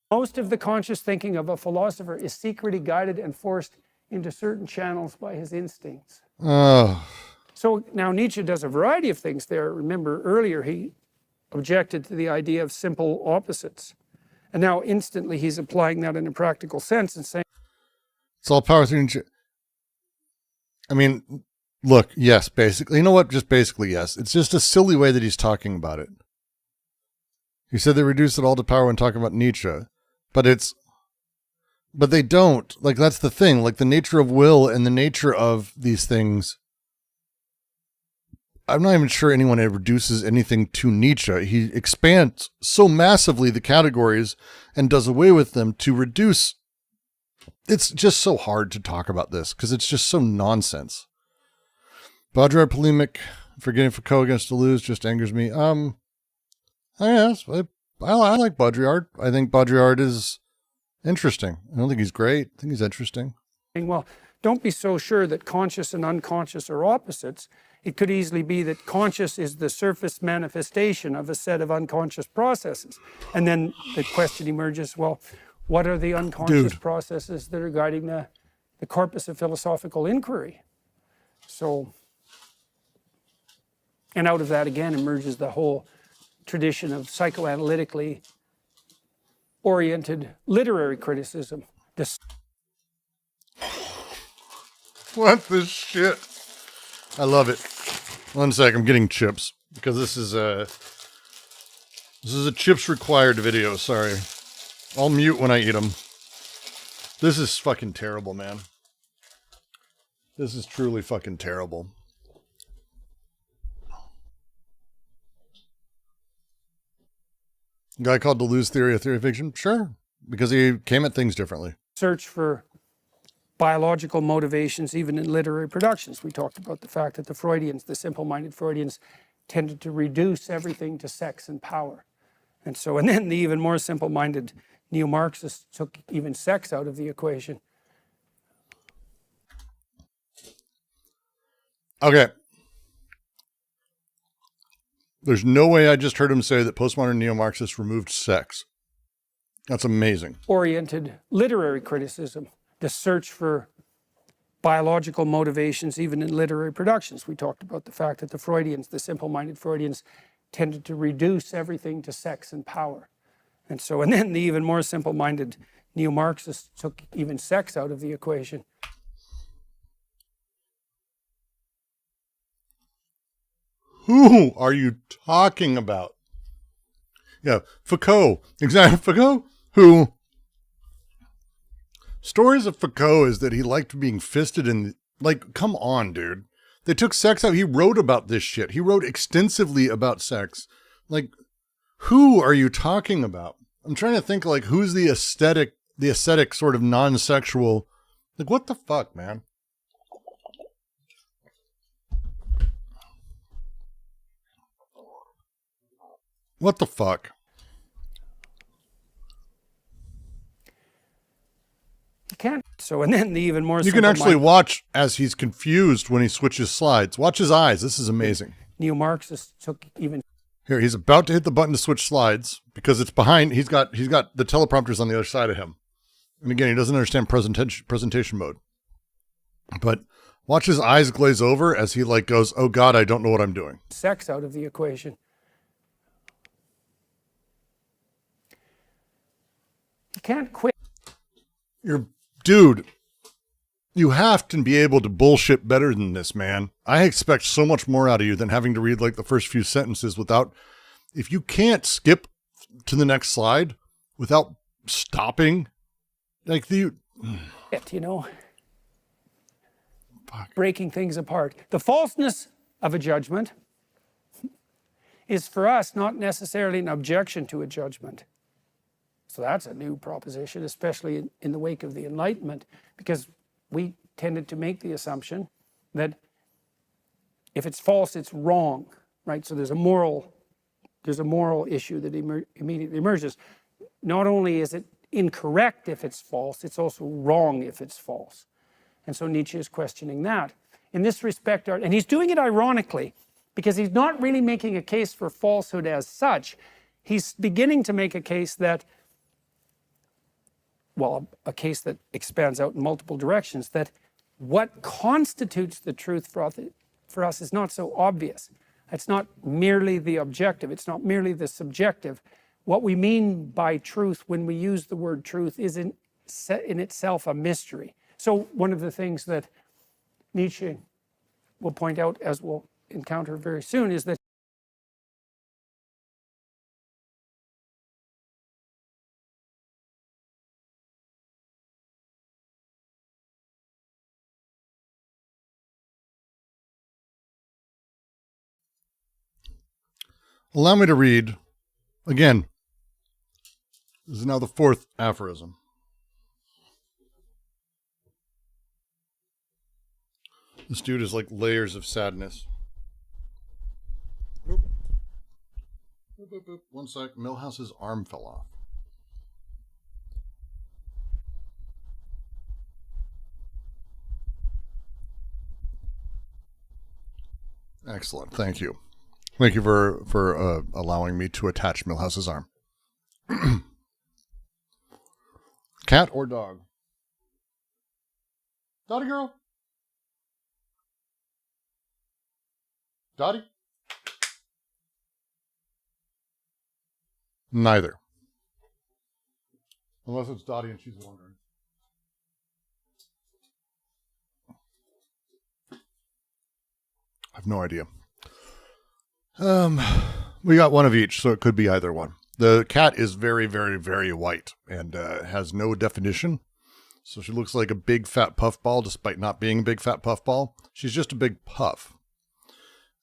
Most of the conscious thinking of a philosopher is secretly guided and forced into certain channels by his instincts.
oh,
So now Nietzsche does a variety of things there. Remember earlier he objected to the idea of simple opposites. And now instantly he's applying that in a practical sense and saying,
it's all power through. I mean, look, yes, basically. You know what? Just basically, yes. It's just a silly way that he's talking about it. He said they reduce it all to power when talking about Nietzsche. But they don't. Like, that's the thing. Like, the nature of will and the nature of these things. I'm not even sure anyone ever reduces anything to Nietzsche. He expands so massively the categories and does away with them to reduce. It's just so hard to talk about this because it's just so nonsense. Baudrillard polemic, forgetting Foucault against Deleuze just angers me. Yes, I like Baudrillard. I think Baudrillard is interesting. I don't think he's great. I think he's interesting.
well, don't be so sure that conscious and unconscious are opposites. It could easily be that conscious is the surface manifestation of a set of unconscious processes. And then the question emerges, well, what are the unconscious processes that are guiding the corpus of philosophical inquiry? So, and out of that again emerges the whole tradition of psychoanalytically oriented literary criticism.
What the shit? I love it. 1 sec, I'm getting chips because this is a chips required video. Sorry, I'll mute when I eat them. This is fucking terrible, man. This is truly fucking terrible. A guy called Deleuze theory a theory of fiction? Sure, because he came at things differently.
Search for biological motivations even in literary productions. We talked about the fact that the Freudians, the simple-minded Freudians, tended to reduce everything to sex and power. And then the even more simple-minded neo-Marxists took even sex out of the equation.
Okay. There's no way I just heard him say that postmodern neo-Marxists removed sex. That's amazing.
Oriented literary criticism, the search for biological motivations even in literary productions. We talked about the fact that the Freudians, the simple-minded Freudians, tended to reduce everything to sex and power. And then the even more simple-minded neo-Marxists took even sex out of the equation.
Who are you talking about? Yeah, Foucault. Exactly, Foucault, who... Stories of Foucault is that he liked being fisted in... Like, come on, dude. They took sex out. He wrote about this shit. He wrote extensively about sex. Like, who are you talking about? I'm trying to think, like, who's the ascetic sort of non-sexual... Like, what the fuck, man? What the fuck?
You can't. And then the even more
You can actually watch as he's confused when he switches slides. Watch his eyes. This is amazing.
Neo-Marxists took even...
Here, he's about to hit the button to switch slides because it's behind. He's got the teleprompters on the other side of him. And again, he doesn't understand presentation mode. But watch his eyes glaze over as he like goes, "Oh God, I don't know what I'm doing."
Sex out of the equation. You can't quit.
Dude, you have to be able to bullshit better than this, man. I expect so much more out of you than having to read like the first few sentences without, if you can't skip to the next slide without stopping, like you
know, breaking things apart. The falseness of a judgment is for us not necessarily an objection to a judgment. So that's a new proposition, especially in the wake of the Enlightenment, because we tended to make the assumption that if it's false, it's wrong, right? So there's a moral issue that immediately emerges. Not only is it incorrect if it's false, it's also wrong if it's false. And so Nietzsche is questioning that. In this respect, and he's doing it ironically, because he's not really making a case for falsehood as such. He's beginning to make a case that, well, a case that expands out in multiple directions, that what constitutes the truth for us is not so obvious. It's not merely the objective, it's not merely the subjective. What we mean by truth when we use the word truth is in itself a mystery. So one of the things that Nietzsche will point out, as we'll encounter very soon, is that
allow me to read again. This is now the fourth aphorism. This dude is like layers of sadness. Boop. Boop, boop, boop. 1 sec. Milhouse's arm fell off. Excellent. Thank you. Thank you for allowing me to attach Milhouse's arm. Cat or dog? Dottie girl? Dottie? Neither. Unless it's Dottie and she's wondering. I have no idea. We got one of each, so it could be either one. The cat is very, very, very white and has no definition. So she looks like a big fat puffball, despite not being a big fat puffball. She's just a big puff.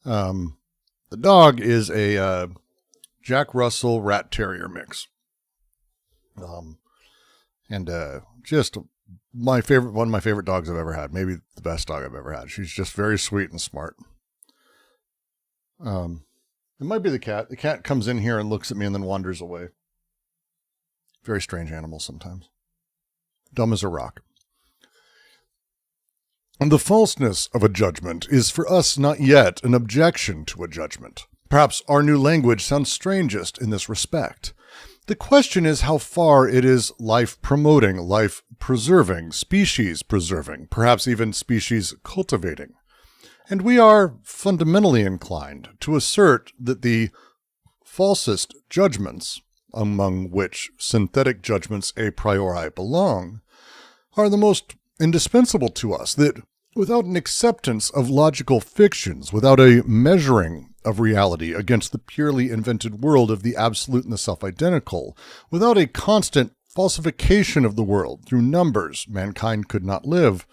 The dog is a Jack Russell Rat Terrier mix. Just one of my favorite dogs I've ever had. Maybe the best dog I've ever had. She's just very sweet and smart. It might be the cat. The cat comes in here and looks at me and then wanders away. Very strange animals sometimes. Dumb as a rock. And the falseness of a judgment is for us not yet an objection to a judgment. Perhaps our new language sounds strangest in this respect. The question is how far it is life-promoting, life-preserving, species-preserving, perhaps even species-cultivating. And we are fundamentally inclined to assert that the falsest judgments, among which synthetic judgments a priori belong, are the most indispensable to us, that without an acceptance of logical fictions, without a measuring of reality against the purely invented world of the absolute and the self-identical, without a constant falsification of the world through numbers, mankind could not live,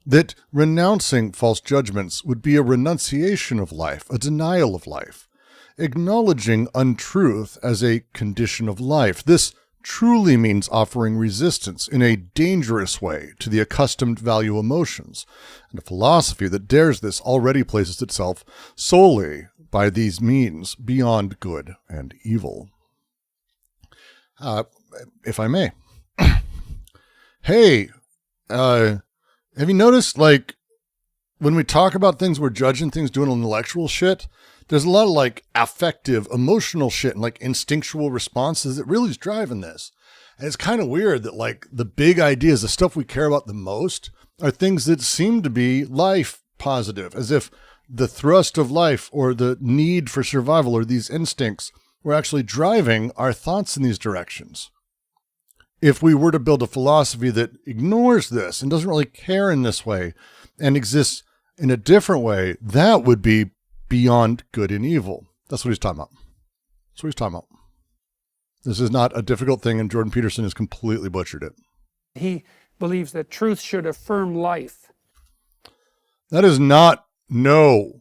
that renouncing false judgments would be a renunciation of life, a denial of life, acknowledging untruth as a condition of life. This truly means offering resistance in a dangerous way to the accustomed value emotions, and a philosophy that dares this already places itself solely by these means beyond good and evil. If I may. Hey, have you noticed, like, when we talk about things, we're judging things, doing intellectual shit, there's a lot of, like, affective, emotional shit and, like, instinctual responses that really is driving this. And it's kind of weird that, like, the big ideas, the stuff we care about the most, are things that seem to be life positive, as if the thrust of life or the need for survival or these instincts were actually driving our thoughts in these directions. If we were to build a philosophy that ignores this and doesn't really care in this way and exists in a different way, that would be beyond good and evil. That's what he's talking about. That's what he's talking about. This is not a difficult thing, and Jordan Peterson has completely butchered it.
he believes that truth should affirm life.
That is not, no.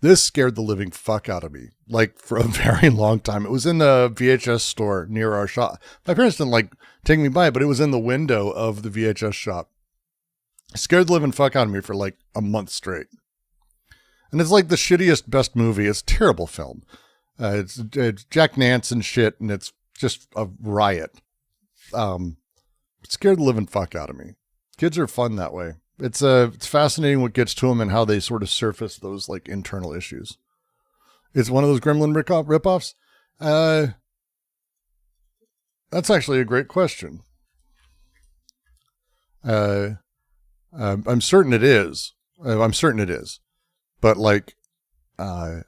This scared the living fuck out of me, like for a very long time. It was in the VHS store near our shop. My parents didn't like take me by it, but it was in the window of the VHS shop. It scared the living fuck out of me for like a month straight. And it's like the shittiest, best movie. It's a terrible film. It's Jack Nance and shit, and it's just a riot. It scared the living fuck out of me. Kids are fun that way. It's fascinating what gets to them and how they sort of surface those like internal issues. It's one of those Gremlin ripoffs. That's actually a great question. I'm certain it is. But like, it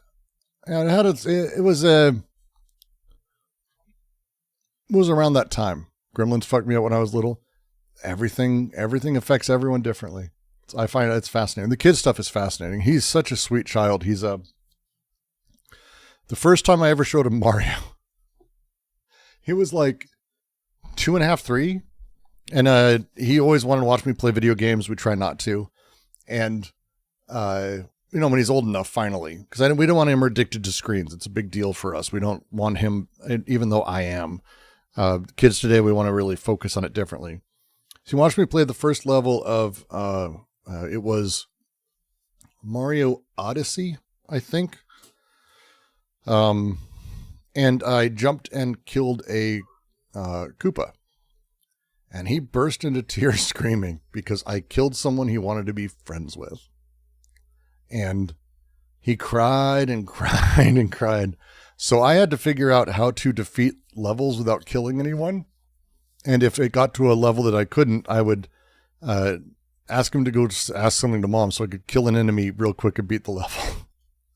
was around that time. Gremlins fucked me up when I was little. Everything affects everyone differently. I find it's fascinating. The kid stuff is fascinating. He's such a sweet child. He's the first time I ever showed him Mario, he was like 2.5, 3. And he always wanted to watch me play video games. We try not to. And, when he's old enough, finally, because we don't want him addicted to screens. It's a big deal for us. We don't want him, even though I am. Kids today, we want to really focus on it differently. So he watched me play the first level of, it was Mario Odyssey, I think. And I jumped and killed a Koopa. And he burst into tears screaming because I killed someone he wanted to be friends with. And he cried and cried and cried. So I had to figure out how to defeat levels without killing anyone. And if it got to a level that I couldn't, I would ask him to go ask something to mom so I could kill an enemy real quick and beat the level.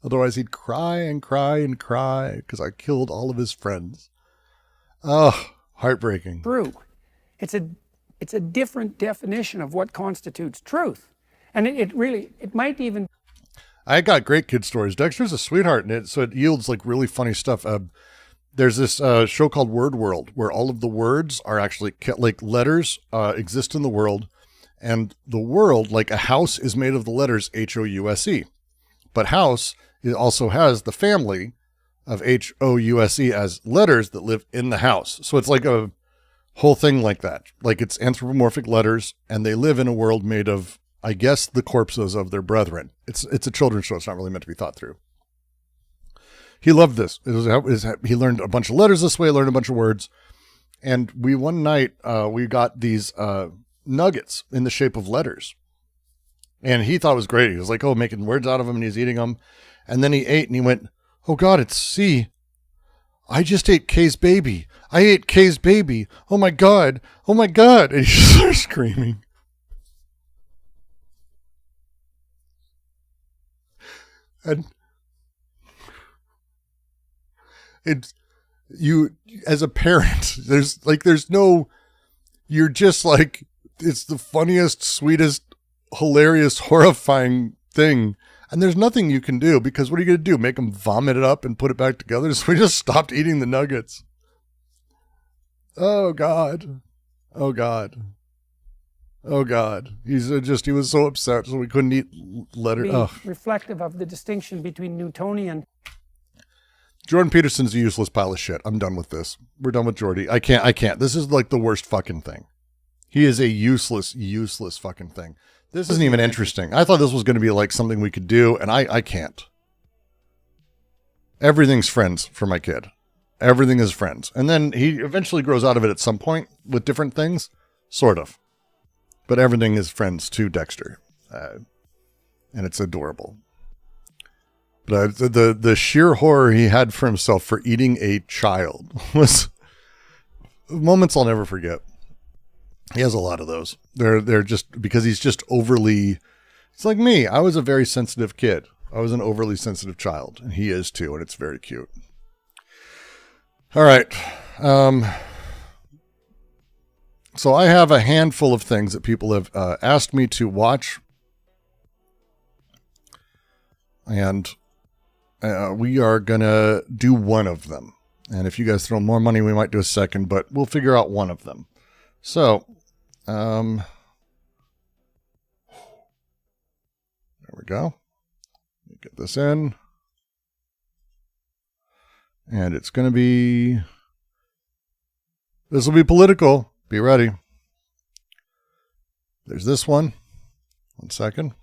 Otherwise, he'd cry and cry and cry because I killed all of his friends. Oh, heartbreaking.
True. It's a different definition of what constitutes truth. And it might even...
I got great kid stories. Dexter's a sweetheart, and it yields like really funny stuff. There's this show called Word World where all of the words are actually like letters exist in the world, and the world, like a house, is made of the letters House. But house also has the family of House as letters that live in the house. So it's like a whole thing like that. Like it's anthropomorphic letters, and they live in a world made of, I guess, the corpses of their brethren. It's a children's show. It's not really meant to be thought through. He loved this. He learned a bunch of letters this way, learned a bunch of words. And one night, we got these nuggets in the shape of letters. And he thought it was great. He was like, making words out of them, and he's eating them. And then he ate, and he went, oh God, it's C. I just ate Kay's baby. I ate Kay's baby. Oh my God. Oh my God. And he started screaming. And you, as a parent, you're just like, it's the funniest, sweetest, hilarious, horrifying thing. And there's nothing you can do, because what are you going to do? Make them vomit it up and put it back together? So we just stopped eating the nuggets. Oh God. Oh God. Oh God. He was so upset, so we couldn't eat letters.
Reflective of the distinction between Newtonian.
Jordan Peterson's a useless pile of shit. I'm done with this. We're done with Jordy. I can't. This is like the worst fucking thing. He is a useless fucking thing. This isn't even interesting. I thought this was going to be like something we could do, and I can't. Everything's friends for my kid. Everything is friends. And then he eventually grows out of it at some point with different things. Sort of. But everything is friends to Dexter. And it's adorable. But the sheer horror he had for himself for eating a child was moments I'll never forget. He has a lot of those. They're just because he's just overly. It's like me. I was a very sensitive kid. I was an overly sensitive child, and he is too, and it's very cute. All right. So I have a handful of things that people have asked me to watch, and we are gonna do one of them. And if you guys throw more money, we might do a second, but we'll figure out one of them. So, there we go. Get this in. And it's going to be... This will be political. Be ready. There's this one. 1 second.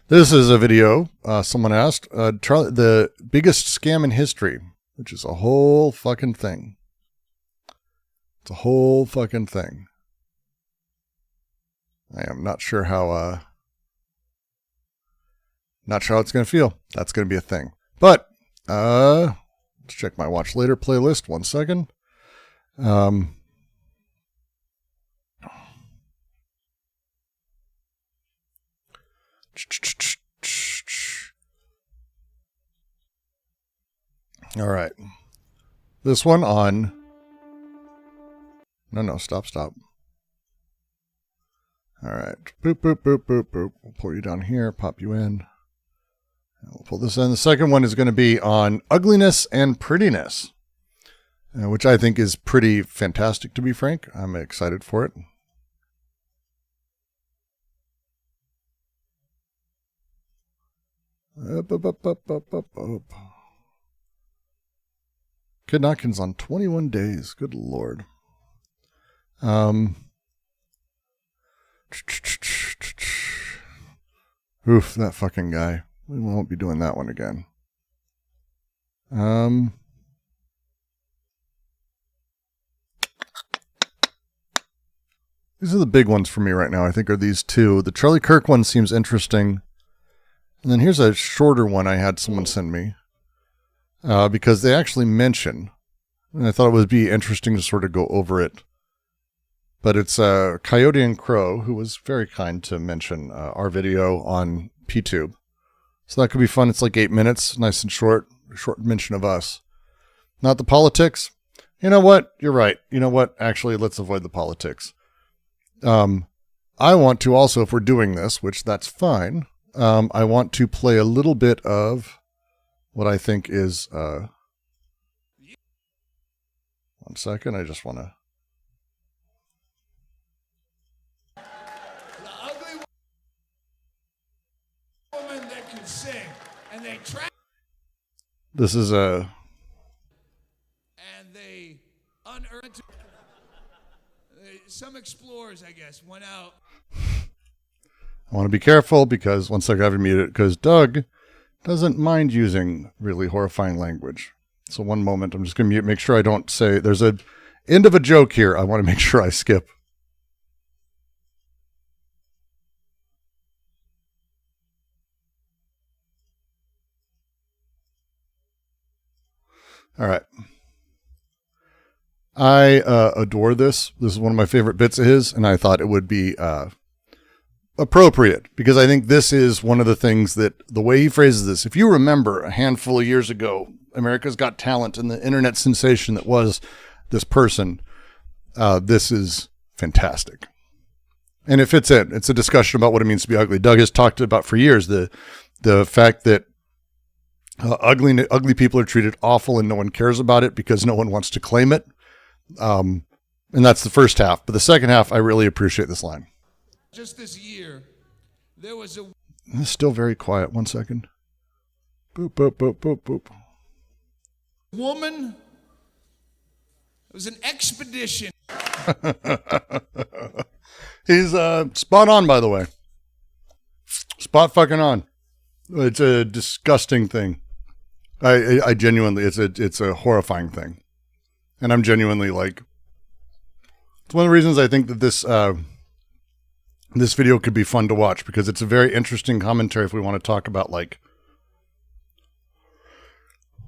This is a video someone asked. The biggest scam in history, which is a whole fucking thing. It's a whole fucking thing. I am not sure how it's going to feel. That's going to be a thing. But let's check my watch later playlist. 1 second. All right. This one on... No, stop. All right. Boop, boop, boop, boop, boop. We'll pull you down here, pop you in. We'll pull this in. The second one is going to be on ugliness and prettiness, which I think is pretty fantastic, to be frank. I'm excited for it. Kid Knockins on 21 days. Good Lord. Oof, that fucking guy. We won't be doing that one again. These are the big ones for me right now, I think, are these two. The Charlie Kirk one seems interesting. And then here's a shorter one I had someone send me. Because they actually mention, and I thought it would be interesting to sort of go over it. But it's Coyote and Crow, who was very kind to mention our video on PTube. So that could be fun. It's like 8 minutes, nice and short mention of us. Not the politics. You know what? You're right. You know what? Actually, let's avoid the politics. I want to also, if we're doing this, which that's fine, I want to play a little bit of what I think is... 1 second, I just want to... This is a...
And they unearthed... Some explorers, I guess, went out.
I want to be careful because, 1 second, I have to mute it, because Doug doesn't mind using really horrifying language. So 1 moment, I'm just going to mute, make sure I don't say... There's a end of a joke here I want to make sure I skip. All right. I adore this. This is one of my favorite bits of his, and I thought it would be appropriate because I think this is one of the things that the way he phrases this, if you remember a handful of years ago, America's Got Talent and the internet sensation that was this person, this is fantastic. And it fits in. It's a discussion about what it means to be ugly. Doug has talked about for years the fact that ugly people are treated awful and no one cares about it because no one wants to claim it. And that's the first half. But the second half, I really appreciate this line.
Just this year, there was a...
It's still very quiet. 1 second. Boop, boop, boop, boop, boop.
Woman. It was an expedition.
He's spot on, by the way. Spot fucking on. It's a disgusting thing. I genuinely, it's a horrifying thing. And I'm genuinely like, it's one of the reasons I think that this video could be fun to watch because it's a very interesting commentary if we want to talk about like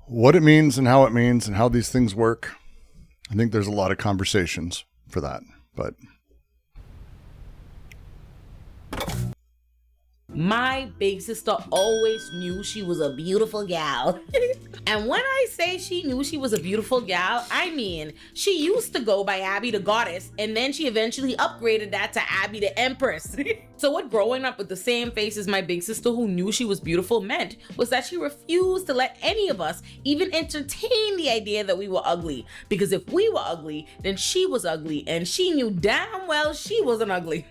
what it means and how these things work. I think there's a lot of conversations for that, but.
My big sister always knew she was a beautiful gal. And when I say she knew she was a beautiful gal, I mean, she used to go by Abby the Goddess, and then she eventually upgraded that to Abby the Empress. So what growing up with the same face as my big sister who knew she was beautiful meant was that she refused to let any of us even entertain the idea that we were ugly. Because if we were ugly, then she was ugly, and she knew damn well she wasn't ugly.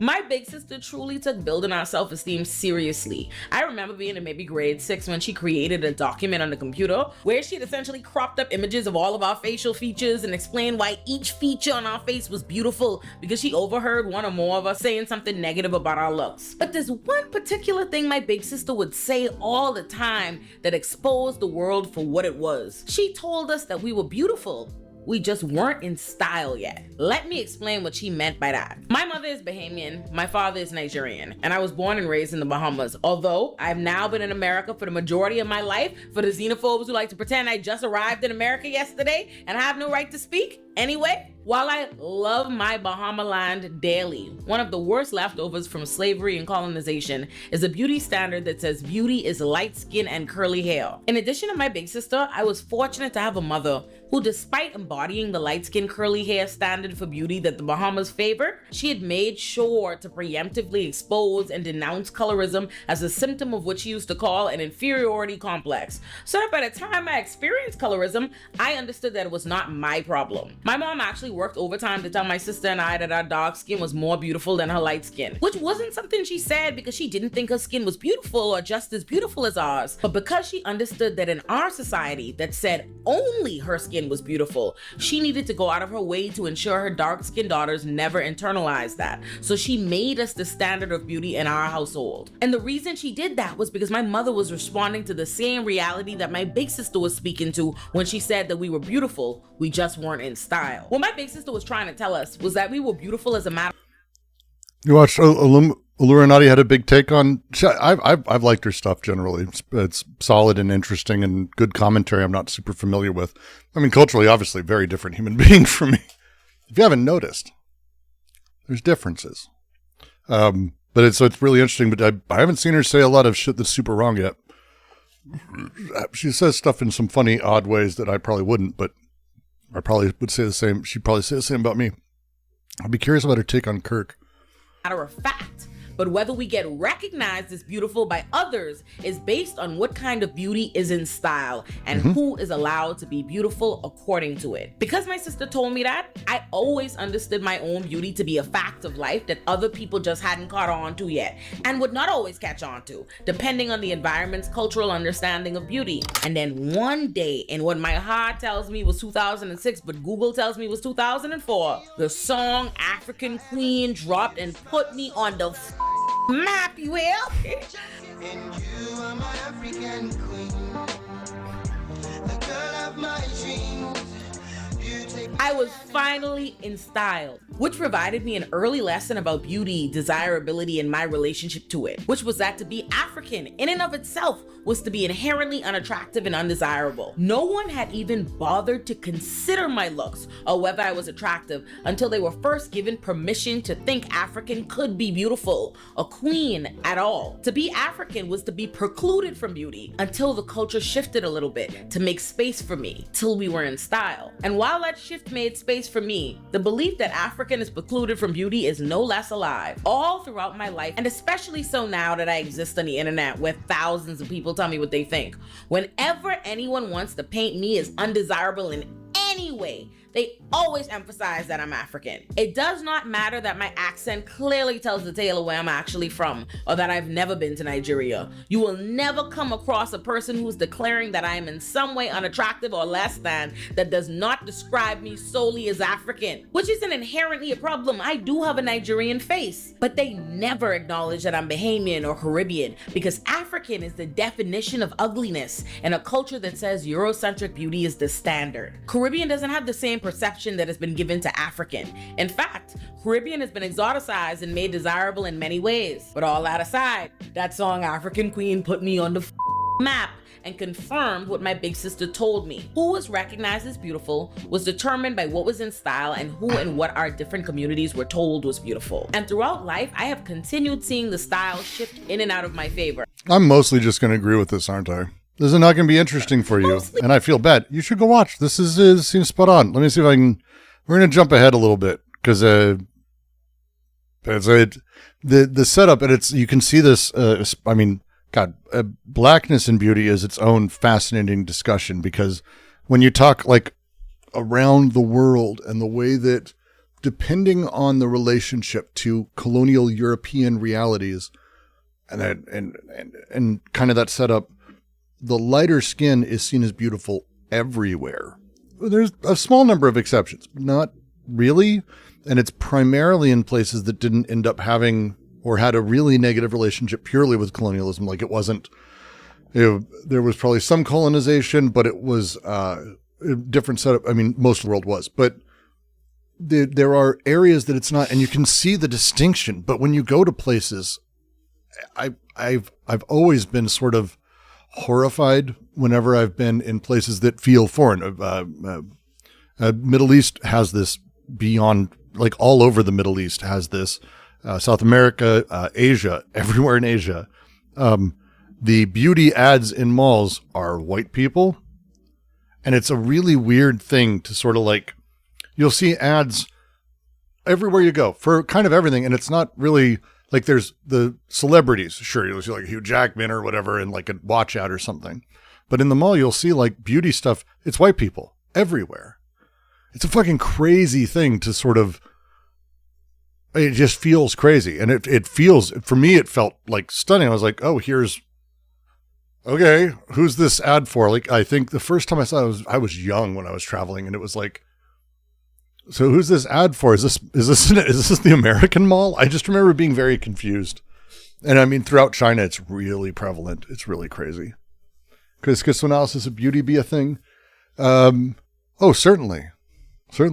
My big sister truly took building our self-esteem self-esteem seriously. I remember being in maybe grade 6 when she created a document on the computer where she had essentially cropped up images of all of our facial features and explained why each feature on our face was beautiful because she overheard one or more of us saying something negative about our looks. But there's one particular thing my big sister would say all the time that exposed the world for what it was. She told us that we were beautiful. We just weren't in style yet. Let me explain what she meant by that. My mother is Bahamian, my father is Nigerian, and I was born and raised in the Bahamas. Although I've now been in America for the majority of my life, for the xenophobes who like to pretend I just arrived in America yesterday and have no right to speak. Anyway, while I love my Bahama land dearly, one of the worst leftovers from slavery and colonization is a beauty standard that says beauty is light skin and curly hair. In addition to my big sister, I was fortunate to have a mother who, despite embodying the light skin curly hair standard for beauty that the Bahamas favor, she had made sure to preemptively expose and denounce colorism as a symptom of what she used to call an inferiority complex. So that by the time I experienced colorism, I understood that it was not my problem. My mom actually worked overtime to tell my sister and I that our dark skin was more beautiful than her light skin, which wasn't something she said because she didn't think her skin was beautiful or just as beautiful as ours, but because she understood that in our society that said only her skin was beautiful, she needed to go out of her way to ensure her dark-skinned daughters never internalized that. So she made us the standard of beauty in our household. And the reason she did that was because my mother was responding to the same reality that my big sister was speaking to when she said that we were beautiful, we just weren't in style. What my big sister was trying to tell us was that we were beautiful as a matter.
You watched Illuminati had a big take on. I've liked her stuff generally. It's solid and interesting and good commentary. I'm not super familiar with. I mean, culturally, obviously, very different human being from me. If you haven't noticed, there's differences. But it's really interesting. But I haven't seen her say a lot of shit that's super wrong yet. She says stuff in some funny, odd ways that I probably wouldn't, but I probably would say the same. She'd probably say the same about me. I'd be curious about her take on Kirk.
Matter of fact, but whether we get recognized as beautiful by others is based on what kind of beauty is in style and who is allowed to be beautiful according to it. Because my sister told me that, I always understood my own beauty to be a fact of life that other people just hadn't caught on to yet and would not always catch on to, depending on the environment's cultural understanding of beauty. And then one day, in what my heart tells me was 2006, but Google tells me was 2004, the song African Queen dropped and put me on the map, you will.
And you are my African queen, the girl of my dreams.
I was finally in style, which provided me an early lesson about beauty, desirability, and my relationship to it, which was that to be African in and of itself was to be inherently unattractive and undesirable. No one had even bothered to consider my looks or whether I was attractive until they were first given permission to think African could be beautiful, a queen at all. To be African was to be precluded from beauty until the culture shifted a little bit to make space for me, till we were in style. And while that shift made space for me, the belief that African is precluded from beauty is no less alive. All throughout my life, and especially so now that I exist on the internet where thousands of people tell me what they think. Whenever anyone wants to paint me as undesirable in any way, they always emphasize that I'm African. It does not matter that my accent clearly tells the tale of where I'm actually from, or that I've never been to Nigeria. You will never come across a person who's declaring that I am in some way unattractive or less than that does not describe me solely as African, which isn't inherently a problem. I do have a Nigerian face, but they never acknowledge that I'm Bahamian or Caribbean because African is the definition of ugliness in a culture that says Eurocentric beauty is the standard. Caribbean doesn't have the same perception that has been given to African. In fact, Caribbean has been exoticized and made desirable in many ways. But all that aside, that song African Queen put me on the map and confirmed what my big sister told me. Who was recognized as beautiful was determined by what was in style and who and what our different communities were told was beautiful. And throughout life, I have continued seeing the style shift in and out of my favor.
I'm mostly just going to agree with this, aren't I? This is not going to be interesting for you, and I feel bad. You should go watch. This seems spot on. Let me see if I can. We're going to jump ahead a little bit because the setup, and you can see this. Blackness and beauty is its own fascinating discussion because when you talk like around the world and the way that, depending on the relationship to colonial European realities, and kind of that setup, the lighter skin is seen as beautiful everywhere. There's a small number of exceptions, but not really. And it's primarily in places that didn't end up having or had a really negative relationship purely with colonialism. Like it wasn't, there was probably some colonization, but it was a different setup. I mean, most of the world was, but there are areas that it's not, and you can see the distinction. But when you go to places, I've always been sort of horrified whenever I've been in places that feel foreign. Middle East has this beyond, like all over the Middle East has this. South America, Asia, everywhere in Asia. The beauty ads in malls are white people. And it's a really weird thing to sort of like, you'll see ads everywhere you go for kind of everything. And it's not really like there's the celebrities. Sure, you'll see like Hugh Jackman or whatever in like a watch ad or something. But in the mall, you'll see like beauty stuff. It's white people everywhere. It's a fucking crazy thing to sort of, it just feels crazy. And it feels, for me, it felt like stunning. I was like, oh, okay, who's this ad for? Like, I think the first time I saw it, I was young when I was traveling, and it was like, so who's this ad for? Is this the American mall? I just remember being very confused. And I mean, throughout China, it's really prevalent. It's really crazy. Could schizopanalysis of beauty be a thing? Oh, certainly.
Because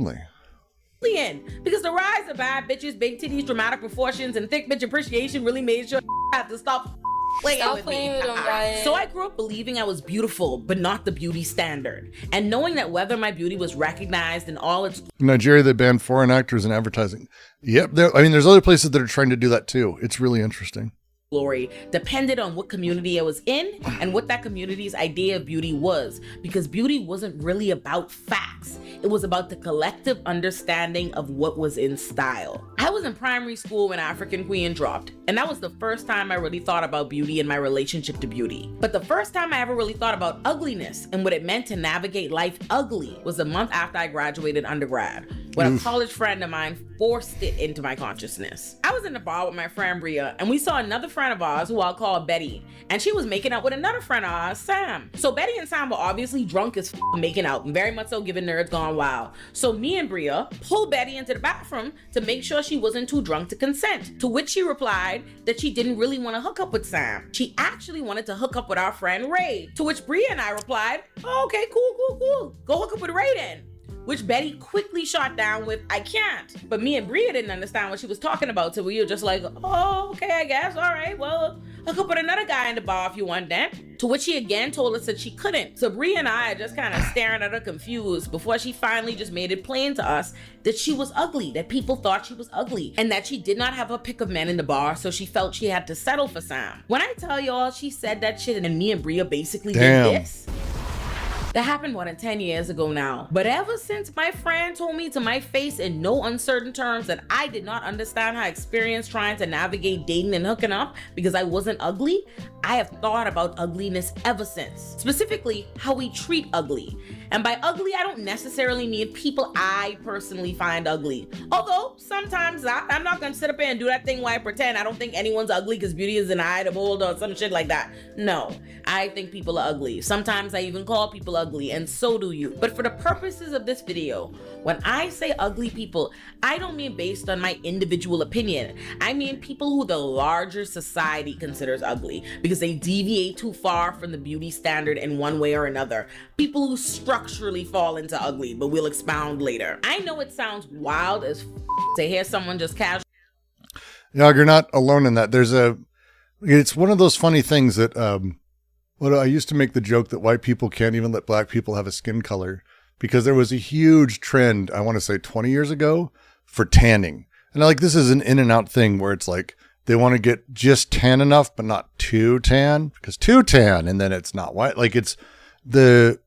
the rise of bad bitches, big titties, dramatic proportions, and thick bitch appreciation really made sure I had to stop playing with me. So I grew up believing I was beautiful, but not the beauty standard. And knowing that whether my beauty was recognized in all its...
In Nigeria, they banned foreign actors in advertising. Yep. There's other places that are trying to do that too. It's really interesting.
Glory depended on what community I was in and what that community's idea of beauty was, because beauty wasn't really about facts. It was about the collective understanding of what was in style. I was in primary school when African Queen dropped, and that was the first time I really thought about beauty and my relationship to beauty. But the first time I ever really thought about ugliness and what it meant to navigate life ugly was a month after I graduated undergrad, when a college friend of mine forced it into my consciousness. I was in the bar with my friend Bria, and we saw another friend of ours who I'll call Betty, and she was making out with another friend of ours, Sam. So Betty and Sam were obviously drunk as making out, and very much so giving nerds gone wild. So me and Bria pulled Betty into the bathroom to make sure she wasn't too drunk to consent, to which she replied that she didn't really want to hook up with Sam. She actually wanted to hook up with our friend Ray, to which Bria and I replied, oh, okay, cool. Go hook up with Ray then. Which Betty quickly shot down with, I can't. But me and Bria didn't understand what she was talking about, so we were just like, oh, okay, I guess, all right, well, hook up with another guy in the bar if you want then. To which she again told us that she couldn't. So Bria and I are just kind of staring at her confused before she finally just made it plain to us that she was ugly, that people thought she was ugly, and that she did not have a pick of men in the bar, so she felt she had to settle for Sam. When I tell y'all she said that shit and me and Bria basically did this, that happened more than 10 years ago now. But ever since my friend told me to my face in no uncertain terms that I did not understand her experience trying to navigate dating and hooking up because I wasn't ugly, I have thought about ugliness ever since. Specifically, how we treat ugly. And by ugly, I don't necessarily mean people I personally find ugly. Although, sometimes I'm not gonna sit up here and do that thing where I pretend I don't think anyone's ugly because beauty is an eye to behold or some shit like that. No, I think people are ugly. Sometimes I even call people ugly, and so do you. But for the purposes of this video, when I say ugly people, I don't mean based on my individual opinion. I mean people who the larger society considers ugly because they deviate too far from the beauty standard in one way or another. People who structurally fall into ugly, but we'll expound later. I know it sounds wild as to hear someone just casually.
Yeah, you're not alone in that. It's one of those funny things that, I used to make the joke that white people can't even let black people have a skin color because there was a huge trend, I want to say 20 years ago, for tanning. And like, this is an in and out thing where it's like, they want to get just tan enough, but not too tan, because too tan, and then it's not white. Like, it's the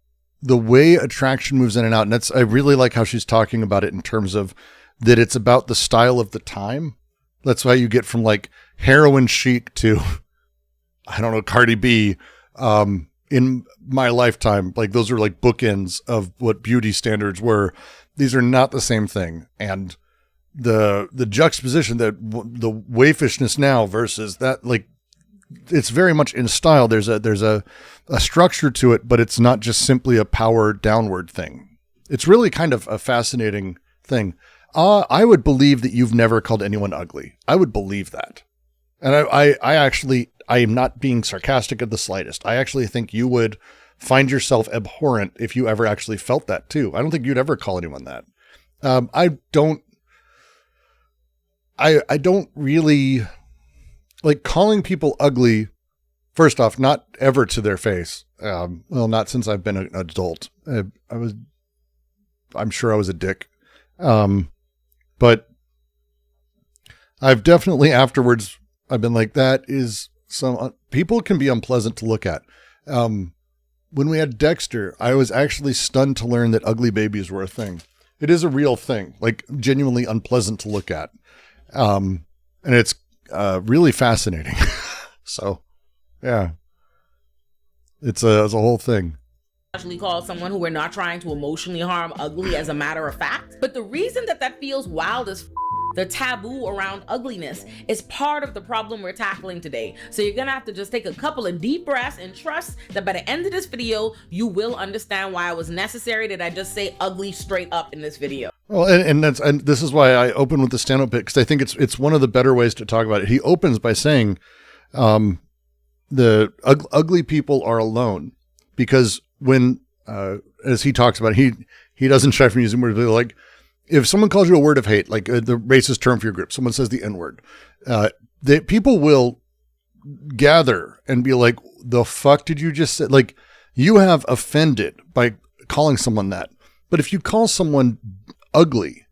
way attraction moves in and out. And I really like how she's talking about it in terms of that it's about the style of the time. That's why you get from like heroin chic to, I don't know, Cardi B, in my lifetime. Like, those are like bookends of what beauty standards were. These are not the same thing. And the juxtaposition, that the waifishness now versus that, like, it's very much in style. There's a structure to it, but it's not just simply a power downward thing. It's really kind of a fascinating thing. I would believe that you've never called anyone ugly. I would believe that. And I am not being sarcastic at the slightest. I actually think you would find yourself abhorrent if you ever actually felt that too. I don't think you'd ever call anyone that. I don't really like calling people ugly. First off, not ever to their face. Well, not since I've been an adult. I'm sure I was a dick. But I've definitely afterwards, I've been like, that is people can be unpleasant to look at. When we had Dexter, I was actually stunned to learn that ugly babies were a thing. It is a real thing, like genuinely unpleasant to look at. And it's really fascinating. So, yeah, it's a whole thing.
Actually call someone who we're not trying to emotionally harm ugly as a matter of fact. But the reason that feels wild is the taboo around ugliness is part of the problem we're tackling today. So you're gonna have to just take a couple of deep breaths and trust that by the end of this video, you will understand why it was necessary that I just say ugly straight up in this video.
Well, and this is why I open with the stand-up bit, because I think it's one of the better ways to talk about it. He opens by saying, the ugly people are alone, because when, as he talks about, he doesn't shy from using words, like, if someone calls you a word of hate, like the racist term for your group, someone says the N-word, people will gather and be like, the fuck did you just say? Like, you have offended by calling someone that. But if you call someone ugly,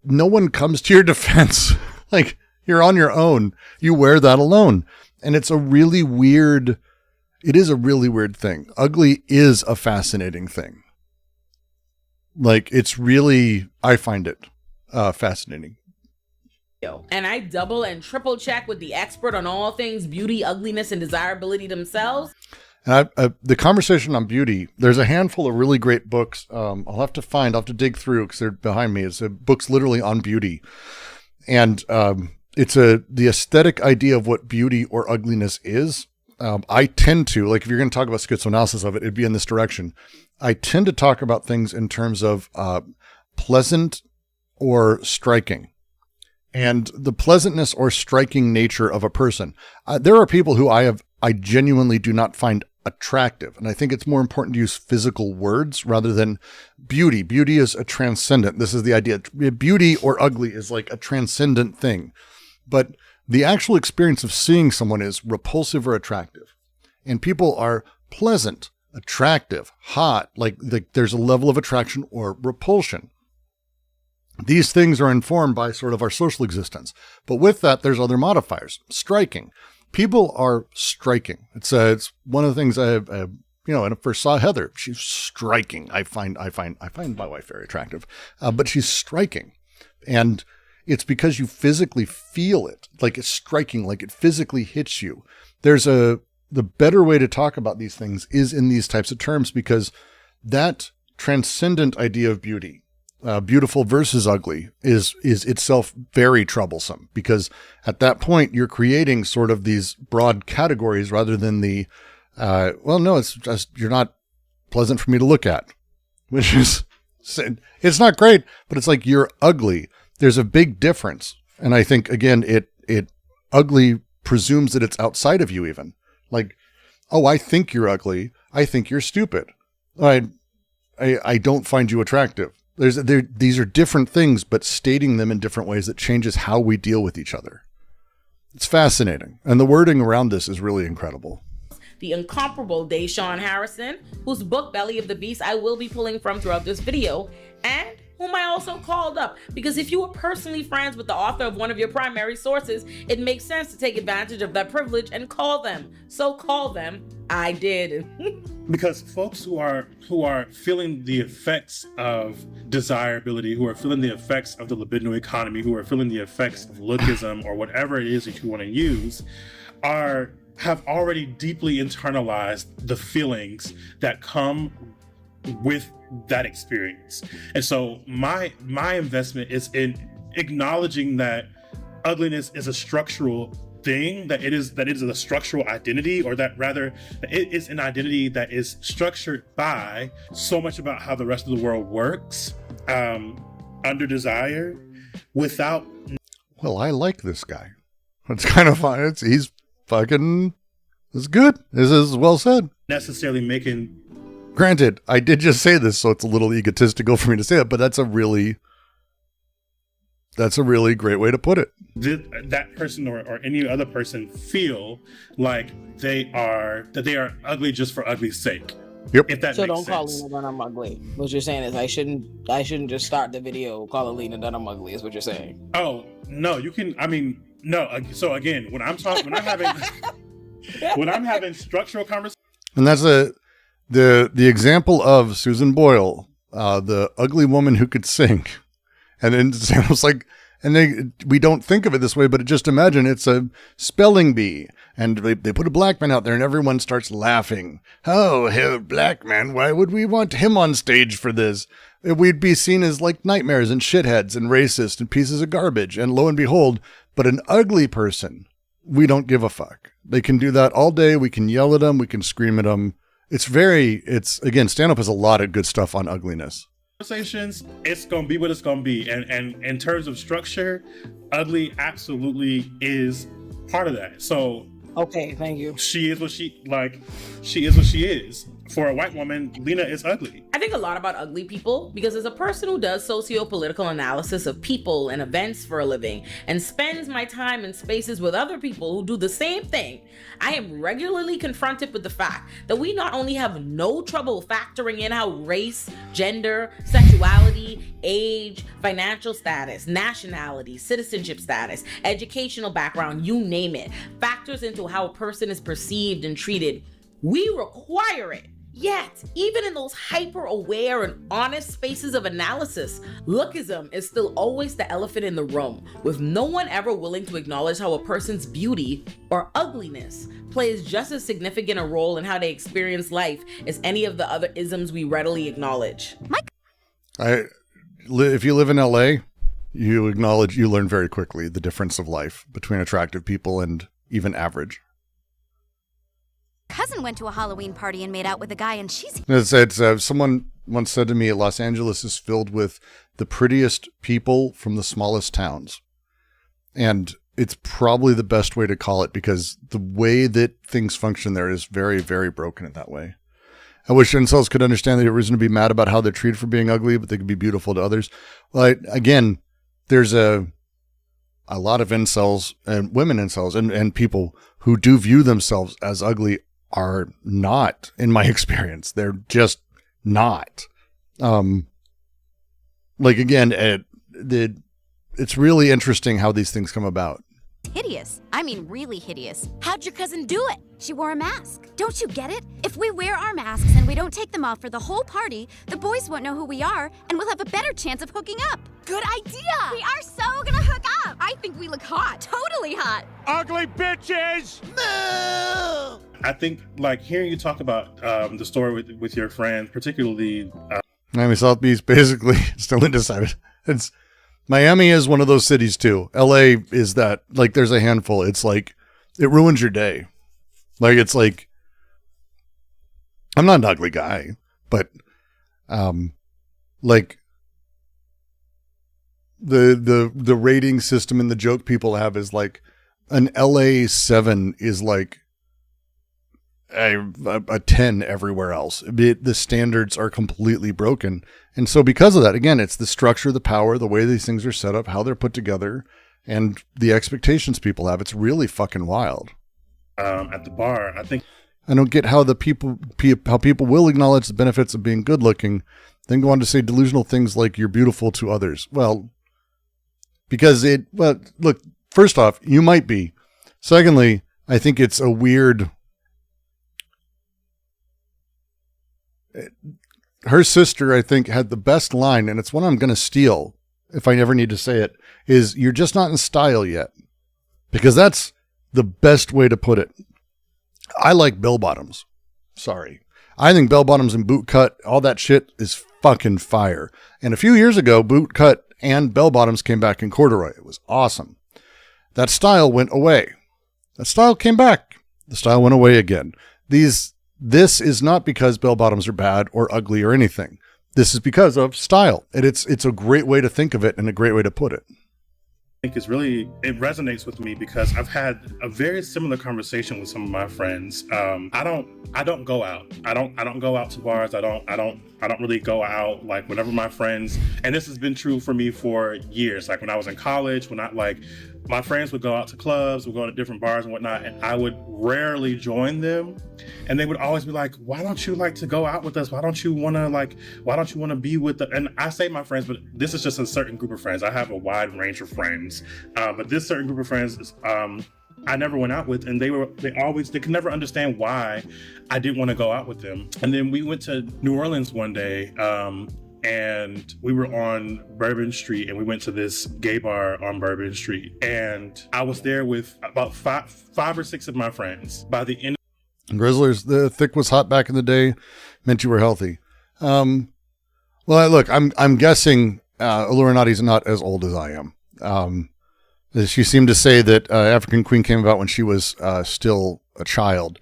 no one comes to your defense. Like, you're on your own. You wear that alone. And it is a really weird thing. Ugly is a fascinating thing. Like, it's really, I find it fascinating.
And I double and triple check with the expert on all things beauty, ugliness, and desirability themselves.
And the conversation on beauty, there's a handful of really great books. I'll have to dig through because they're behind me. It's books literally on beauty. And it's the aesthetic idea of what beauty or ugliness is. I tend to, like, if you're going to talk about schizoanalysis of it, it'd be in this direction. I tend to talk about things in terms of pleasant or striking, and the pleasantness or striking nature of a person. There are people who I genuinely do not find attractive, and I think it's more important to use physical words rather than beauty. Beauty is a transcendent. This is the idea. Beauty or ugly is like a transcendent thing, but the actual experience of seeing someone is repulsive or attractive, and people are pleasant, attractive, hot, like there's a level of attraction or repulsion. These things are informed by sort of our social existence. But with that, there's other modifiers. Striking. People are striking. It's one of the things when I first saw Heather, she's striking. I find my wife very attractive, but she's striking. And it's because you physically feel it, like it's striking, like it physically hits you. The better way to talk about these things is in these types of terms, because that transcendent idea of beauty, beautiful versus ugly, is itself very troublesome, because at that point you're creating sort of these broad categories rather than it's just, you're not pleasant for me to look at, which is, it's not great, but it's like, you're ugly. There's a big difference. And I think, again, it ugly presumes that it's outside of you even. Like, oh, I think you're ugly. I think you're stupid. I don't find you attractive. These are different things, but stating them in different ways that changes how we deal with each other. It's fascinating. And the wording around this is really incredible.
The incomparable Deshaun Harrison, whose book Belly of the Beast I will be pulling from throughout this video, and whom I also called up, because if you were personally friends with the author of one of your primary sources, it makes sense to take advantage of that privilege and call them. So call them. I did.
Because folks who are feeling the effects of desirability, who are feeling the effects of the libidinal economy, who are feeling the effects of lookism or whatever it is that you want to use, have already deeply internalized the feelings that come with that experience. And so my investment is in acknowledging that ugliness is a structural thing, that it is a structural identity, or that rather it is an identity that is structured by so much about how the rest of the world works, under desire, without.
Well, I like this guy. It's kind of fun. He's fucking. It's good. This is well said.
Necessarily making.
Granted, I did just say this, so it's a little egotistical for me to say it, but that's a really great way to put it.
That person or any other person feel like they are ugly just for ugly's sake.
Yep.
If that
So
makes
don't call
sense.
Lena Dunham ugly. What you're saying is I shouldn't just start the video calling Lena Dunham ugly. Is what you're saying.
Oh no, you can. I mean, no. So again, when I'm having structural conversations.
And that's the example of Susan Boyle, the ugly woman who could sing. And then Sam was like, we don't think of it this way, but just imagine it's a spelling bee. And they put a black man out there and everyone starts laughing. Oh, black man, why would we want him on stage for this? We'd be seen as like nightmares and shitheads and racist and pieces of garbage. And lo and behold, but an ugly person, we don't give a fuck. They can do that all day. We can yell at them. We can scream at them. Again, stand-up has a lot of good stuff on ugliness.
Conversations, it's gonna be what it's gonna be, and in terms of structure, ugly absolutely is part of that. So
Okay, thank you.
she is what she is. For a white woman, Lena is ugly.
I think a lot about ugly people because as a person who does socio-political analysis of people and events for a living and spends my time in spaces with other people who do the same thing, I am regularly confronted with the fact that we not only have no trouble factoring in how race, gender, sexuality, age, financial status, nationality, citizenship status, educational background, you name it, factors into how a person is perceived and treated. We require it. Yet, even in those hyper-aware and honest spaces of analysis, lookism is still always the elephant in the room, with no one ever willing to acknowledge how a person's beauty or ugliness plays just as significant a role in how they experience life as any of the other isms we readily acknowledge.
If you live in LA, you learn very quickly the difference of life between attractive people and even average.
Cousin went to a Halloween party and made out with a guy, and she's...
Someone once said to me, Los Angeles is filled with the prettiest people from the smallest towns. And it's probably the best way to call it because the way that things function there is very, very broken in that way. I wish incels could understand that there reason to be mad about how they're treated for being ugly, but they can be beautiful to others. Well, again, there's a lot of incels and women incels and people who do view themselves as ugly are not, in my experience. They're just not. It's really interesting how these things come about.
hideous. I mean really hideous. How'd your cousin do it? She wore a mask. Don't you get it? If we wear our masks and we don't take them off for the whole party, the boys won't know who we are and we'll have a better chance of hooking up. Good idea! We are so gonna hook up! I think we look hot. Totally hot.
Ugly bitches!
I think, like, hearing you talk about the story with your friends, particularly...
Miami South Beach, basically, still undecided. Miami is one of those cities, too. LA is that. Like, there's a handful. It's like, it ruins your day. Like, it's like, I'm not an ugly guy, but, like, the rating system and the joke people have is like, an LA 7 is like a 10 everywhere else. The standards are completely broken. And so because of that, again, it's the structure, the power, the way these things are set up, how they're put together, and the expectations people have. It's really fucking wild.
At the bar, I think
I don't get how people will acknowledge the benefits of being good looking, then go on to say delusional things like you're beautiful to others. Well, because look, first off, you might be. Secondly, I think it's a weird. Her sister, I think, had the best line, and it's one I'm going to steal if I ever need to say it, is you're just not in style yet. Because that's the best way to put it. I like bell bottoms. Sorry. I think bell bottoms and boot cut, all that shit is fucking fire. And a few years ago, boot cut and bell bottoms came back in corduroy. It was awesome. That style went away. That style came back. The style went away again. This is not because bell bottoms are bad or ugly or anything. This is because of style. And it's a great way to think of it and a great way to put it.
Think it resonates with me because I've had a very similar conversation with some of my friends. I don't go out. I don't go out to bars. I don't really go out like whenever my friends, and this has been true for me for years. Like when I was in college, my friends would go out to clubs, would go to different bars and whatnot, and I would rarely join them. And they would always be like, why don't you like to go out with us? Why don't you want to be with the, and I say my friends, but this is just a certain group of friends. I have a wide range of friends. But this certain group of friends, I never went out with, and they could never understand why I didn't want to go out with them. And then we went to New Orleans one day, and we were on Bourbon Street, and we went to this gay bar on Bourbon Street, and I was there with about five or six of my friends. By the end,
Grizzlers, the thick was hot back in the day, meant you were healthy. Well, look, I'm guessing Illuminati's not as old as I am. She seemed to say that African Queen came about when she was still a child.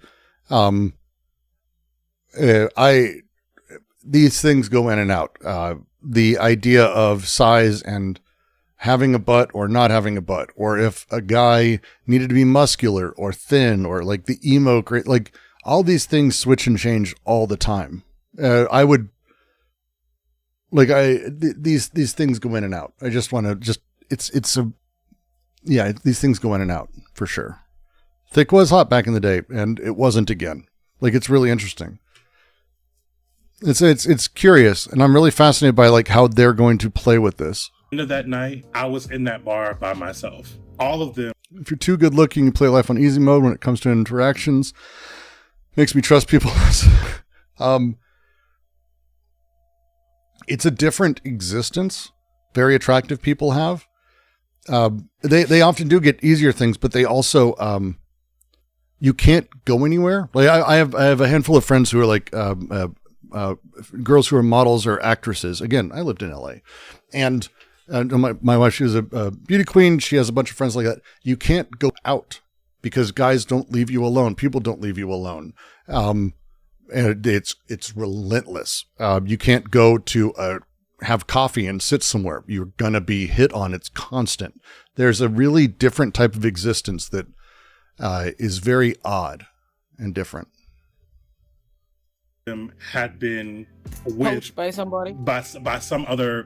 These things go in and out. The idea of size and having a butt or not having a butt, or if a guy needed to be muscular or thin, or like the emo, like all these things switch and change all the time. These things go in and out. I just want to these things go in and out for sure. Thick was hot back in the day, and it wasn't again. Like, it's really interesting. It's curious, and I'm really fascinated by like how they're going to play with this.
End of that night, I was in that bar by myself. All of them.
If you're too good looking, you play life on easy mode when it comes to interactions. Makes me trust people. It's a different existence. Very attractive people have. They often do get easier things, but they also you can't go anywhere. Like I have a handful of friends who are like girls who are models or actresses. Again, I lived in LA, and my wife, she was a beauty queen. She has a bunch of friends like that. You can't go out because guys don't leave you alone. People don't leave you alone. And it's relentless. You can't go to have coffee and sit somewhere. You're going to be hit on. It's constant. There's a really different type of existence that is very odd and different.
Had been
Coached by somebody,
by some other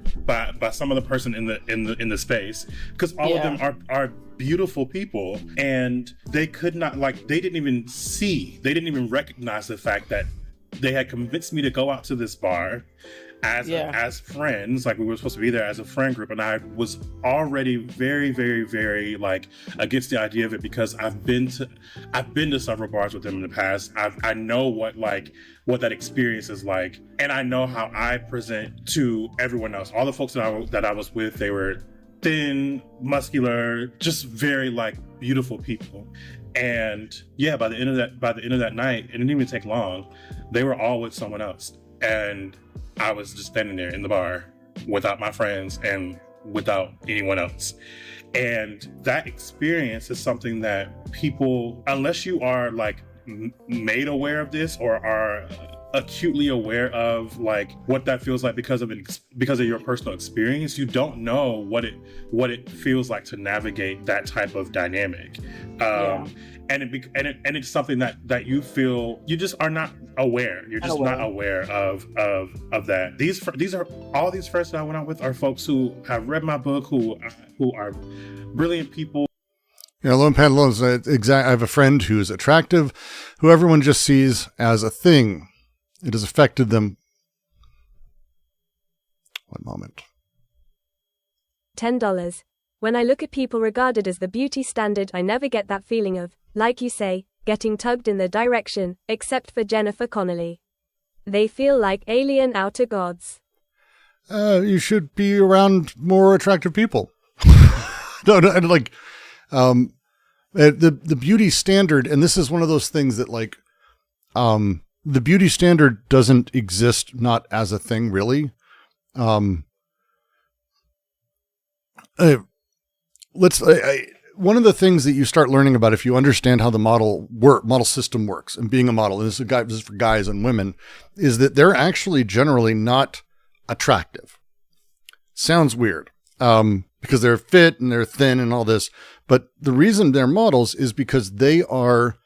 person in the space, because all of them are beautiful people, and they could not, like, they didn't even recognize the fact that they had convinced me to go out to this bar as friends, like we were supposed to be there as a friend group, and I was already very, very, very like against the idea of it, because I've been to several bars with them in the past. I know what that experience is like, and I know how I present to everyone else. All the folks that I was with, they were thin, muscular, just very like beautiful people. And yeah, by the end of that night, it didn't even take long, they were all with someone else, and I was just standing there in the bar without my friends and without anyone else. And that experience is something that people, unless you are like made aware of this or are acutely aware of like what that feels like because of your personal experience, you don't know what it feels like to navigate that type of dynamic. And it's something that you feel you just are not aware. You're just not aware of that. These are all these friends that I went out with are folks who have read my book, who are brilliant people.
You know, Lone Pantaloons, I have a friend who's attractive, who everyone just sees as a thing. It has affected them. One moment.
$10. When I look at people regarded as the beauty standard, I never get that feeling of, like you say, getting tugged in the direction, except for Jennifer Connelly. They feel like alien outer gods.
You should be around more attractive people. The beauty standard, and this is one of those things that like, the beauty standard doesn't exist not as a thing, really. one of the things that you start learning about if you understand how the model system works and being a model, and this is for guys and women, is that they're actually generally not attractive. Sounds weird, because they're fit and they're thin and all this, but the reason they're models is because they are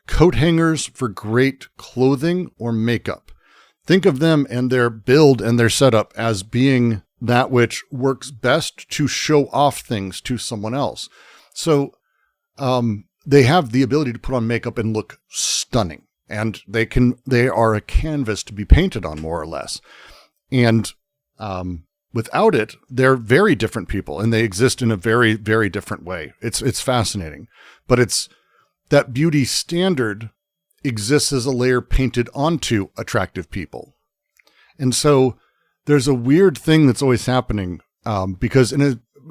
coat hangers for great clothing or makeup. Think of them and their build and their setup as being that which works best to show off things to someone else. So they have the ability to put on makeup and look stunning, and they are a canvas to be painted on, more or less. And without it, they're very different people, and they exist in a very, very different way. It's fascinating, but it's that beauty standard exists as a layer painted onto attractive people. And so there's a weird thing that's always happening, because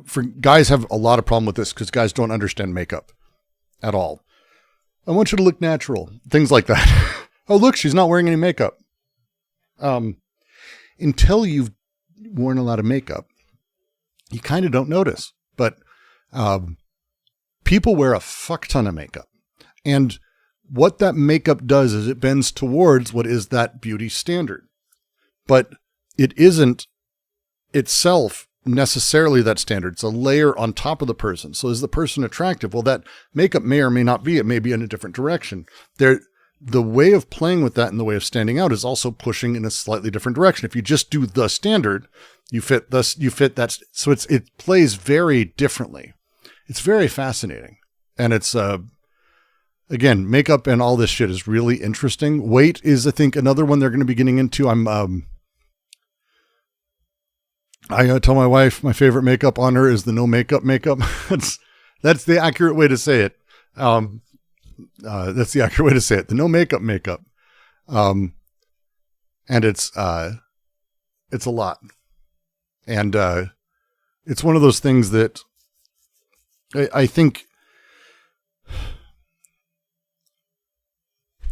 for guys have a lot of problem with this because guys don't understand makeup at all. I want you to look natural, things like that. Oh, look, she's not wearing any makeup. Until you've worn a lot of makeup, you kind of don't notice. But people wear a fuck ton of makeup, and what that makeup does is it bends towards what is that beauty standard, but it isn't itself necessarily that standard. It's a layer on top of the person. So is the person attractive? Well, that makeup may or may not be. It may be in a different direction. The way of playing with that and the way of standing out is also pushing in a slightly different direction. If you just do the standard, you fit that. So it plays very differently. It's very fascinating. And it's, again, makeup and all this shit is really interesting. Weight is, I think, another one they're going to be getting into. I tell my wife my favorite makeup on her is the no makeup. That's the accurate way to say it. That's the accurate way to say it. The no makeup. And it's a lot. And it's one of those things that I think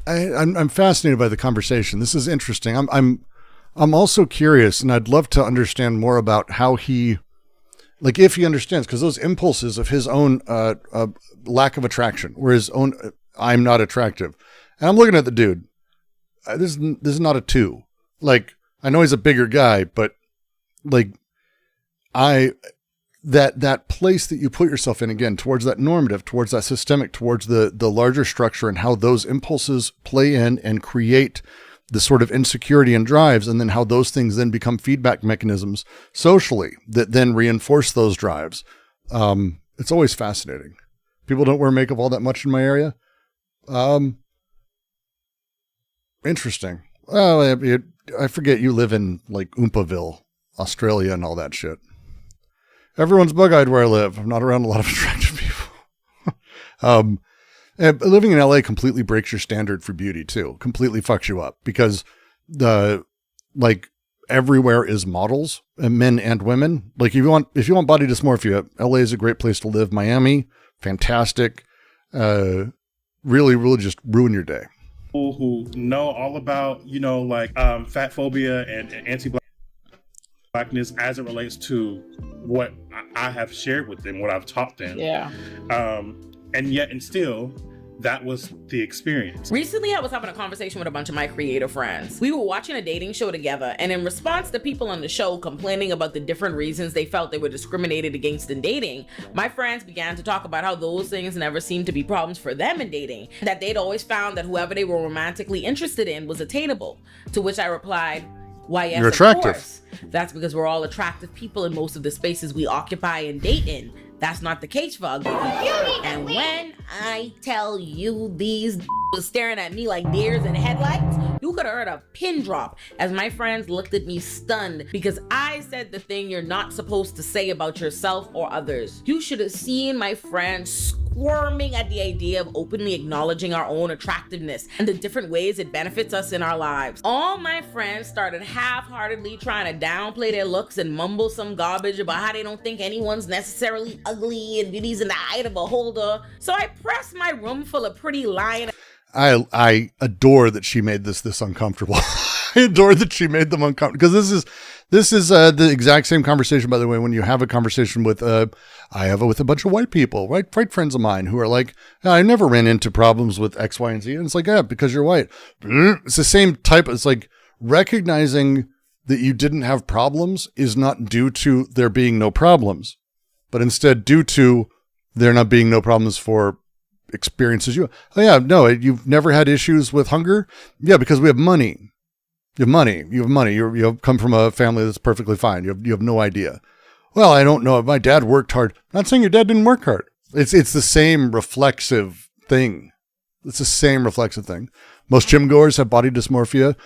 I'm fascinated by the conversation. This is interesting. I'm also curious, and I'd love to understand more about how if he understands, because those impulses of his own lack of attraction, or his own I'm not attractive. And I'm looking at the dude. This is not a 2. Like, I know he's a bigger guy, but like, that place that you put yourself in, again, towards that normative, towards that systemic, towards the larger structure, and how those impulses play in and create the sort of insecurity and drives, and then how those things then become feedback mechanisms socially that then reinforce those drives. It's always fascinating. People don't wear makeup all that much in my area. Interesting. Well, I forget you live in like Oompaville, Australia, and all that shit. Everyone's bug-eyed where I live. I'm not around a lot of attractive people. And living in LA completely breaks your standard for beauty too. Completely fucks you up, because everywhere is models, and men and women. Like, if you want body dysmorphia, LA is a great place to live. Miami, fantastic. Really, really just ruin your day.
People who know all about, fat phobia and anti-blackness as it relates to what I have shared with them, what I've taught them.
Yeah.
And still, that was the experience.
Recently, I was having a conversation with a bunch of my creator friends. We were watching a dating show together, and in response to people on the show complaining about the different reasons they felt they were discriminated against in dating, my friends began to talk about how those things never seemed to be problems for them in dating, that they'd always found that whoever they were romantically interested in was attainable. To which I replied, why, yes,
you're attractive.
Of course. That's because we're all attractive people in most of the spaces we occupy and date in. That's not the case for ugly people. And when I tell you these was staring at me like deers in headlights, you could have heard a pin drop as my friends looked at me stunned because I said the thing you're not supposed to say about yourself or others. You should have seen my friends squirming at the idea of openly acknowledging our own attractiveness and the different ways it benefits us in our lives. All my friends started half-heartedly trying to downplay their looks and mumble some garbage about how they don't think anyone's necessarily ugly and beauty's in the eye of a beholder. So I pressed my room full of pretty lying.
I adore that she made this uncomfortable. I adore that she made them uncomfortable, because this is the exact same conversation, by the way, when you have a conversation with with a bunch of white people, right friends of mine who are like, I never ran into problems with X, Y, and Z. And it's like, yeah, because you're white. It's the same type. It's like recognizing that you didn't have problems is not due to there being no problems, but instead due to there not being no problems for experiences you've never had issues with hunger. Yeah, because we have money. You have money. You come from a family that's perfectly fine. You have no idea. Well, I don't know. My dad worked hard. I'm not saying your dad didn't work hard. It's the same reflexive thing. It's the same reflexive thing. Most gym goers have body dysmorphia.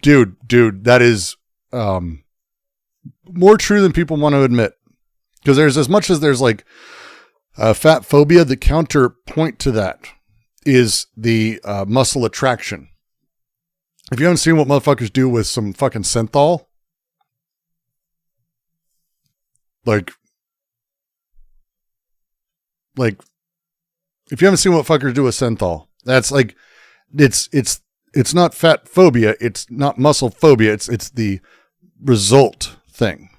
Dude, that is more true than people want to admit. Because there's as much as there's like fat phobia, the counterpoint to that is the muscle attraction. If you haven't seen what motherfuckers do with some fucking synthol, like, if you haven't seen what fuckers do with synthol, that's like, it's not fat phobia, it's not muscle phobia, it's the result thing.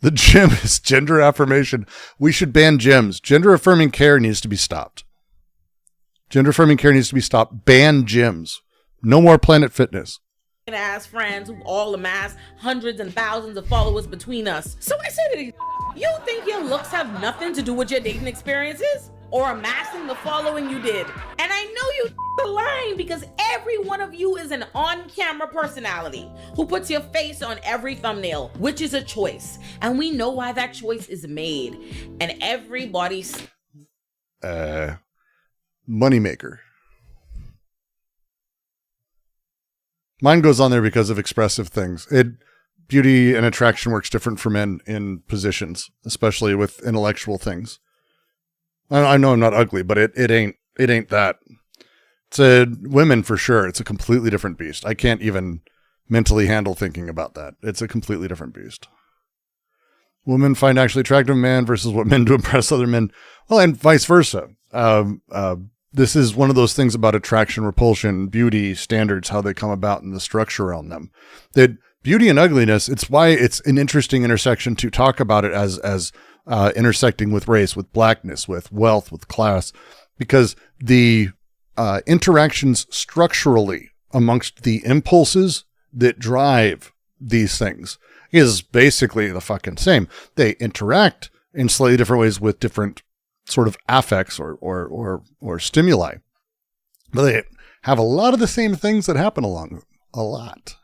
The gym is gender affirmation. We should ban gyms. Gender affirming care needs to be stopped. Ban gyms. No more Planet Fitness.
Ass friends who all amass hundreds and thousands of followers between us. So I said to these, you think your looks have nothing to do with your dating experiences or amassing the following you did? And I know you are lying, because every one of you is an on-camera personality who puts your face on every thumbnail, which is a choice. And we know why that choice is made. And everybody's
moneymaker. Mine goes on there because of expressive things. Beauty and attraction works different for men in positions, especially with intellectual things. I know I'm not ugly, but it ain't that. It's women for sure. It's a completely different beast. I can't even mentally handle thinking about that. It's a completely different beast. Women find actually attractive man versus what men do impress other men. Well, and vice versa. This is one of those things about attraction, repulsion, beauty, standards, how they come about and the structure around them. That beauty and ugliness, it's why it's an interesting intersection to talk about it as intersecting with race, with blackness, with wealth, with class, because the interactions structurally amongst the impulses that drive these things is basically the fucking same. They interact in slightly different ways with different sort of affects or stimuli, but they have a lot of the same things that happen along a lot.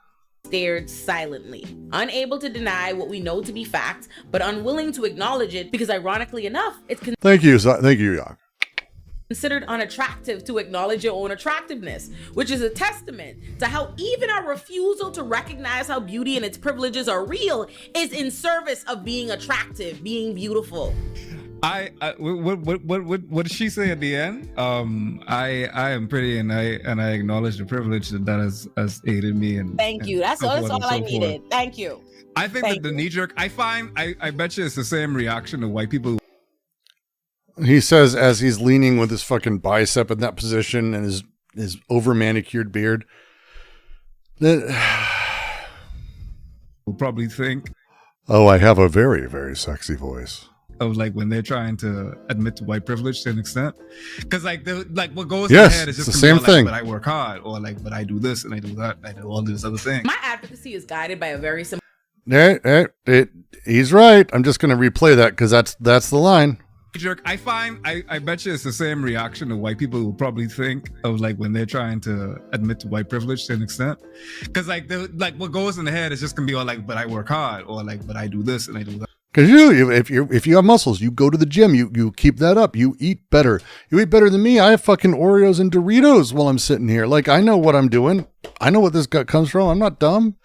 Stared silently, unable to deny what we know to be fact, but unwilling to acknowledge it because, ironically enough, it's
Thank you, Yak.
Considered unattractive to acknowledge your own attractiveness, which is a testament to how even our refusal to recognize how beauty and its privileges are real is in service of being attractive, being beautiful.
What did she say at the end? I am pretty, and I acknowledge the privilege that has aided me. And
thank you. That's all I needed. Thank you.
I think that the knee jerk, I bet you it's the same reaction to white people.
He says as he's leaning with his fucking bicep in that position and his over manicured beard, that
will probably think,
oh, I have a very, very sexy voice.
Of like when they're trying to admit to white privilege to an extent, because like what goes in their head is just
the same thing.
But I work hard, or like, but I do this and I do that, I do all this other thing.
My advocacy is guided by a very simple.
He's right. I'm just going to replay that because that's the line.
Jerk. I bet you it's the same reaction to white people who probably think of like when they're trying to admit to white privilege to an extent, because like what goes in the head is just gonna be all like, but I work hard, or like, but I do this and I do that.
Because if you have muscles, you go to the gym, you keep that up, you eat better. You eat better than me. I have fucking Oreos and Doritos while I'm sitting here. Like, I know what I'm doing. I know what this gut comes from. I'm not dumb.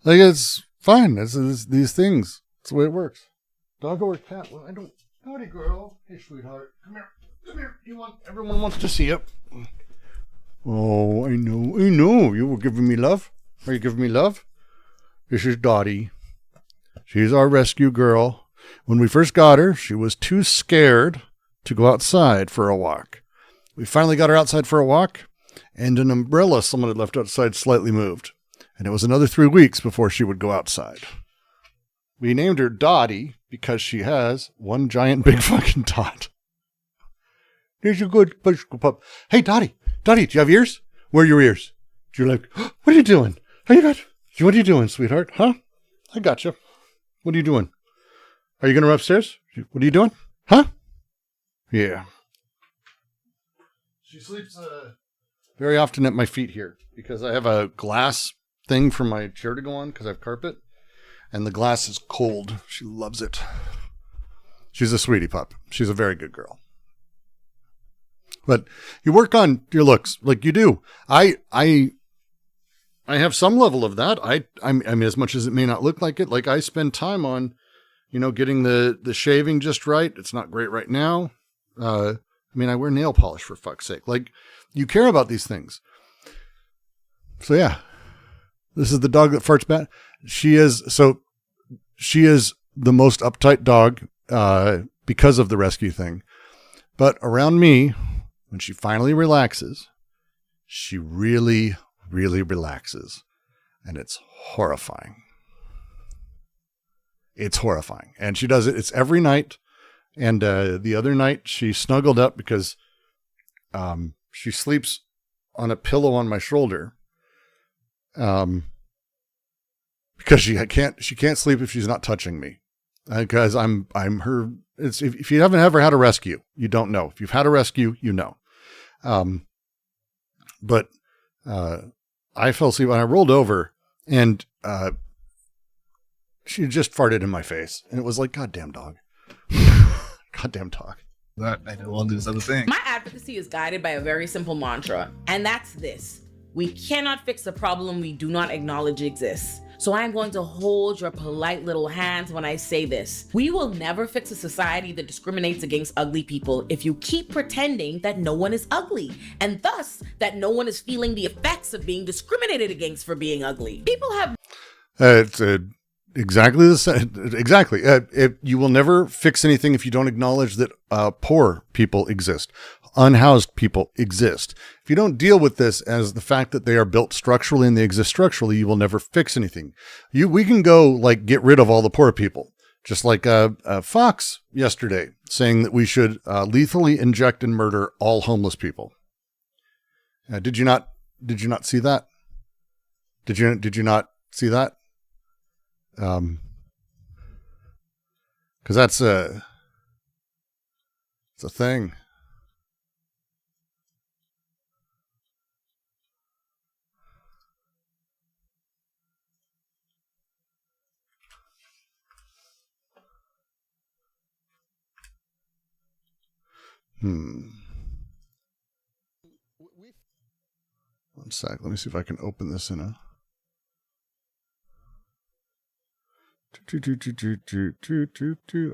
Like, it's fine. It's these things. It's the way it works. Dog or cat? Well, I don't. Howdy, girl. Hey, sweetheart. Come here. Come here. Everyone wants to see you. Oh, I know. You were giving me love. Are you giving me love? This is Dottie. She's our rescue girl. When we first got her, she was too scared to go outside for a walk. We finally got her outside for a walk, and an umbrella someone had left outside slightly moved. And it was another 3 weeks before she would go outside. We named her Dottie because she has one giant big fucking dot. Here's your good pup. Hey, Dottie, do you have ears? Where are your ears? You're like, oh, what are you doing? What are you doing, sweetheart? Huh? I got you. What are you doing? Are you going to run upstairs? What are you doing? Huh? Yeah. She sleeps very often at my feet here because I have a glass thing for my chair to go on because I have carpet, and the glass is cold. She loves it. She's a sweetie pup. She's a very good girl. But you work on your looks like you do. I have some level of that. I mean, as much as it may not look like it, like I spend time on, getting the shaving just right. It's not great right now. I mean, I wear nail polish for fuck's sake. Like, you care about these things. So yeah, this is the dog that farts bad. She is the most uptight dog because of the rescue thing. But around me, when she finally relaxes, she really, really relaxes. And it's horrifying. It's horrifying. And she does it. It's every night. And the other night she snuggled up because she sleeps on a pillow on my shoulder. Because she can't sleep if she's not touching me. Because I'm her. If you haven't ever had a rescue, you don't know. If you've had a rescue, you know. But I fell asleep and I rolled over and she just farted in my face. And it was like, goddamn dog. Goddamn dog.
That I don't want to do this other thing.
My advocacy is guided by a very simple mantra, and that's this: we cannot fix a problem we do not acknowledge exists. So I'm going to hold your polite little hands when I say this. We will never fix a society that discriminates against ugly people if you keep pretending that no one is ugly, and thus that no one is feeling the effects of being discriminated against for being ugly. People have
it's exactly the same. Exactly. You will never fix anything if you don't acknowledge that poor people exist. Unhoused people exist. If you don't deal with this as the fact that they are built structurally and they exist structurally, you will never fix anything. We can go like get rid of all the poor people. Just like Fox yesterday saying that we should lethally inject and murder all homeless people. Did you not see that? Did you not see that? Because it's a thing. One sec. Let me see if I can open this in a. All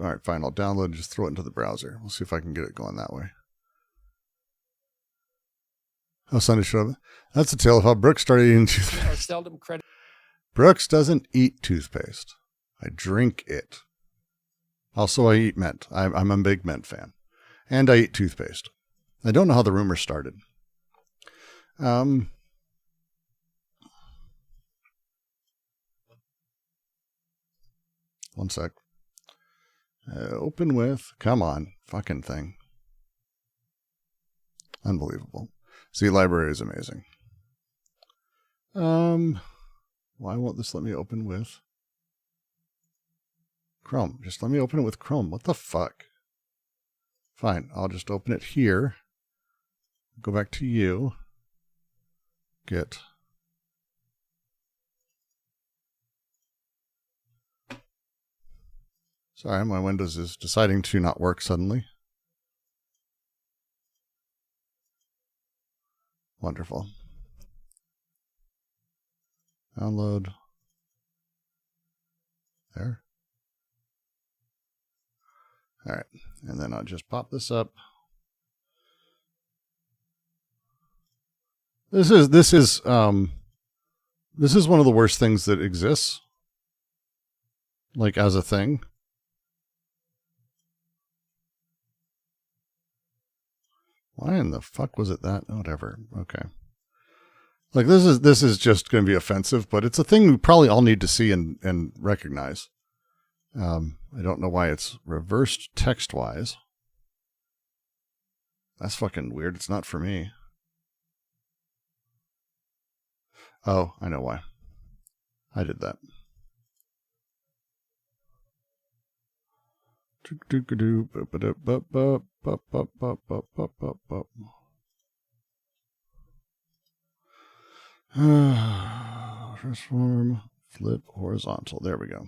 right, fine. I'll download and just throw it into the browser. We'll see if I can get it going that way. Oh, Sunday showed up. That's a tale of how Brooks started eating toothpaste. Brooks doesn't eat toothpaste. I drink it. Also, I eat mint. I'm a big mint fan. And I eat toothpaste. I don't know how the rumor started. One sec. Open with, come on, fucking thing. Unbelievable. See, library is amazing. Why won't this let me open with Chrome? Just let me open it with Chrome. What the fuck? Fine, I'll just open it here. Go back to you. Get. Sorry, my Windows is deciding to not work suddenly. Wonderful. Download. There. All right, and then I'll just pop this up. This is one of the worst things that exists, like as a thing. Why in the fuck was it that? Whatever. Okay. Like this is just going to be offensive, but it's a thing we probably all need to see and recognize. I don't know why it's reversed text-wise. That's fucking weird. It's not for me. Oh, I know why. I did that. Transform, flip, horizontal. There we go.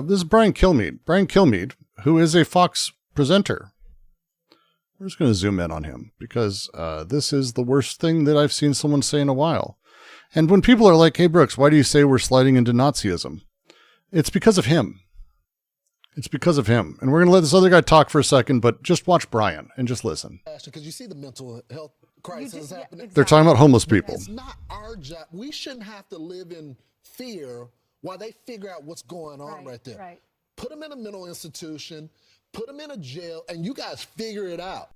This is Brian Kilmeade. Brian Kilmeade, who is a Fox presenter. We're just going to zoom in on him because this is the worst thing that I've seen someone say in a while. And when people are like, hey, Brooks, why do you say we're sliding into Nazism? It's because of him. It's because of him. And we're going to let this other guy talk for a second, but just watch Brian and just listen.
Because you see the mental health crisis happening.
Exactly.
They're talking about homeless people.
It's not our job. We shouldn't have to live in fear while they figure out what's going on right there.
Right.
Put them in a mental institution, put them in a jail, and you guys figure it out.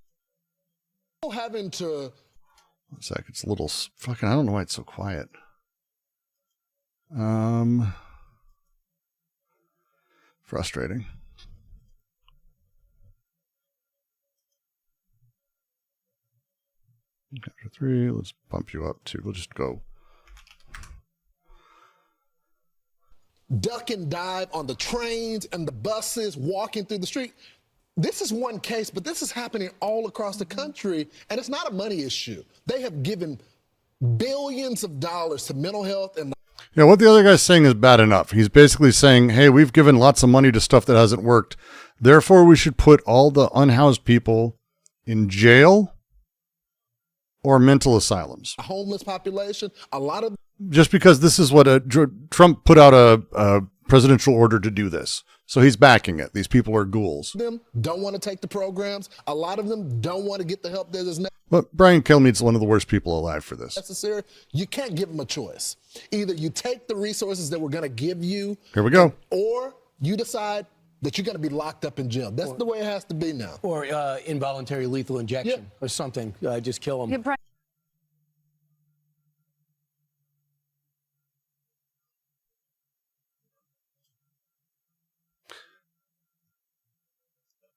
Having to...
One sec, it's a little fucking, I don't know why it's so quiet. Frustrating. Chapter 3, let's bump you up to, we'll just go.
Duck and dive on the trains and the buses, walking through the street. This is one case, but this is happening all across the country, and it's not a money issue. They have given billions of dollars to mental health and...
Yeah, what the other guy's saying is bad enough. He's basically saying, hey, we've given lots of money to stuff that hasn't worked. Therefore, we should put all the unhoused people in jail or mental asylums.
A homeless population, a lot of...
Just because this is what Trump put out a presidential order to do this. So he's backing it. These people are ghouls.
Them don't want to take the programs. A lot of them don't want to get the help that is
But Brian Kilmeade's one of the worst people alive for this.
necessary. You can't give them a choice. Either you take the resources that we're going to give you.
Here we go.
Or you decide that you're going to be locked up in jail. That's the way it has to be now.
Or involuntary lethal injection or something. Just kill them.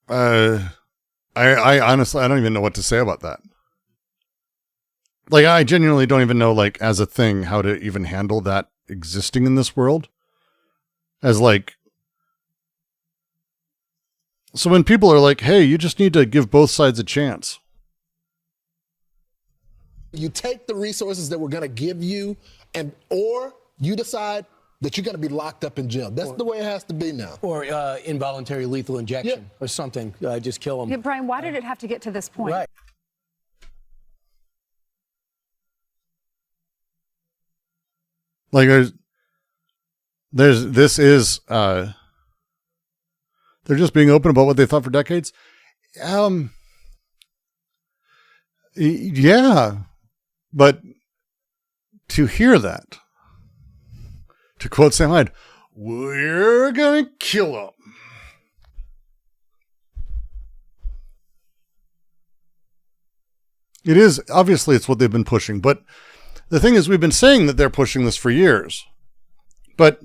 I honestly, I don't even know what to say about that. Like, I genuinely don't even know, like, as a thing, how to even handle that existing in this world. As, like, so when people are like, hey, you just need to give both sides a chance.
You take the resources that we're going to give you, or you decide that you're going to be locked up in jail. That's the way it has to be now.
Or involuntary lethal injection or something. Just kill them.
Yeah, Brian, why did it have to get to this point?
Right.
Like, this is, they're just being open about what they thought for decades. Yeah, but to hear that, to quote Sam Hyde, we're gonna kill them. It is, obviously it's what they've been pushing, but the thing is, we've been saying that they're pushing this for years. But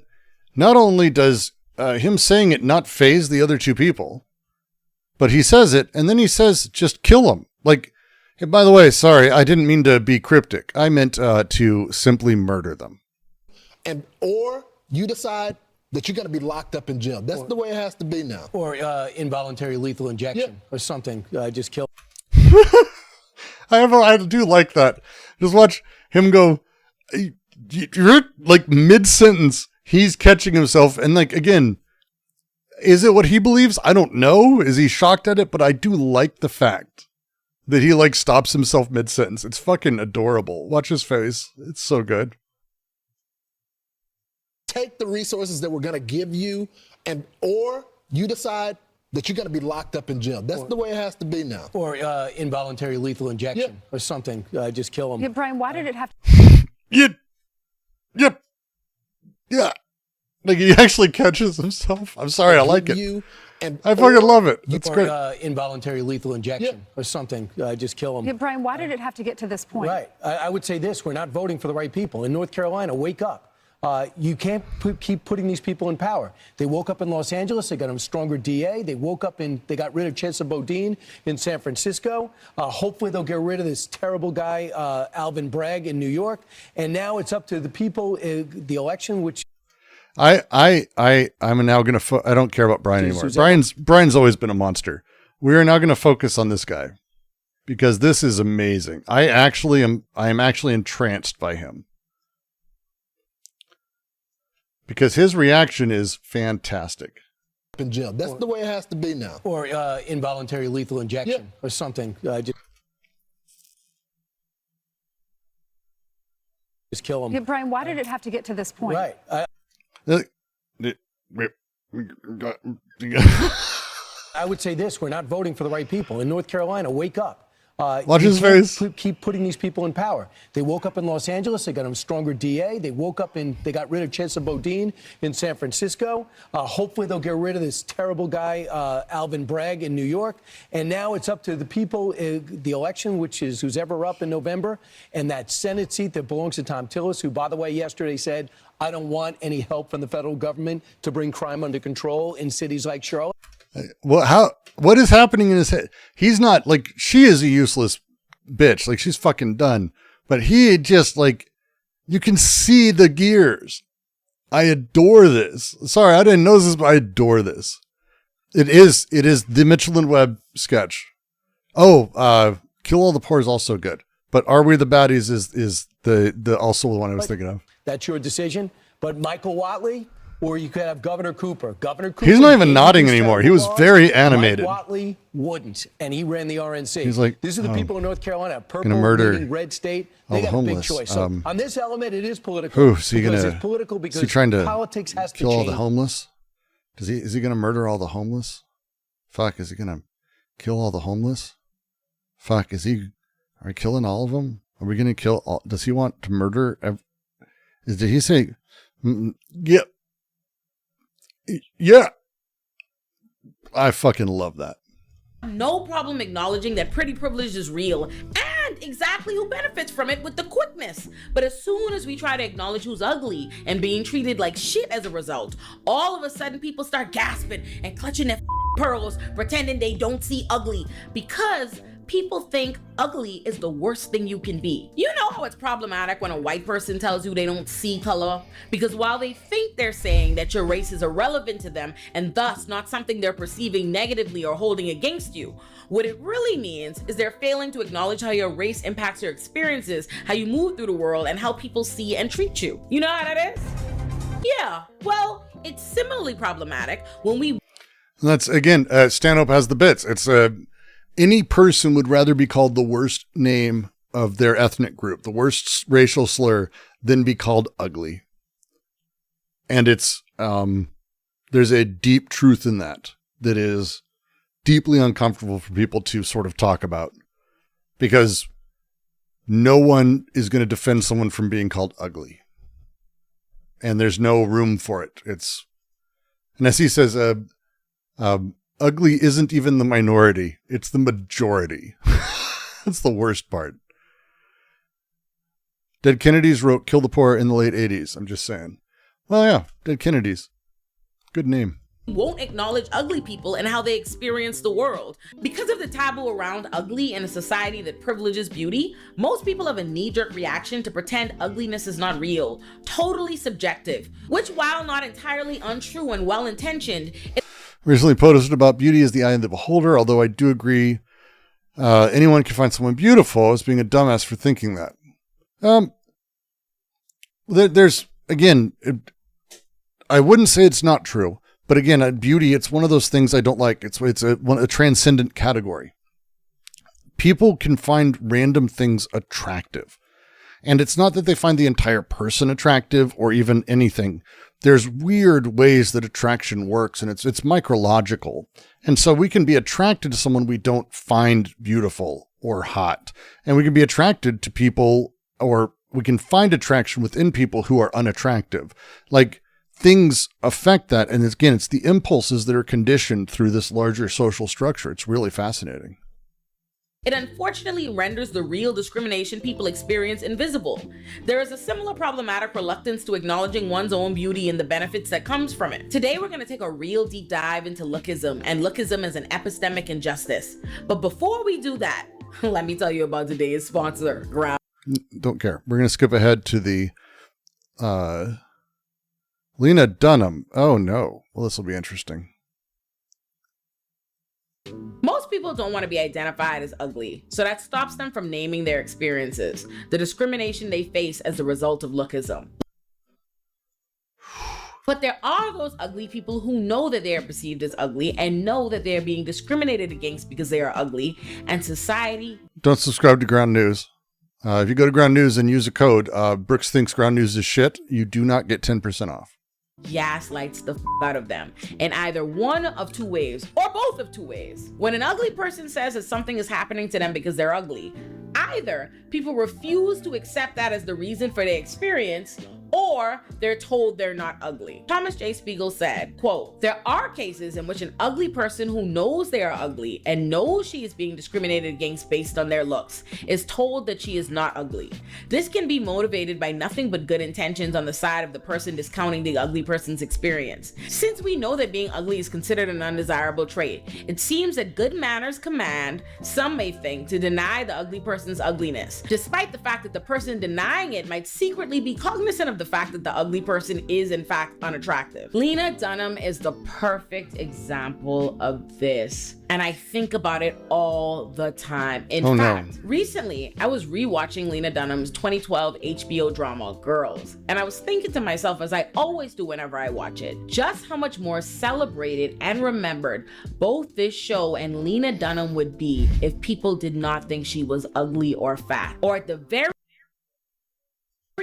not only does him saying it not faze the other two people, but he says it, and then he says, just kill them. Like, hey, by the way, sorry, I didn't mean to be cryptic. I meant to simply murder them.
Or you decide that you're going to be locked up in jail. That's the way it has to be now.
Or involuntary lethal injection or something. Just kill.
I do like that. Just watch him go, like, mid-sentence, he's catching himself. And, like, again, is it what he believes? I don't know. Is he shocked at it? But I do like the fact that he, like, stops himself mid-sentence. It's fucking adorable. Watch his face. It's so good.
Take the resources that we're going to give you, or you decide that you're going to be locked up in jail. That's the way it has to be now.
Or involuntary lethal injection or something. Just kill them.
Yeah, Brian, why did it have to...
Yeah. Like, he actually catches himself. I'm sorry, I like it.
And
I fucking love it. That's
or,
great.
Involuntary lethal injection or something. Just kill them.
Yeah, Brian, why did it have to get to this point?
Right. I would say this: we're not voting for the right people. In North Carolina, wake up. You can't keep putting these people in power. They woke up in Los Angeles. They got a stronger DA. They woke up they got rid of Chesa Bodine in San Francisco. Hopefully they'll get rid of this terrible guy, Alvin Bragg in New York. And now it's up to the people, the election, which.
I'm now going to, I don't care about Brian anymore. Brian's always been a monster. We are now going to focus on this guy because this is amazing. I am actually entranced by him. Because his reaction is fantastic.
In jail. That's the way it has to be now.
Or involuntary lethal injection or something. Just kill them.
Yeah, Brian, why did it have to get to this point?
Right. I would say this: we're not voting for the right people. In North Carolina, wake up.
Watch his face.
Keep putting these people in power. They woke up in Los Angeles. They got a stronger DA. They woke up they got rid of Chesa Bodine in San Francisco. Hopefully they'll get rid of this terrible guy, Alvin Bragg in New York. And now it's up to the people, the election, which is who's ever up in November, and that Senate seat that belongs to Tom Tillis, who, by the way, yesterday said, I don't want any help from the federal government to bring crime under control in cities like Charlotte.
Well, what is happening in his head? He's not like, she is a useless bitch. Like, she's fucking done. But he just, like, you can see the gears. I adore this. Sorry, I didn't know this, but I adore this. It is the Mitchell and Webb sketch. Oh, Kill All the Poor is also good. But Are We the Baddies is the also the one I was thinking of.
That's your decision. But Michael Watley, or you could have Governor Cooper. Governor Cooper.
He's not even nodding anymore. He was very animated.
Mike Watley wouldn't, and he ran the RNC.
He's like,
these are the people in North Carolina, purple,
murder
red state.
all
They
the
got a big
homeless.
choice. So on this element, it is political.
Is he gonna?
It's political because
is he trying to
politics has to
kill all
change.
the homeless? Is he gonna murder all the homeless? Fuck, is he gonna kill all the homeless? Fuck, are we killing all of them? Are we gonna kill all? Does he want to murder? Did he say? Yeah. Yeah. I fucking love that.
No problem acknowledging that pretty privilege is real and exactly who benefits from it with the quickness. But as soon as we try to acknowledge who's ugly and being treated like shit as a result, all of a sudden people start gasping and clutching their pearls, pretending they don't see ugly because people think ugly is the worst thing you can be. You know how it's problematic when a white person tells you they don't see color? Because while they think they're saying that your race is irrelevant to them and thus not something they're perceiving negatively or holding against you, what it really means is they're failing to acknowledge how your race impacts your experiences, how you move through the world, and how people see and treat you. You know how that is? Yeah, well, it's similarly problematic when we...
That's, again, Stanhope has the bits. It's any person would rather be called the worst name of their ethnic group, the worst racial slur, than be called ugly. And it's, there's a deep truth in that is deeply uncomfortable for people to sort of talk about, because no one is going to defend someone from being called ugly. And there's no room for it. And as he says, ugly isn't even the minority. It's the majority. That's the worst part. Dead Kennedys wrote Kill the Poor in the late 80s. I'm just saying. Well, yeah, Dead Kennedys. Good name.
Won't acknowledge ugly people and how they experience the world. Because of the taboo around ugly in a society that privileges beauty, most people have a knee-jerk reaction to pretend ugliness is not real, totally subjective, which, while not entirely untrue and well-intentioned,
Recently posted about beauty as the eye of the beholder, although I do agree anyone can find someone beautiful as being a dumbass for thinking that. There's, again, I wouldn't say it's not true, but again, beauty, it's one of those things I don't like. It's a transcendent category. People can find random things attractive. And it's not that they find the entire person attractive or even anything. There's weird ways that attraction works, and it's micrological. And so we can be attracted to someone we don't find beautiful or hot. And we can be attracted to people, or we can find attraction within people who are unattractive. Like, things affect that. And again, it's the impulses that are conditioned through this larger social structure. It's really fascinating.
It unfortunately renders the real discrimination people experience invisible. There is a similar problematic reluctance to acknowledging one's own beauty and the benefits that comes from it. Today, we're going to take a real deep dive into Lookism and Lookism as an epistemic injustice. But before we do that, let me tell you about today's sponsor, Ground.
Don't care. We're going to skip ahead to the Lena Dunham. Oh no. Well, this will be interesting.
Most people don't want to be identified as ugly, so that stops them from naming their experiences, the discrimination they face as a result of Lookism. But there are those ugly people who know that they are perceived as ugly and know that they are being discriminated against because they are ugly, and society...
Don't subscribe to Ground News. If you go to Ground News and use a code, Brooks thinks Ground News is shit, you do not get 10% off.
Gaslights the out of them in either one of two ways or both of two ways. When an ugly person says that something is happening to them because they're ugly, either people refuse to accept that as the reason for their experience, or they're told they're not ugly. Thomas J. Spiegel said, quote, "There are cases in which an ugly person who knows they are ugly and knows she is being discriminated against based on their looks is told that she is not ugly. This can be motivated by nothing but good intentions on the side of the person discounting the ugly person's experience. Since we know that being ugly is considered an undesirable trait, it seems that good manners command, some may think, to deny the ugly person's ugliness, despite the fact that the person denying it might secretly be cognizant of the fact that the ugly person is in fact unattractive." Lena Dunham is the perfect example of this, and I think about it all the time. In fact, recently I was rewatching Lena Dunham's 2012 HBO drama Girls, and I was thinking to myself, as I always do whenever I watch it, just how much more celebrated and remembered both this show and Lena Dunham would be if people did not think she was ugly or fat, or at the very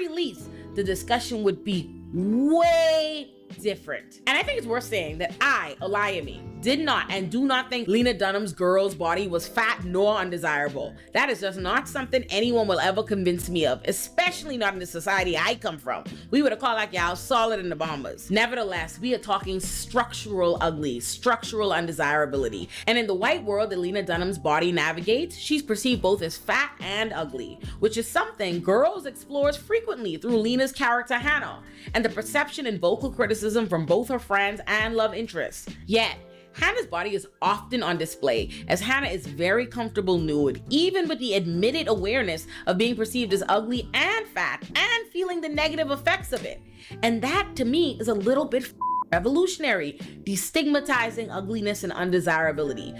least, the discussion would be way different. And I think it's worth saying that I, Olayemi, did not and do not think Lena Dunham's girl's body was fat nor undesirable. That is just not something anyone will ever convince me of, especially not in the society I come from. We would have called like y'all solid in the bombers. Nevertheless, we are talking structural ugly, structural undesirability. And in the white world that Lena Dunham's body navigates, she's perceived both as fat and ugly, which is something Girls explores frequently through Lena's character Hannah, and the perception and vocal criticism from both her friends and love interests. Yet, Hannah's body is often on display, as Hannah is very comfortable nude, even with the admitted awareness of being perceived as ugly and fat and feeling the negative effects of it. And that, to me, is a little bit revolutionary, destigmatizing ugliness and undesirability.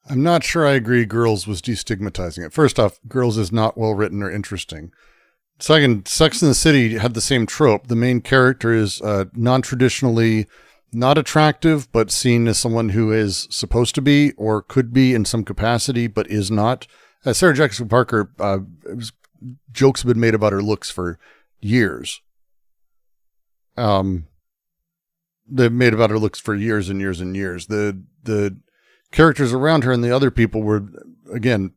I'm not sure I agree Girls was destigmatizing it. First off, Girls is not well written or interesting. Second, Sex and the City had the same trope. The main character is non-traditionally not attractive, but seen as someone who is supposed to be or could be in some capacity, but is not. Sarah Jessica Parker, jokes have been made about her looks for years. They've made about her looks for years and years and years. The characters around her and the other people were, again,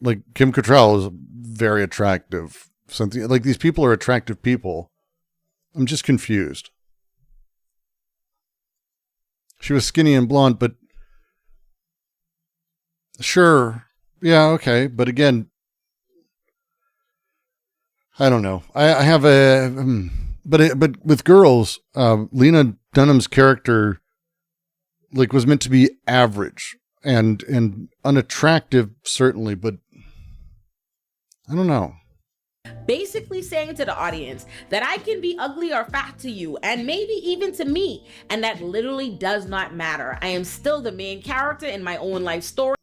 like Kim Cattrall is very attractive. Something like these people are attractive people. I'm just confused. She was skinny and blonde, but sure. Yeah. Okay. But again, I don't know. I have but with Girls, Lena Dunham's character was meant to be average and unattractive, certainly, but I don't know.
Basically saying to the audience that I can be ugly or fat to you, and maybe even to me, and that literally does not matter. I am still the main character in my own life story.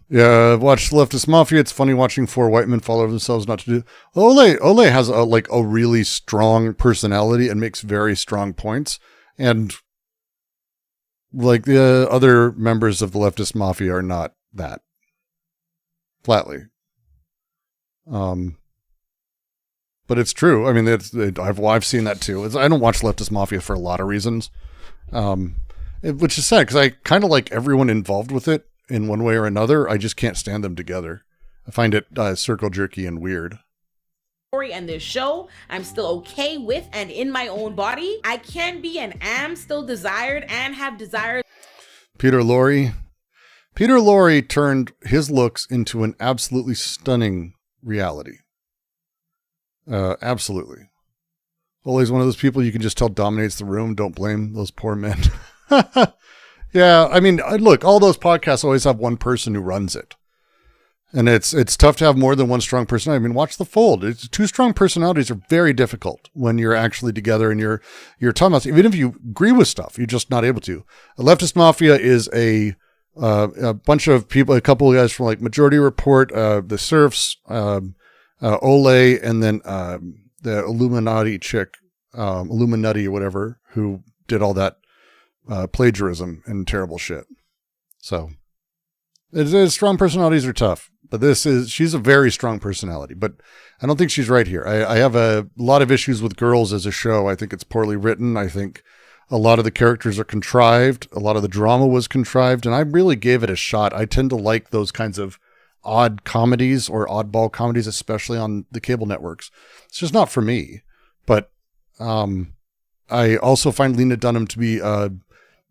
Yeah, I've watched Leftist Mafia. It's funny watching four white men fall over themselves not to do. Ole has a really strong personality and makes very strong points, and the other members of the Leftist Mafia are not that. Flatly. But it's true. I mean, I've seen that too. I don't watch Leftist Mafia for a lot of reasons, which is sad because I kind of like everyone involved with it in one way or another. I just can't stand them together. I find it circle jerky and weird.
and this show, I'm still okay with and in my own body. I can be and am still desired and have desired.
Peter Lorre turned his looks into an absolutely stunning reality. Absolutely. Well, he's one of those people you can just tell dominates the room. Don't blame those poor men. Yeah, I mean, look, all those podcasts always have one person who runs it. And it's tough to have more than one strong personality. I mean, watch The Fold. Two strong personalities are very difficult when you're actually together and you're talking about, even if you agree with stuff, you're just not able to. A Leftist Mafia is a bunch of people, a couple of guys from like Majority Report, the Serfs, Ole, and then the Illuminati chick, Illuminati or whatever, who did all that plagiarism and terrible shit. So strong personalities are tough. But she's a very strong personality, but I don't think she's right here. I have a lot of issues with Girls as a show. I think it's poorly written. I think a lot of the characters are contrived. A lot of the drama was contrived, and I really gave it a shot. I tend to like those kinds of odd comedies or oddball comedies, especially on the cable networks. It's just not for me. But I also find Lena Dunham to be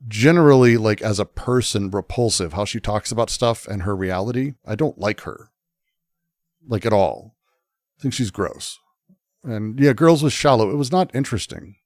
generally, like, as a person, repulsive. How she talks about stuff and her reality. I don't like her, like, at all. I think she's gross. And yeah, Girls was shallow. It was not interesting.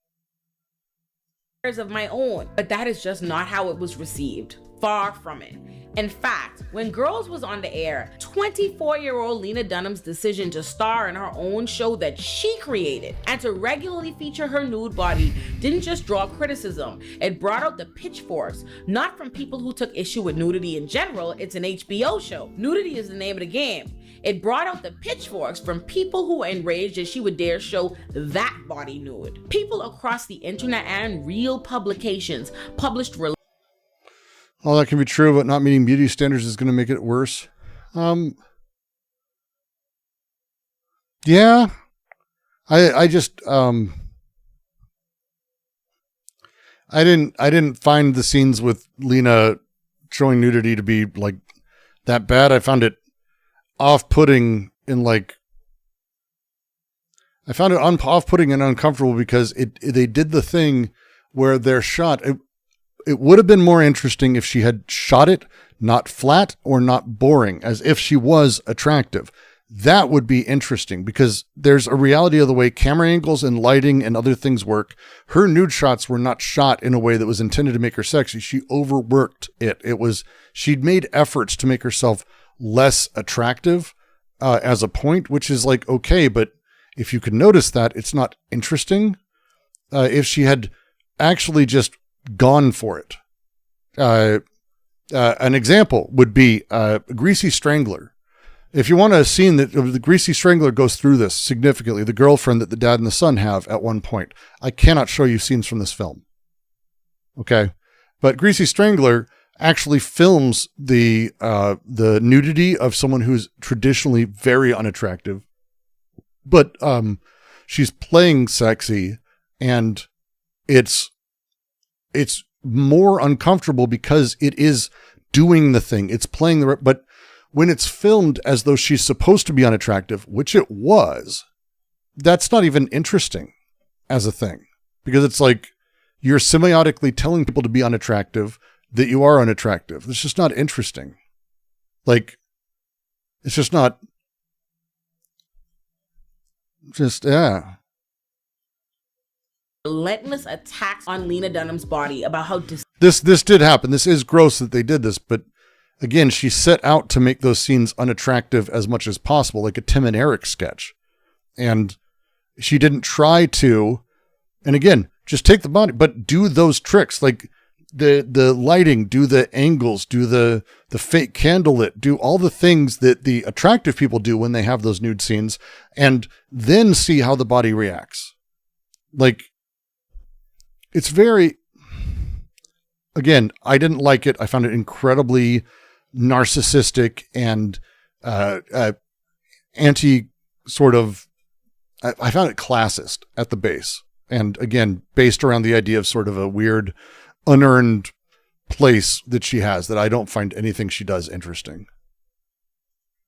Of my own, but that is just not how it was received. Far from it. In fact, when Girls was on the air, 24-year-old Lena Dunham's decision to star in her own show that she created and to regularly feature her nude body didn't just draw criticism, it brought out the pitchforks, not from people who took issue with nudity in general. It's an HBO show. Nudity is the name of the game. It brought out the pitchforks from people who were enraged that she would dare show that body nude. People across the internet and real publications published
All that can be true, but not meeting beauty standards is going to make it worse. Yeah. I just, I didn't find the scenes with Lena showing nudity to be like that bad. I found it off-putting in like, I found it off-putting and uncomfortable because they did the thing where their shot, it would have been more interesting if she had shot it not flat or not boring, as if she was attractive. That would be interesting because there's a reality of the way camera angles and lighting and other things work. Her nude shots were not shot in a way that was intended to make her sexy. She overworked it. She'd made efforts to make herself less attractive as a point, which is like, okay, but if you could notice that, it's not interesting. If she had actually just gone for it. An example would be Greasy Strangler. If you want a scene that the Greasy Strangler goes through this significantly, the girlfriend that the dad and the son have at one point, I cannot show you scenes from this film. Okay. But Greasy Strangler actually films the nudity of someone who's traditionally very unattractive, but she's playing sexy, and it's more uncomfortable because it is doing the thing. It's playing but when it's filmed as though she's supposed to be unattractive, which it was, that's not even interesting as a thing, because it's like you're semiotically telling people to be unattractive that you are unattractive. It's just not interesting. Like, it's just not, yeah.
relentless attacks on Lena Dunham's body about how
This did happen. This is gross that they did this, but again, she set out to make those scenes unattractive as much as possible, like a Tim and Eric sketch. And she didn't try to, and again, just take the body, but do those tricks, like the lighting, do the angles, do the fake candlelit, do all the things that the attractive people do when they have those nude scenes, and then see how the body reacts. Like, it's very, again, I didn't like it. I found it incredibly narcissistic and anti sort of, I found it classist at the base. And again, based around the idea of sort of a weird, unearned place that she has that I don't find anything she does interesting.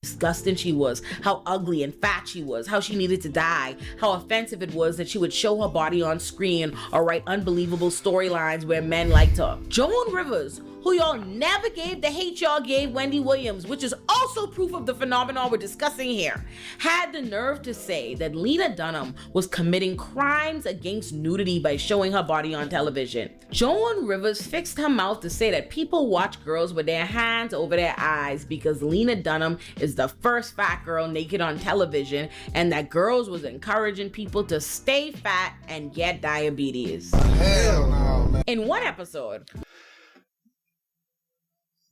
disgusting she was, how ugly and fat she was, how she needed to die, how offensive it was that she would show her body on screen or write unbelievable storylines where men liked her. Joan Rivers, who y'all never gave the hate y'all gave Wendy Williams, which is also proof of the phenomenon we're discussing here, had the nerve to say that Lena Dunham was committing crimes against nudity by showing her body on television. Joan Rivers fixed her mouth to say that people watch girls with their hands over their eyes because Lena Dunham is the first fat girl naked on television, and that girls was encouraging people to stay fat and get diabetes.
Hell no, man.
In one episode,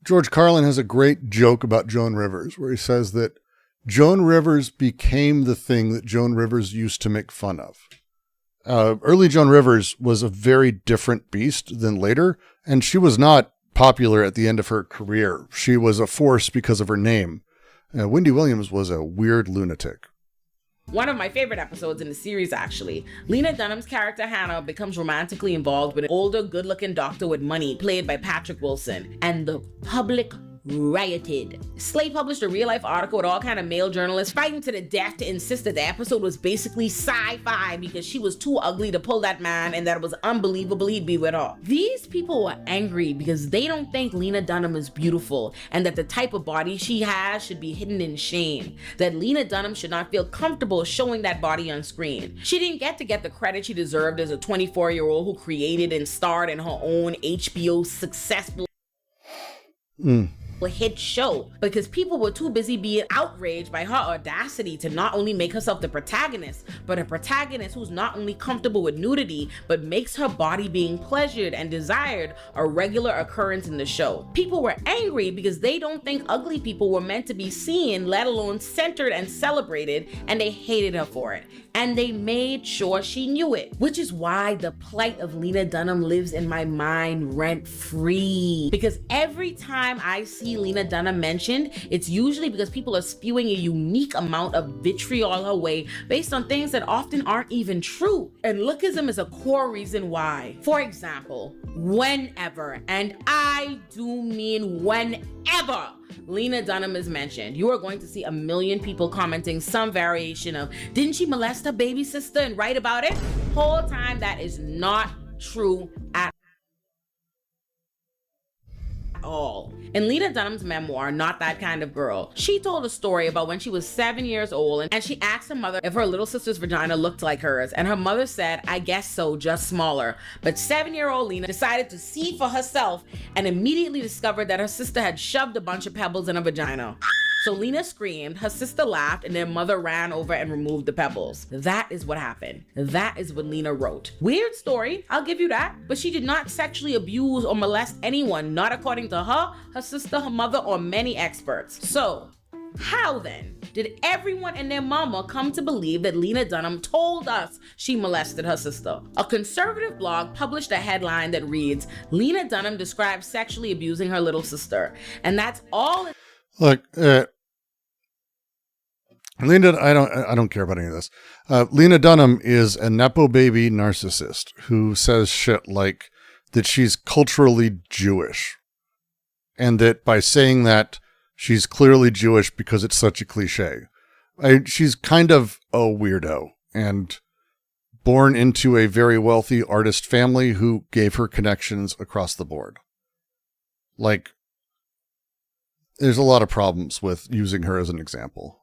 George Carlin has a great joke about Joan Rivers where he says that Joan Rivers became the thing that Joan Rivers used to make fun of. Early Joan Rivers was a very different beast than later, and she was not popular at the end of her career. She was a force because of her name. Wendy Williams was a weird lunatic.
one of my favorite episodes in the series, actually. Lena Dunham's character Hannah becomes romantically involved with an older, good-looking doctor with money, played by Patrick Wilson, and the public rioted. Slate published a real-life article with all kind of male journalists fighting to the death to insist that the episode was basically sci-fi because she was too ugly to pull that man and that it was unbelievable he'd be with her. These people were angry because they don't think Lena Dunham is beautiful and that the type of body she has should be hidden in shame. That Lena Dunham should not feel comfortable showing that body on screen. She didn't get the credit she deserved as a 24-year-old who created and starred in her own HBO successful hit show because people were too busy being outraged by her audacity to not only make herself the protagonist, but a protagonist who's not only comfortable with nudity, but makes her body being pleasured and desired a regular occurrence in the show. People were angry because they don't think ugly people were meant to be seen, let alone centered and celebrated, and they hated her for it. And they made sure she knew it, which is why the plight of Lena Dunham lives in my mind rent-free. Because every time I see Lena Dunham mentioned, it's usually because people are spewing a unique amount of vitriol her way based on things that often aren't even true. And lookism is a core reason why. For example, whenever, and I do mean whenever, Lena Dunham is mentioned, you are going to see a million people commenting some variation of, didn't she molest her baby sister and write about it? Whole time that is not true at all. In Lena Dunham's memoir, Not That Kind of Girl, she told a story about when she was 7 years old and she asked her mother if her little sister's vagina looked like hers, and her mother said, I guess so, just smaller. But 7-year-old Lena decided to see for herself and immediately discovered that her sister had shoved a bunch of pebbles in her vagina. So Lena screamed, her sister laughed, and their mother ran over and removed the pebbles. That is what happened. That is what Lena wrote. Weird story, I'll give you that, but she did not sexually abuse or molest anyone, not according to her, her sister, her mother, or many experts. So, how then did everyone and their mama come to believe that Lena Dunham told us she molested her sister? A conservative blog published a headline that reads, Lena Dunham describes sexually abusing her little sister. And that's all it—
Look, Lena, I don't care about any of this. Lena Dunham is a Nepo baby narcissist who says shit like that she's culturally Jewish. And that by saying that, she's clearly Jewish because it's such a cliche. She's kind of a weirdo and born into a very wealthy artist family who gave her connections across the board. Like, there's a lot of problems with using her as an example.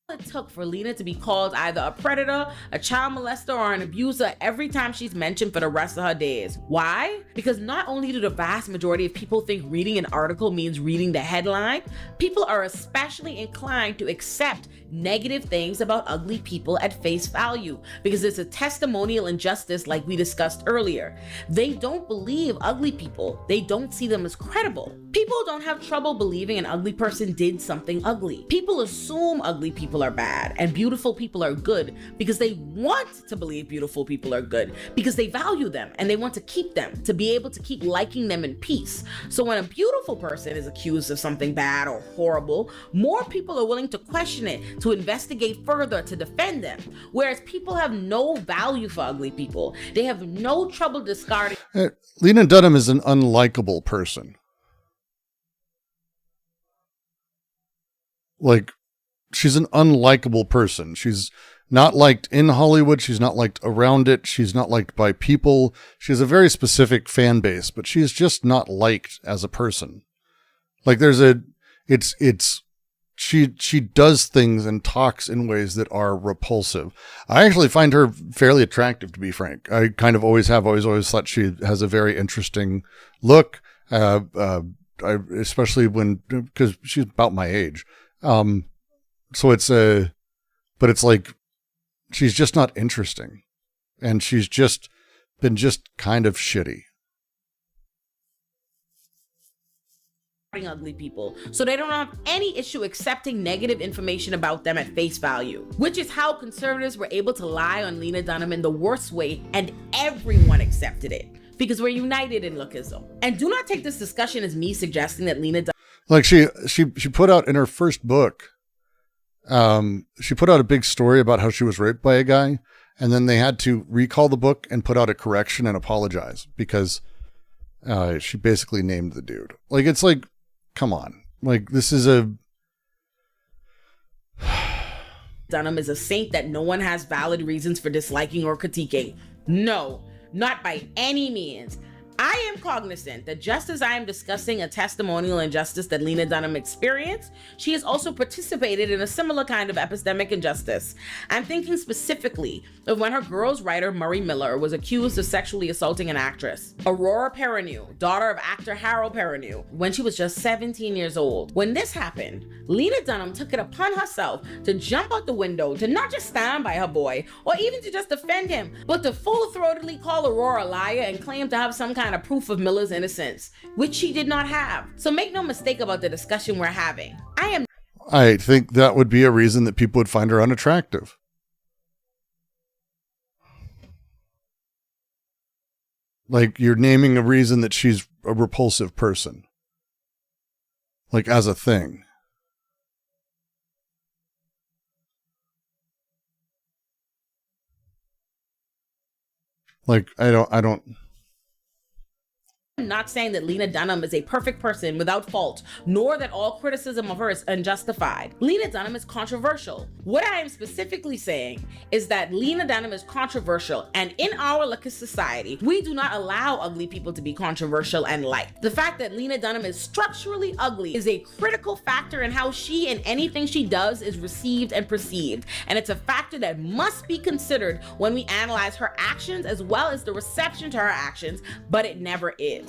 It took for Lena to be called either a predator, a child molester, or an abuser every time she's mentioned for the rest of her days. Why? Because not only do the vast majority of people think reading an article means reading the headline, people are especially inclined to accept negative things about ugly people at face value because it's a testimonial injustice like we discussed earlier. They don't believe ugly people. They don't see them as credible. People don't have trouble believing an ugly person did something ugly. People assume ugly people are bad and beautiful people are good because they want to believe beautiful people are good because they value them and they want to keep them, to be able to keep liking them in peace. So when a beautiful person is accused of something bad or horrible, more people are willing to question it, to investigate further, to defend them. Whereas people have no value for ugly people. They have no trouble discarding.
Lena Dunham is an unlikable person. Like, she's an unlikable person. She's not liked in Hollywood. She's not liked around it. She's not liked by people. She has a very specific fan base, but she's just not liked as a person. Like she does things and talks in ways that are repulsive. I actually find her fairly attractive, to be frank. I kind of always have, always thought she has a very interesting look. Especially because she's about my age. So but it's like, she's just not interesting, and she's just been kind of shitty.
Ugly people, so they don't have any issue accepting negative information about them at face value, which is how conservatives were able to lie on Lena Dunham in the worst way, and everyone accepted it because we're united in Lookism. And do not take this discussion as me suggesting that Lena Dunham,
like she put out in her first book, she put out a big story about how she was raped by a guy, and then they had to recall the book and put out a correction and apologize because she basically named the dude. Like, it's like, come on. Like, this is
Dunham is a saint that no one has valid reasons for disliking or critiquing. No, not by any means. I am cognizant that just as I am discussing a testimonial injustice that Lena Dunham experienced, she has also participated in a similar kind of epistemic injustice. I'm thinking specifically of when her girls writer Murray Miller was accused of sexually assaulting an actress, Aurora Perrineau, daughter of actor Harold Perrineau, when she was just 17 years old. When this happened, Lena Dunham took it upon herself to jump out the window, to not just stand by her boy, or even to just defend him, but to full-throatedly call Aurora a liar and claim to have some kind of proof of Miller's innocence, which she did not have. So make no mistake about the discussion we're having.
I think that would be a reason that people would find her unattractive. Like, you're naming a reason that she's a repulsive person. Like, as a thing. Like, I don't.
I'm not saying that Lena Dunham is a perfect person without fault, nor that all criticism of her is unjustified. Lena Dunham is controversial. What I am specifically saying is that Lena Dunham is controversial, and in our Lookist society, we do not allow ugly people to be controversial and liked. The fact that Lena Dunham is structurally ugly is a critical factor in how she and anything she does is received and perceived, and it's a factor that must be considered when we analyze her actions as well as the reception to her actions, but it never is.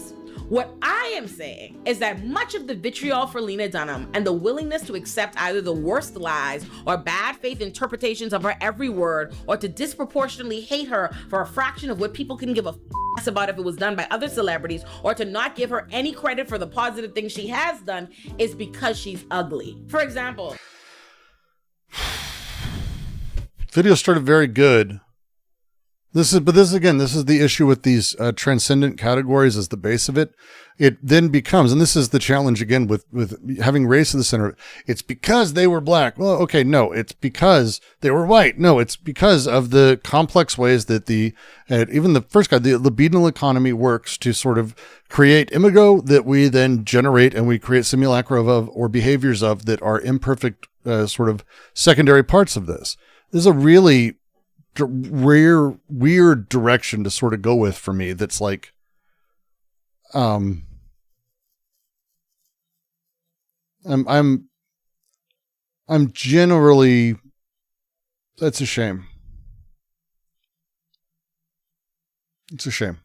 What I am saying is that much of the vitriol for Lena Dunham and the willingness to accept either the worst lies or bad faith interpretations of her every word, or to disproportionately hate her for a fraction of what people can give a f about if it was done by other celebrities, or to not give her any credit for the positive things she has done, is because she's ugly. For example,
Video started very good. This is the issue with these transcendent categories as the base of it. It then becomes, and this is the challenge again with having race in the center. It's because they were black. Well, okay, no, it's because they were white. No, it's because of the complex ways that even the first guy, the libidinal economy works to sort of create imago that we then generate and we create simulacra of or behaviors of that are imperfect sort of secondary parts of this. This is a really rare, weird direction to sort of go with for me. That's like, I'm generally, that's a shame. It's a shame.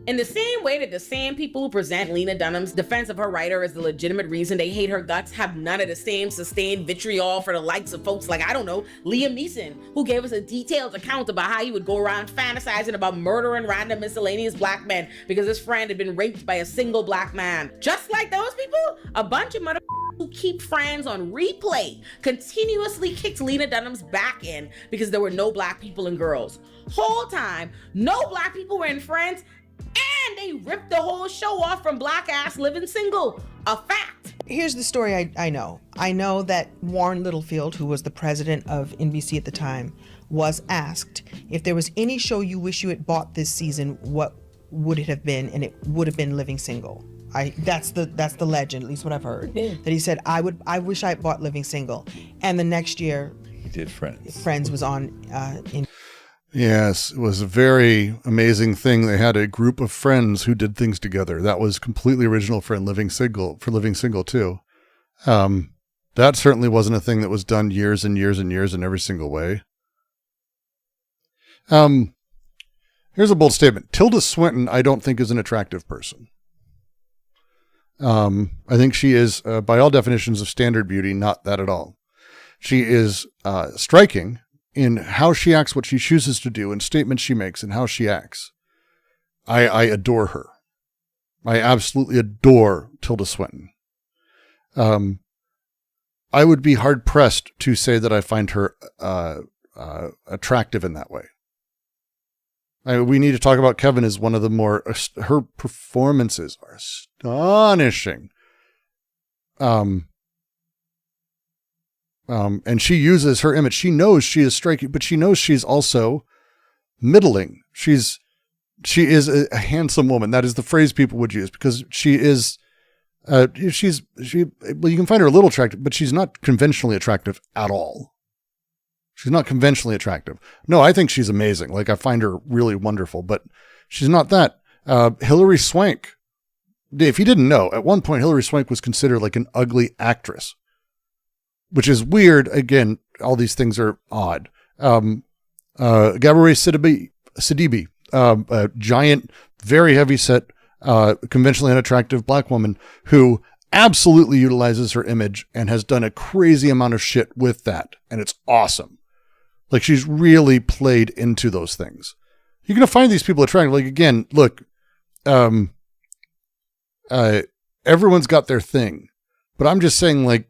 in the same way that the same people who present Lena Dunham's defense of her writer as the legitimate reason they hate her guts have none of the same sustained vitriol for the likes of folks like, I don't know, Liam Neeson, who gave us a detailed account about how he would go around fantasizing about murdering random miscellaneous black men because his friend had been raped by a single black man. Just like those people, a bunch of mother who keep Friends on replay continuously kicked Lena Dunham's back in because there were no black people and girls. Whole time, no black people were in Friends, and they ripped the whole show off from black ass living single. A fact.
Here's the story I know. I know that Warren Littlefield, who was the president of NBC at the time, was asked if there was any show you wish you had bought this season, what would it have been? And it would have been Living Single. That's the legend, at least what I've heard. That he said, I wish I bought Living Single. And the next year
he did Friends.
Friends was on in
Yes, it was a very amazing thing. They had a group of friends who did things together. That was completely original for Living Single too. That certainly wasn't a thing that was done years and years and years in every single way. Here's a bold statement. Tilda Swinton, I don't think is an attractive person. I think she is, by all definitions of standard beauty, not that at all. She is striking in how she acts, what she chooses to do, and statements she makes, and how she acts. I adore her. I absolutely adore Tilda Swinton. I would be hard pressed to say that I find her attractive in that way. We need to talk about Kevin as one of the more. Her performances are astonishing. And she uses her image. She knows she is striking, but she knows she's also middling. She is a handsome woman. That is the phrase people would use, because she is. Well, you can find her a little attractive, but she's not conventionally attractive at all. She's not conventionally attractive. No, I think she's amazing. Like, I find her really wonderful, but she's not that. Hilary Swank. If you didn't know, at one point, Hilary Swank was considered like an ugly actress, which is weird. Again, all these things are odd. Gabourey Sidibe, a giant, very heavy set, conventionally unattractive black woman who absolutely utilizes her image and has done a crazy amount of shit with that. And it's awesome. Like, she's really played into those things. You're going to find these people attractive. Like, again, look, everyone's got their thing, but I'm just saying, like,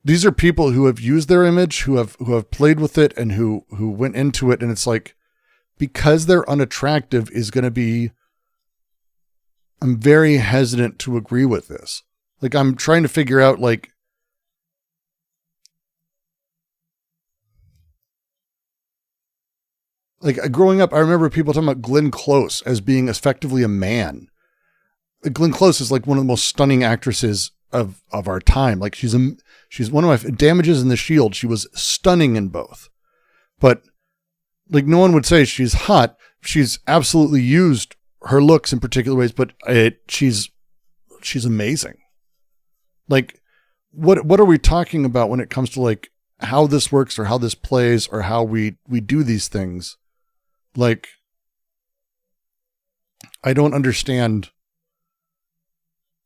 these are people who have used their image, who have played with it, and who went into it. And it's like, because they're unattractive is going to be, I'm very hesitant to agree with this. Like, I'm trying to figure out, like growing up, I remember people talking about Glenn Close as being effectively a man. Glenn Close is like one of the most stunning actresses of our time. Like, she's one of my Damages in the Shield. She was stunning in both, but like, no one would say she's hot. She's absolutely used her looks in particular ways, but she's amazing. Like, what are we talking about when it comes to, like, how this works or how this plays or how we do these things? Like, I don't understand.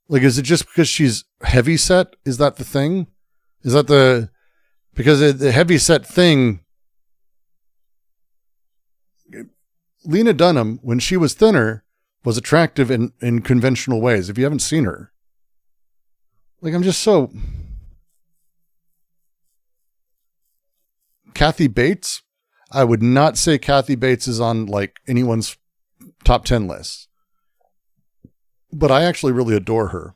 Like, is it just because she's heavy set? Is that the thing? Is that because the heavy set thing, Lena Dunham, when she was thinner, was attractive in conventional ways. If you haven't seen her, like, I'm just so. Kathy Bates, I would not say Kathy Bates is on, like, anyone's top 10 lists, but I actually really adore her.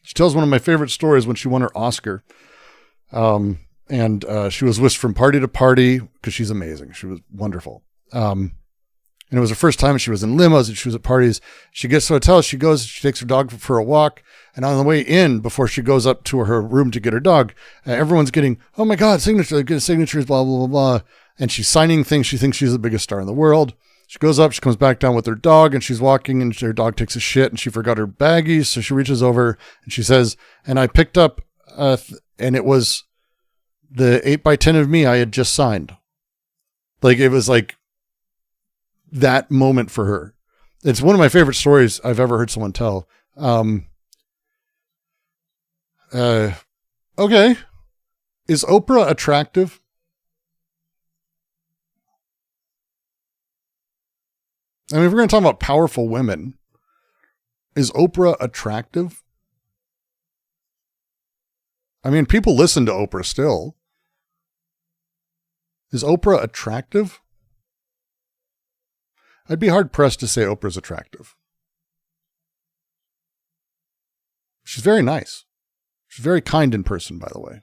She tells one of my favorite stories when she won her Oscar. And she was whisked from party to party because she's amazing. She was wonderful. And it was her first time. She was in limos and she was at parties. She gets to the hotel. She takes her dog for a walk. And on the way in, before she goes up to her room to get her dog, everyone's getting, oh my God, signatures, blah, blah, blah, blah. And she's signing things. She thinks she's the biggest star in the world. She goes up, she comes back down with her dog, and she's walking, and her dog takes a shit, and she forgot her baggies. So she reaches over and she says, and I picked up, and it was the 8x10 of me I had just signed. Like, it was like that moment for her. It's one of my favorite stories I've ever heard someone tell. Okay. Is Oprah attractive? I mean, if we're going to talk about powerful women, is Oprah attractive? I mean, people listen to Oprah still. Is Oprah attractive? I'd be hard pressed to say Oprah's attractive. She's very nice. She's very kind in person, by the way.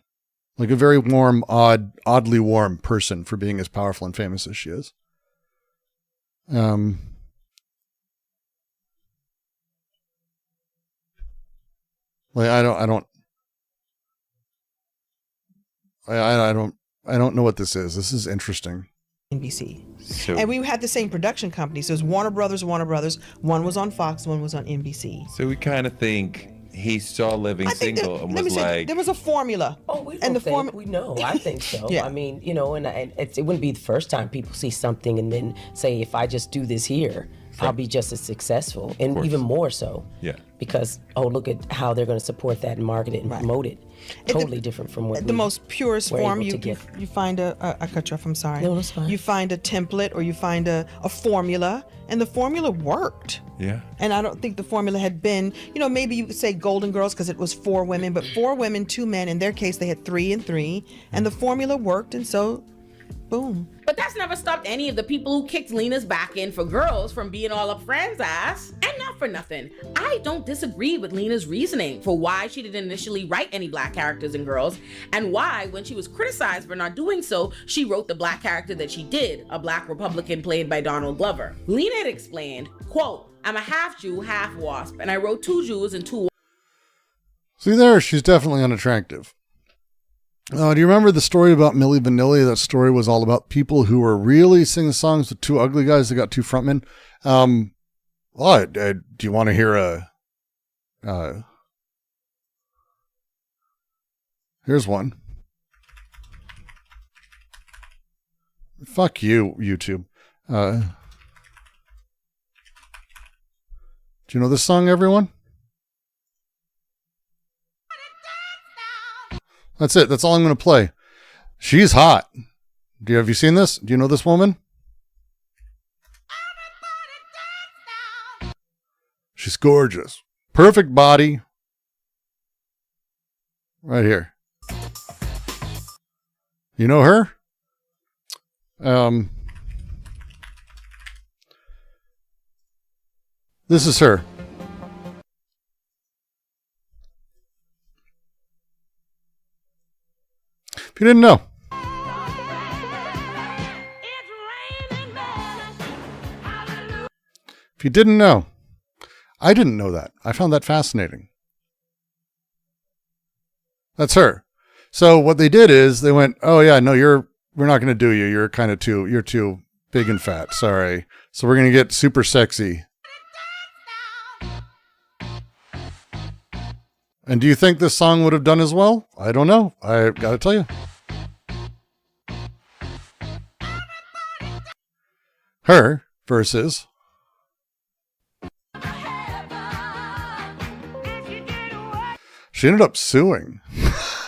Like a very warm, oddly warm person for being as powerful and famous as she is. Like, I don't know what this is. This is interesting.
NBC.
So,
And we had the same production company. So it was Warner Brothers. One was on Fox, one was on NBC.
so we kind of think he saw Living Single and
Let me
was
say,
like,
there was a formula.
Oh, we
And
don't
the
think, we know. I think so.
Yeah.
I mean, you know, and it wouldn't be the first time people see something and then say, if I just do this here, I'll be just as successful, and even more so.
yeah.
Because, oh, look at how they're going to support that and market it and promote it. Totally different from what
the most purest
were
form,
able to
you
get.
you find I cut you off, I'm sorry.
No, that's fine.
You find a template or you find a formula, and the formula worked.
Yeah.
And I don't think the formula had been, maybe you could say Golden Girls because it was 4 women, but 4 women, 2 men. In their case, they had 3 and 3, and the formula worked, and so, boom.
But that's never stopped any of the people who kicked Lena's back in for girls from being all up Fran's ass. And not for nothing, I don't disagree with Lena's reasoning for why she didn't initially write any black characters in girls, and why, when she was criticized for not doing so, she wrote the black character that she did, a black Republican played by Donald Glover. Lena had explained, quote, "I'm a half Jew, half wasp, and I wrote 2 Jews and 2
See there, she's definitely unattractive. Do you remember the story about Milli Vanilli? That story was all about people who were really singing songs with 2 ugly guys that got 2 frontmen. Do you want to hear here's one. Fuck you, YouTube. Do you know this song, everyone? That's it. That's all I'm going to play. She's hot. Have you seen this? Do you know this woman? She's gorgeous. Perfect body. Right here. You know her? This is her. If you didn't know. If you didn't know. I didn't know that. I found that fascinating. That's her. So what they did is they went, "Oh yeah, no, we're not going to do you. You're too big and fat. Sorry. So we're going to get super sexy." And do you think this song would have done as well? I don't know. I got to tell you. Her versus she ended up suing.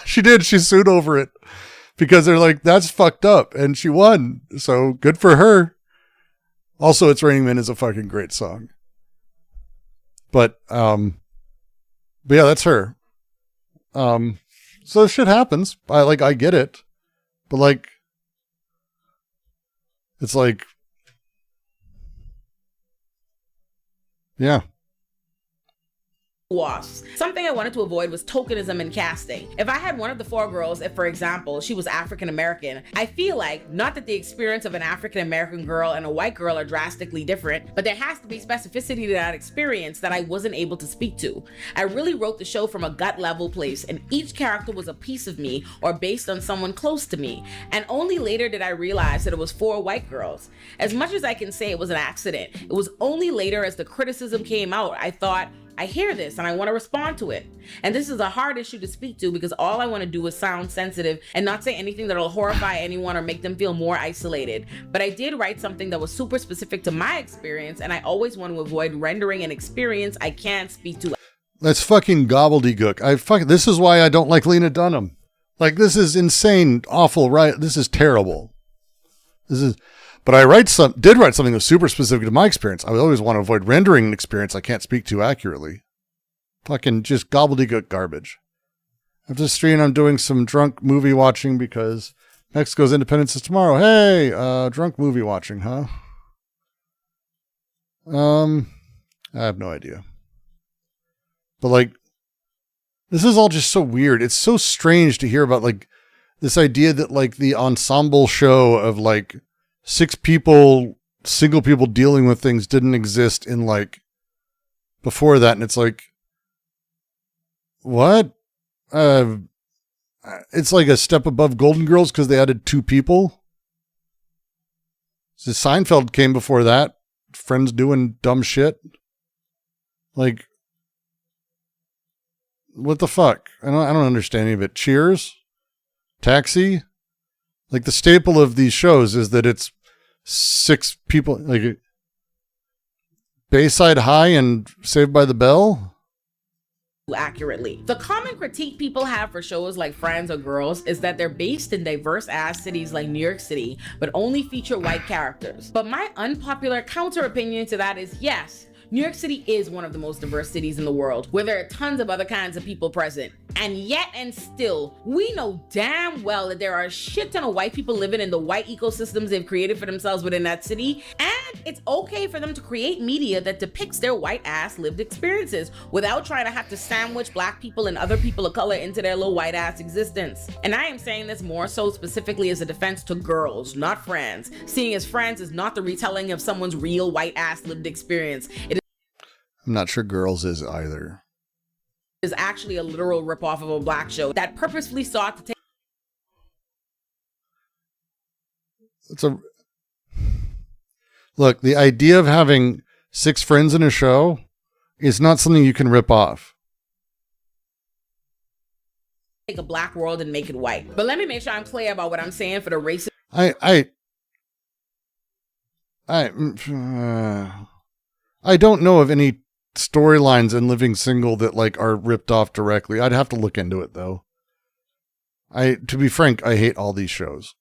She did. She sued over it because they're like, that's fucked up. And she won. So good for her. Also, It's Raining Men is a fucking great song. But yeah, that's her. So shit happens. I get it. But like, it's like, yeah.
wasps. Something I wanted to avoid was tokenism in casting. If I had one of the 4 girls, if for example, she was African American, I feel like, not that the experience of an African American girl and a white girl are drastically different, but there has to be specificity to that experience that I wasn't able to speak to. I really wrote the show from a gut level place, and each character was a piece of me or based on someone close to me. And only later did I realize that it was 4 white girls. As much as I can say it was an accident, it was only later as the criticism came out, I thought, I hear this and I want to respond to it. And this is a hard issue to speak to because all I want to do is sound sensitive and not say anything that'll horrify anyone or make them feel more isolated. But I did write something that was super specific to my experience, and I always want to avoid rendering an experience I can't speak to.
That's fucking gobbledygook. This is why I don't like Lena Dunham. Like, this is insane, awful, right? This is terrible. But I did write something that was super specific to my experience. I would always want to avoid rendering an experience I can't speak to accurately. Fucking just gobbledygook garbage. After the stream, I'm doing some drunk movie watching because Mexico's independence is tomorrow. Hey, drunk movie watching, huh? I have no idea. But like, this is all just so weird. It's so strange to hear about like this idea that like the ensemble show of like 6 people, single people dealing with things didn't exist in like before that. And it's like, what? It's like a step above Golden Girls because they added 2 people. So Seinfeld came before that. Friends doing dumb shit. Like, what the fuck? I don't understand any of it. Cheers? Taxi? Like, the staple of these shows is that it's 6 people, like Bayside High and Saved by the Bell.
Accurately. The common critique people have for shows like Friends or Girls is that they're based in diverse ass cities like New York City, but only feature white characters. But my unpopular counter opinion to that is yes, New York City is one of the most diverse cities in the world, where there are tons of other kinds of people present. And yet and still, we know damn well that there are a shit ton of white people living in the white ecosystems they've created for themselves within that city. And it's okay for them to create media that depicts their white ass lived experiences without trying to have to sandwich black people and other people of color into their little white ass existence. And I am saying this more so specifically as a defense to Girls, not Friends, seeing as Friends is not the retelling of someone's real white ass lived experience.
I'm not sure Girls is either.
Is actually a literal ripoff of a black show that purposefully sought to take.
Look, the idea of having 6 friends in a show is not something you can rip off.
Take a black world and make it white. But let me make sure I'm clear about what I'm saying for the racist.
I don't know of any storylines in Living Single that like are ripped off directly. I'd have to look into it though. To be frank, I hate all these shows.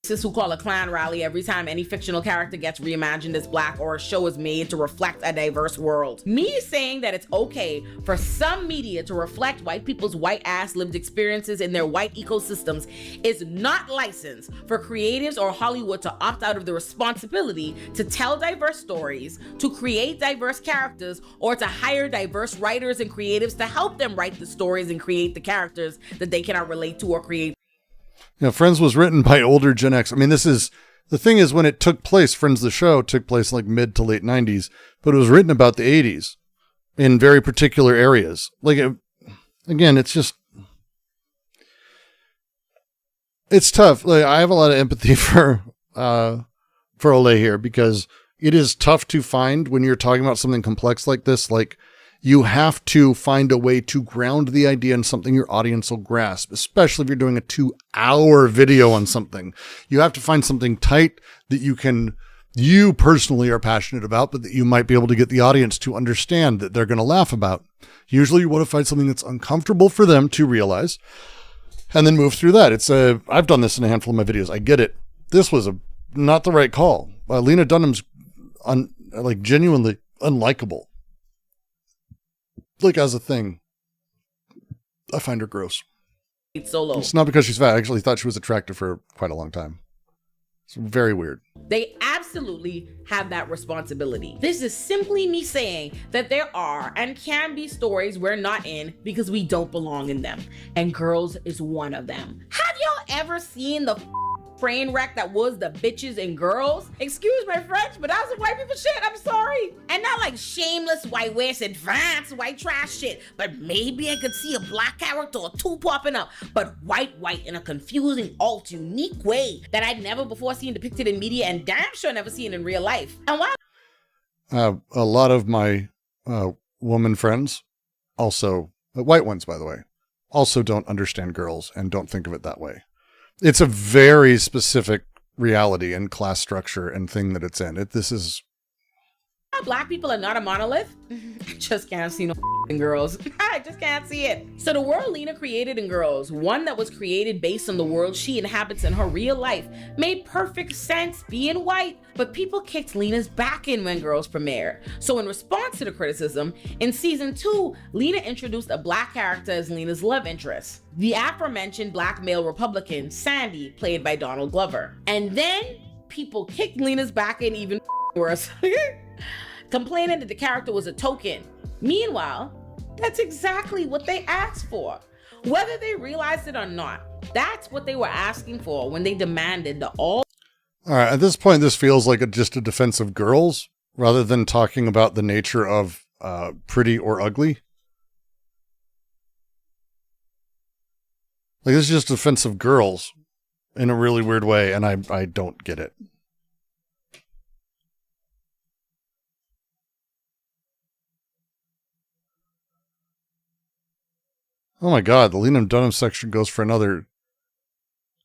Who call a Klan rally every time any fictional character gets reimagined as black or a show is made to reflect a diverse world. Me saying that it's okay for some media to reflect white people's white ass lived experiences in their white ecosystems is not license for creatives or Hollywood to opt out of the responsibility to tell diverse stories, to create diverse characters, or to hire diverse writers and creatives to help them write the stories and create the characters that they cannot relate to or create.
You know, Friends was written by older Gen X. I mean, the thing is when it took place, Friends the show took place like mid to late 90s, but it was written about the 80s in very particular areas. Like, again, it's tough. Like, I have a lot of empathy for Ole here because it is tough to find when you're talking about something complex like this. Like, you have to find a way to ground the idea in something your audience will grasp, especially if you're doing a 2-hour video on something. You have to find something tight that you personally are passionate about, but that you might be able to get the audience to understand that they're going to laugh about. Usually you want to find something that's uncomfortable for them to realize and then move through that. I've done this in a handful of my videos. I get it. This was not the right call. Lena Dunham's genuinely unlikable. Like, as a thing, I find her gross.
Solo.
It's not because she's fat. I actually thought she was attractive for quite a long time. It's very weird.
They absolutely have that responsibility. This is simply me saying that there are and can be stories we're not in because we don't belong in them. And Girls is one of them. Have y'all ever seen the train wreck that was the bitches and girls? Excuse my French, but that's some white people shit. I'm sorry. And not like shameless white West advanced white trash shit, but maybe I could see a black character or 2 popping up, but white in a confusing, alt, unique way that I'd never before seen depicted in media and damn sure never seen in real life. And why?
A lot of my woman friends, also white ones, by the way, also don't understand Girls and don't think of it that way. It's a very specific reality and class structure and thing that it's in. Black
people are not a monolith. I just can't see no Girls. I just can't see it. So the world Lena created in Girls, one that was created based on the world she inhabits in her real life, made perfect sense being white, but people kicked Lena's back in when Girls premiered. So in response to the criticism, in season 2, Lena introduced a black character as Lena's love interest, the aforementioned black male Republican, Sandy, played by Donald Glover. And then people kicked Lena's back in even worse, complaining that the character was a token. Meanwhile, that's exactly what they asked for. Whether they realized it or not, that's what they were asking for when they demanded the all
right, at this point, this feels like just a defense of Girls rather than talking about the nature of pretty or ugly. Like, this is just offensive girls in a really weird way, and I don't get it. Oh my God, the Lena Dunham section goes for another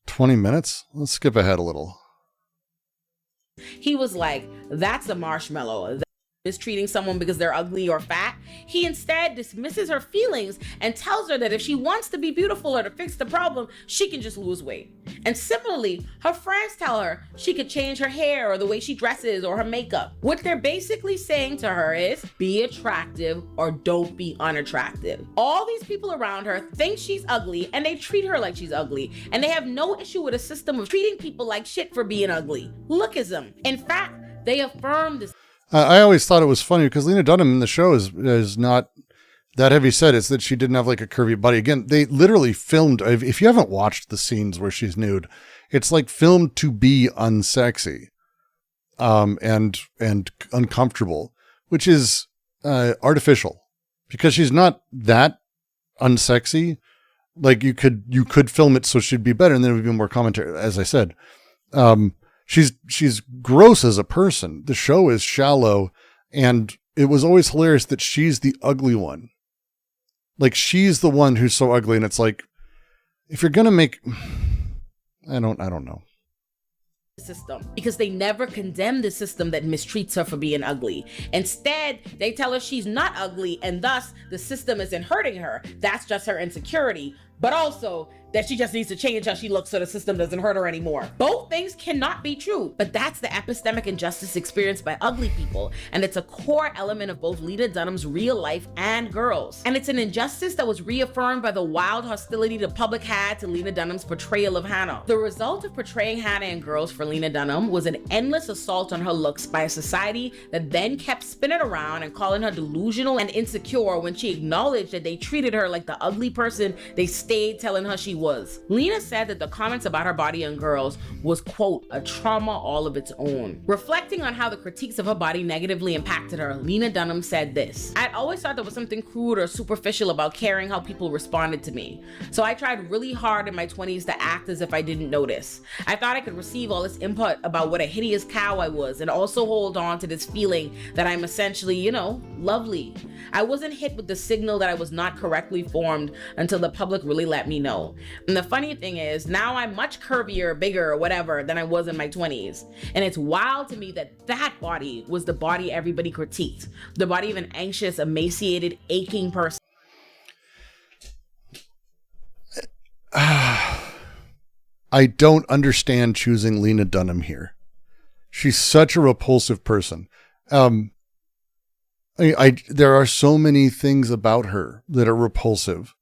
20 minutes? Let's skip ahead a little.
He was like, that's a marshmallow. Mistreating someone because they're ugly or fat. He instead dismisses her feelings and tells her that if she wants to be beautiful or to fix the problem, she can just lose weight. And similarly, her friends tell her she could change her hair or the way she dresses or her makeup. What they're basically saying to her is, be attractive or don't be unattractive. All these people around her think she's ugly and they treat her like she's ugly. And they have no issue with a system of treating people like shit for being ugly. Lookism. In fact, they affirm this.
I always thought it was funny because Lena Dunham in the show is not that heavy set. It's that she didn't have like a curvy body. Again, they literally filmed, if you haven't watched the scenes where she's nude, it's like filmed to be unsexy, and uncomfortable, which is, artificial because she's not that unsexy. Like you could film it so she'd be better and then it would be more commentary, as I said. She's gross as a person. The show is shallow, and it was always hilarious that she's the ugly one. Like, she's the one who's so ugly, and it's like, if you're gonna make, I don't know.
System, because they never condemn the system that mistreats her for being ugly. Instead, they tell her she's not ugly, and thus the system isn't hurting her. That's just her insecurity. But also that she just needs to change how she looks so the system doesn't hurt her anymore. Both things cannot be true, but that's the epistemic injustice experienced by ugly people, and it's a core element of both Lena Dunham's real life and Girls. And it's an injustice that was reaffirmed by the wild hostility the public had to Lena Dunham's portrayal of Hannah. The result of portraying Hannah in Girls for Lena Dunham was an endless assault on her looks by a society that then kept spinning around and calling her delusional and insecure when she acknowledged that they treated her like the ugly person they stayed telling her she was. Lena said that the comments about her body in Girls was, quote, a trauma all of its own. Reflecting on how the critiques of her body negatively impacted her, Lena Dunham said this: I'd always thought there was something crude or superficial about caring how people responded to me. So I tried really hard in my 20s to act as if I didn't notice. I thought I could receive all this input about what a hideous cow I was and also hold on to this feeling that I'm essentially, lovely. I wasn't hit with the signal that I was not correctly formed until the public really let me know. And the funny thing is, now I'm much curvier, bigger, or whatever than I was in my 20s. And it's wild to me that that body was the body everybody critiqued. The body of an anxious, emaciated, aching person.
I don't understand choosing Lena Dunham here. She's such a repulsive person. There are so many things about her that are repulsive.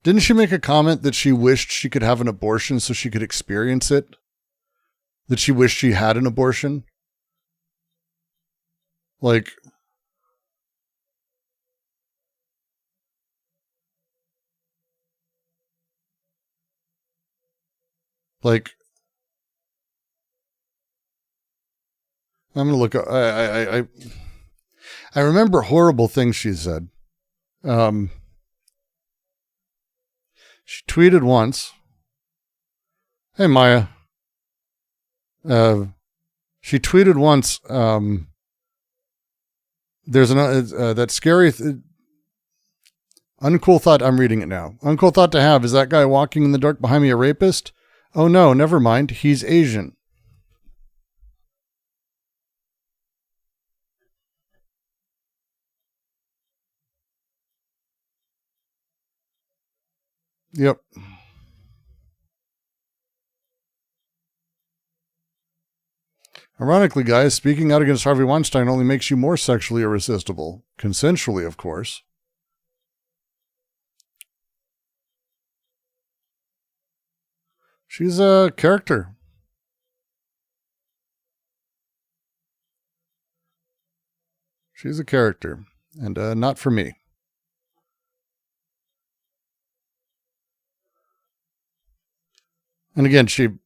Didn't she make a comment that she wished she could have an abortion so she could experience it? That she wished she had an abortion? Like, I'm gonna look. I remember horrible things she said. She tweeted once. Hey Maya. She tweeted once. There's that scary, uncool thought. I'm reading it now. Uncool thought to have: is that guy walking in the dark behind me a rapist? Oh no, never mind. He's Asian. Yep. Ironically, guys, speaking out against Harvey Weinstein only makes you more sexually irresistible. Consensually, of course. She's a character. She's a character. And not for me. And again, I'm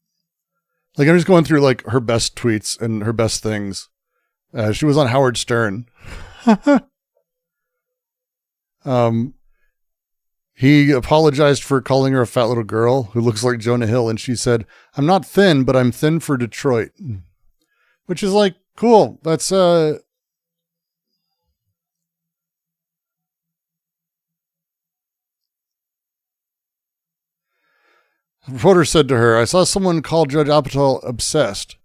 just going through like her best tweets and her best things. She was on Howard Stern. He apologized for calling her a fat little girl who looks like Jonah Hill. And she said, I'm not thin, but I'm thin for Detroit. Which is like, cool. That's, A reporter said to her, I saw someone call Judge Apatow obsessed.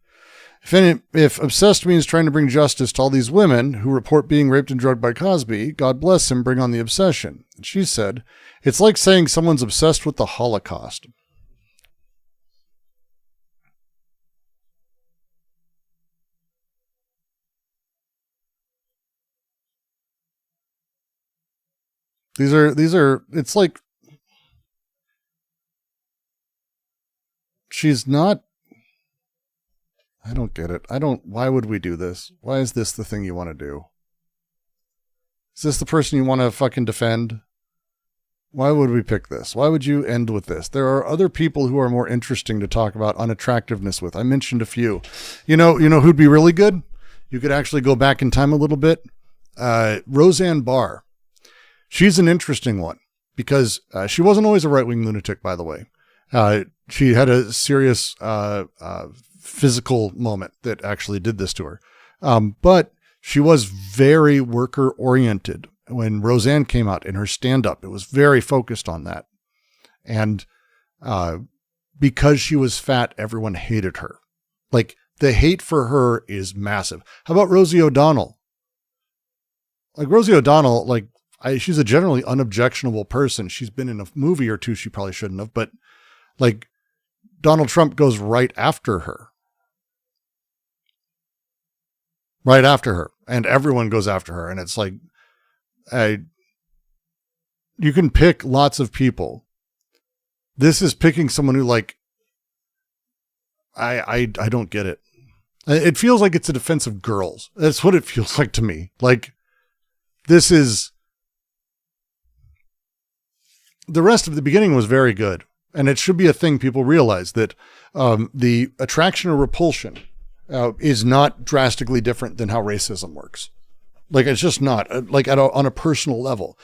If obsessed means trying to bring justice to all these women who report being raped and drugged by Cosby, God bless him, bring on the obsession. And she said, it's like saying someone's obsessed with the Holocaust. These are, it's like, she's not, I don't get it. Why would we do this? Why is this the thing you want to do? Is this the person you want to fucking defend? Why would we pick this? Why would you end with this? There are other people who are more interesting to talk about unattractiveness with. I mentioned a few. You know who'd be really good? You could actually go back in time a little bit. Roseanne Barr. She's an interesting one because she wasn't always a right-wing lunatic, by the way. She had a serious physical moment that actually did this to her. But she was very worker-oriented. When Roseanne came out in her stand-up, it was very focused on that. And because she was fat, everyone hated her. Like, the hate for her is massive. How about Rosie O'Donnell? Like, Rosie O'Donnell, like, she's a generally unobjectionable person. She's been in a movie or two she probably shouldn't have, but like Donald Trump goes right after her. Right after her. And everyone goes after her. And it's like, you can pick lots of people. This is picking someone who like, I don't get it. It feels like it's a defense of girls. That's what it feels like to me. Like, this is, the rest of the beginning was very good. And it should be a thing people realize that the attraction or repulsion is not drastically different than how racism works. Like, it's just not. Like, on a personal level.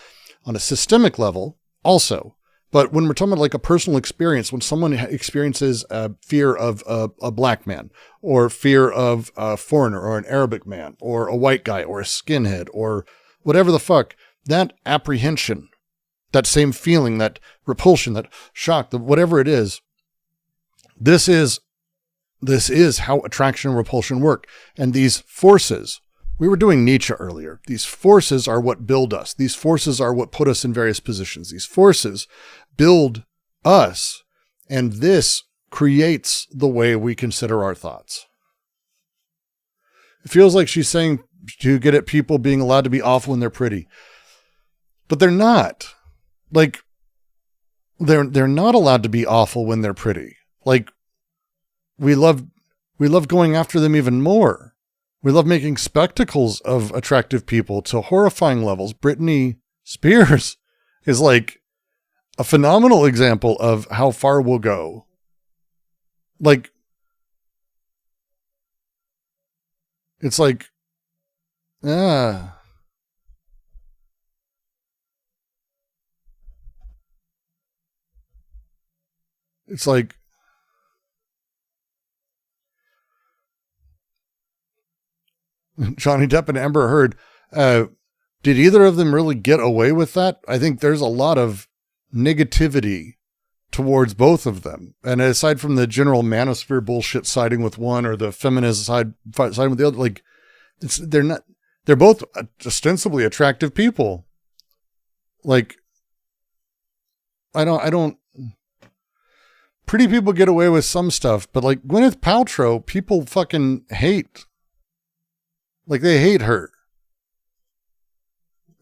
On a systemic level, also. But when we're talking about like a personal experience, when someone experiences fear of a black man, or fear of a foreigner, or an Arabic man, or a white guy, or a skinhead, or whatever the fuck, that apprehension, that same feeling, that repulsion, that shock, whatever it is, this is how attraction and repulsion work. And these forces, we were doing Nietzsche earlier. These forces are what build us. These forces are what put us in various positions. These forces build us, and this creates the way we consider our thoughts. It feels like she's saying to get at people being allowed to be awful when they're pretty, but they're not. Like, they're not allowed to be awful when they're pretty. Like, we love going after them even more. We love making spectacles of attractive people to horrifying levels. Britney Spears is like a phenomenal example of how far we'll go. Like, it's like, it's like, Johnny Depp and Amber Heard, did either of them really get away with that? I think there's a lot of negativity towards both of them. And aside from the general manosphere bullshit siding with one or the feminist siding with the other, like, they're both ostensibly attractive people. Like, I don't, pretty people get away with some stuff, but like Gwyneth Paltrow, people fucking hate. Like, they hate her.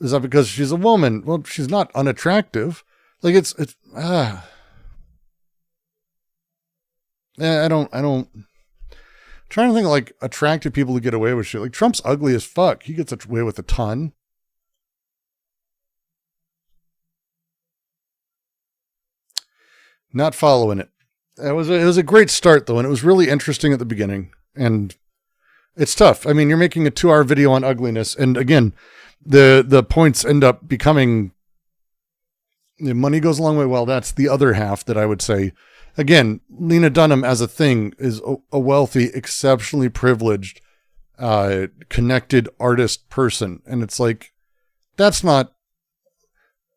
Is that because she's a woman? Well, she's not unattractive. Like, I don't, I'm trying to think of like attractive people who get away with shit. Like, Trump's ugly as fuck. He gets away with a ton. Not following it. It was a great start though. And it was really interesting at the beginning, and it's tough. I mean, you're making a 2-hour video on ugliness. And again, the points end up becoming money goes a long way. Well, that's the other half that I would say. Again, Lena Dunham as a thing is a wealthy, exceptionally privileged, connected artist person. And it's like, that's not,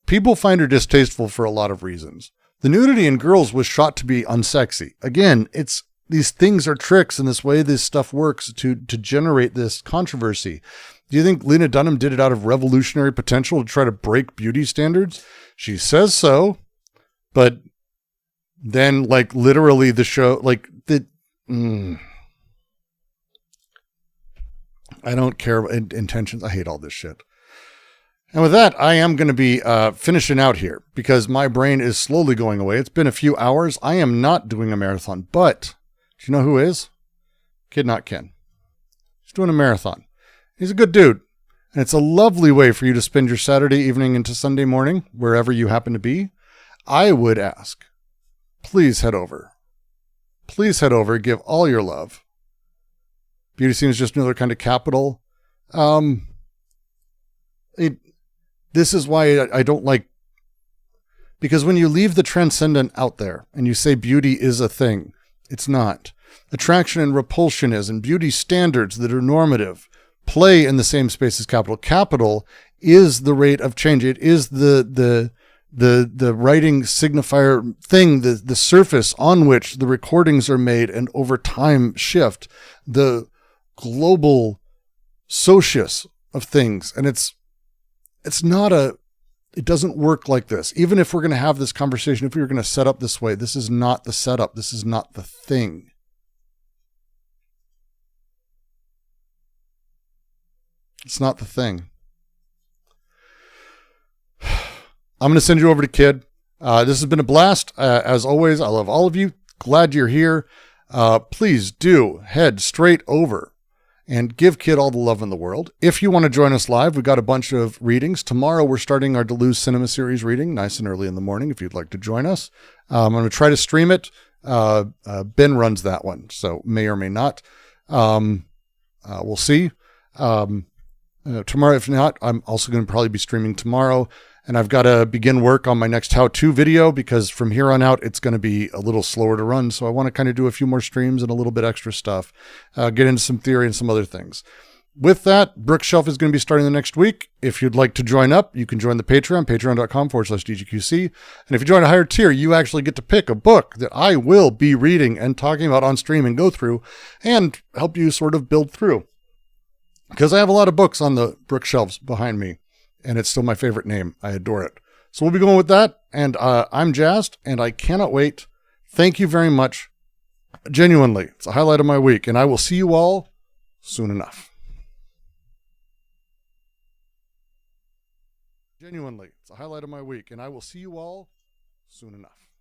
people find her distasteful for a lot of reasons. The nudity in Girls was shot to be unsexy. Again, it's, these things are tricks in this way this stuff works to generate this controversy. Do you think Lena Dunham did it out of revolutionary potential to try to break beauty standards? She says so, but then like literally the show, like the, I don't care intentions. I hate all this shit. And with that, I am going to be finishing out here because my brain is slowly going away. It's been a few hours. I am not doing a marathon, but do you know who is? Kid Not Ken. He's doing a marathon. He's a good dude. And it's a lovely way for you to spend your Saturday evening into Sunday morning, wherever you happen to be. I would ask, please head over. Please head over. Give all your love. Beauty seems just another kind of capital. This is why I don't like, because when you leave the transcendent out there and you say beauty is a thing, it's not. Attraction and repulsion is, and beauty standards that are normative play in the same space as capital. Capital is the rate of change. It is the writing signifier thing, the surface on which the recordings are made and over time shift, the global socius of things. And it's not it doesn't work like this. Even if we're going to have this conversation, if we were going to set up this way, this is not the setup. This is not the thing. It's not the thing. I'm going to send you over to Kid. This has been a blast. As always, I love all of you. Glad you're here. Please do head straight over and give Kid all the love in the world. If you want to join us live, we've got a bunch of readings. Tomorrow, we're starting our Deleuze Cinema Series reading, nice and early in the morning, if you'd like to join us. I'm going to try to stream it. Ben runs that one, so may or may not. We'll see. Tomorrow, if not, I'm also going to probably be streaming tomorrow. And I've got to begin work on my next how-to video because from here on out, it's going to be a little slower to run. So I want to kind of do a few more streams and a little bit extra stuff, get into some theory and some other things. With that, Brookshelf is going to be starting the next week. If you'd like to join up, you can join the Patreon, patreon.com/DGQC. And if you join a higher tier, you actually get to pick a book that I will be reading and talking about on stream and go through and help you sort of build through. Because I have a lot of books on the Brookshelves behind me. And it's still my favorite name. I adore it. So we'll be going with that. And I'm jazzed and I cannot wait. Thank you very much. Genuinely, it's a highlight of my week. And I will see you all soon enough. Genuinely, it's a highlight of my week. And I will see you all soon enough.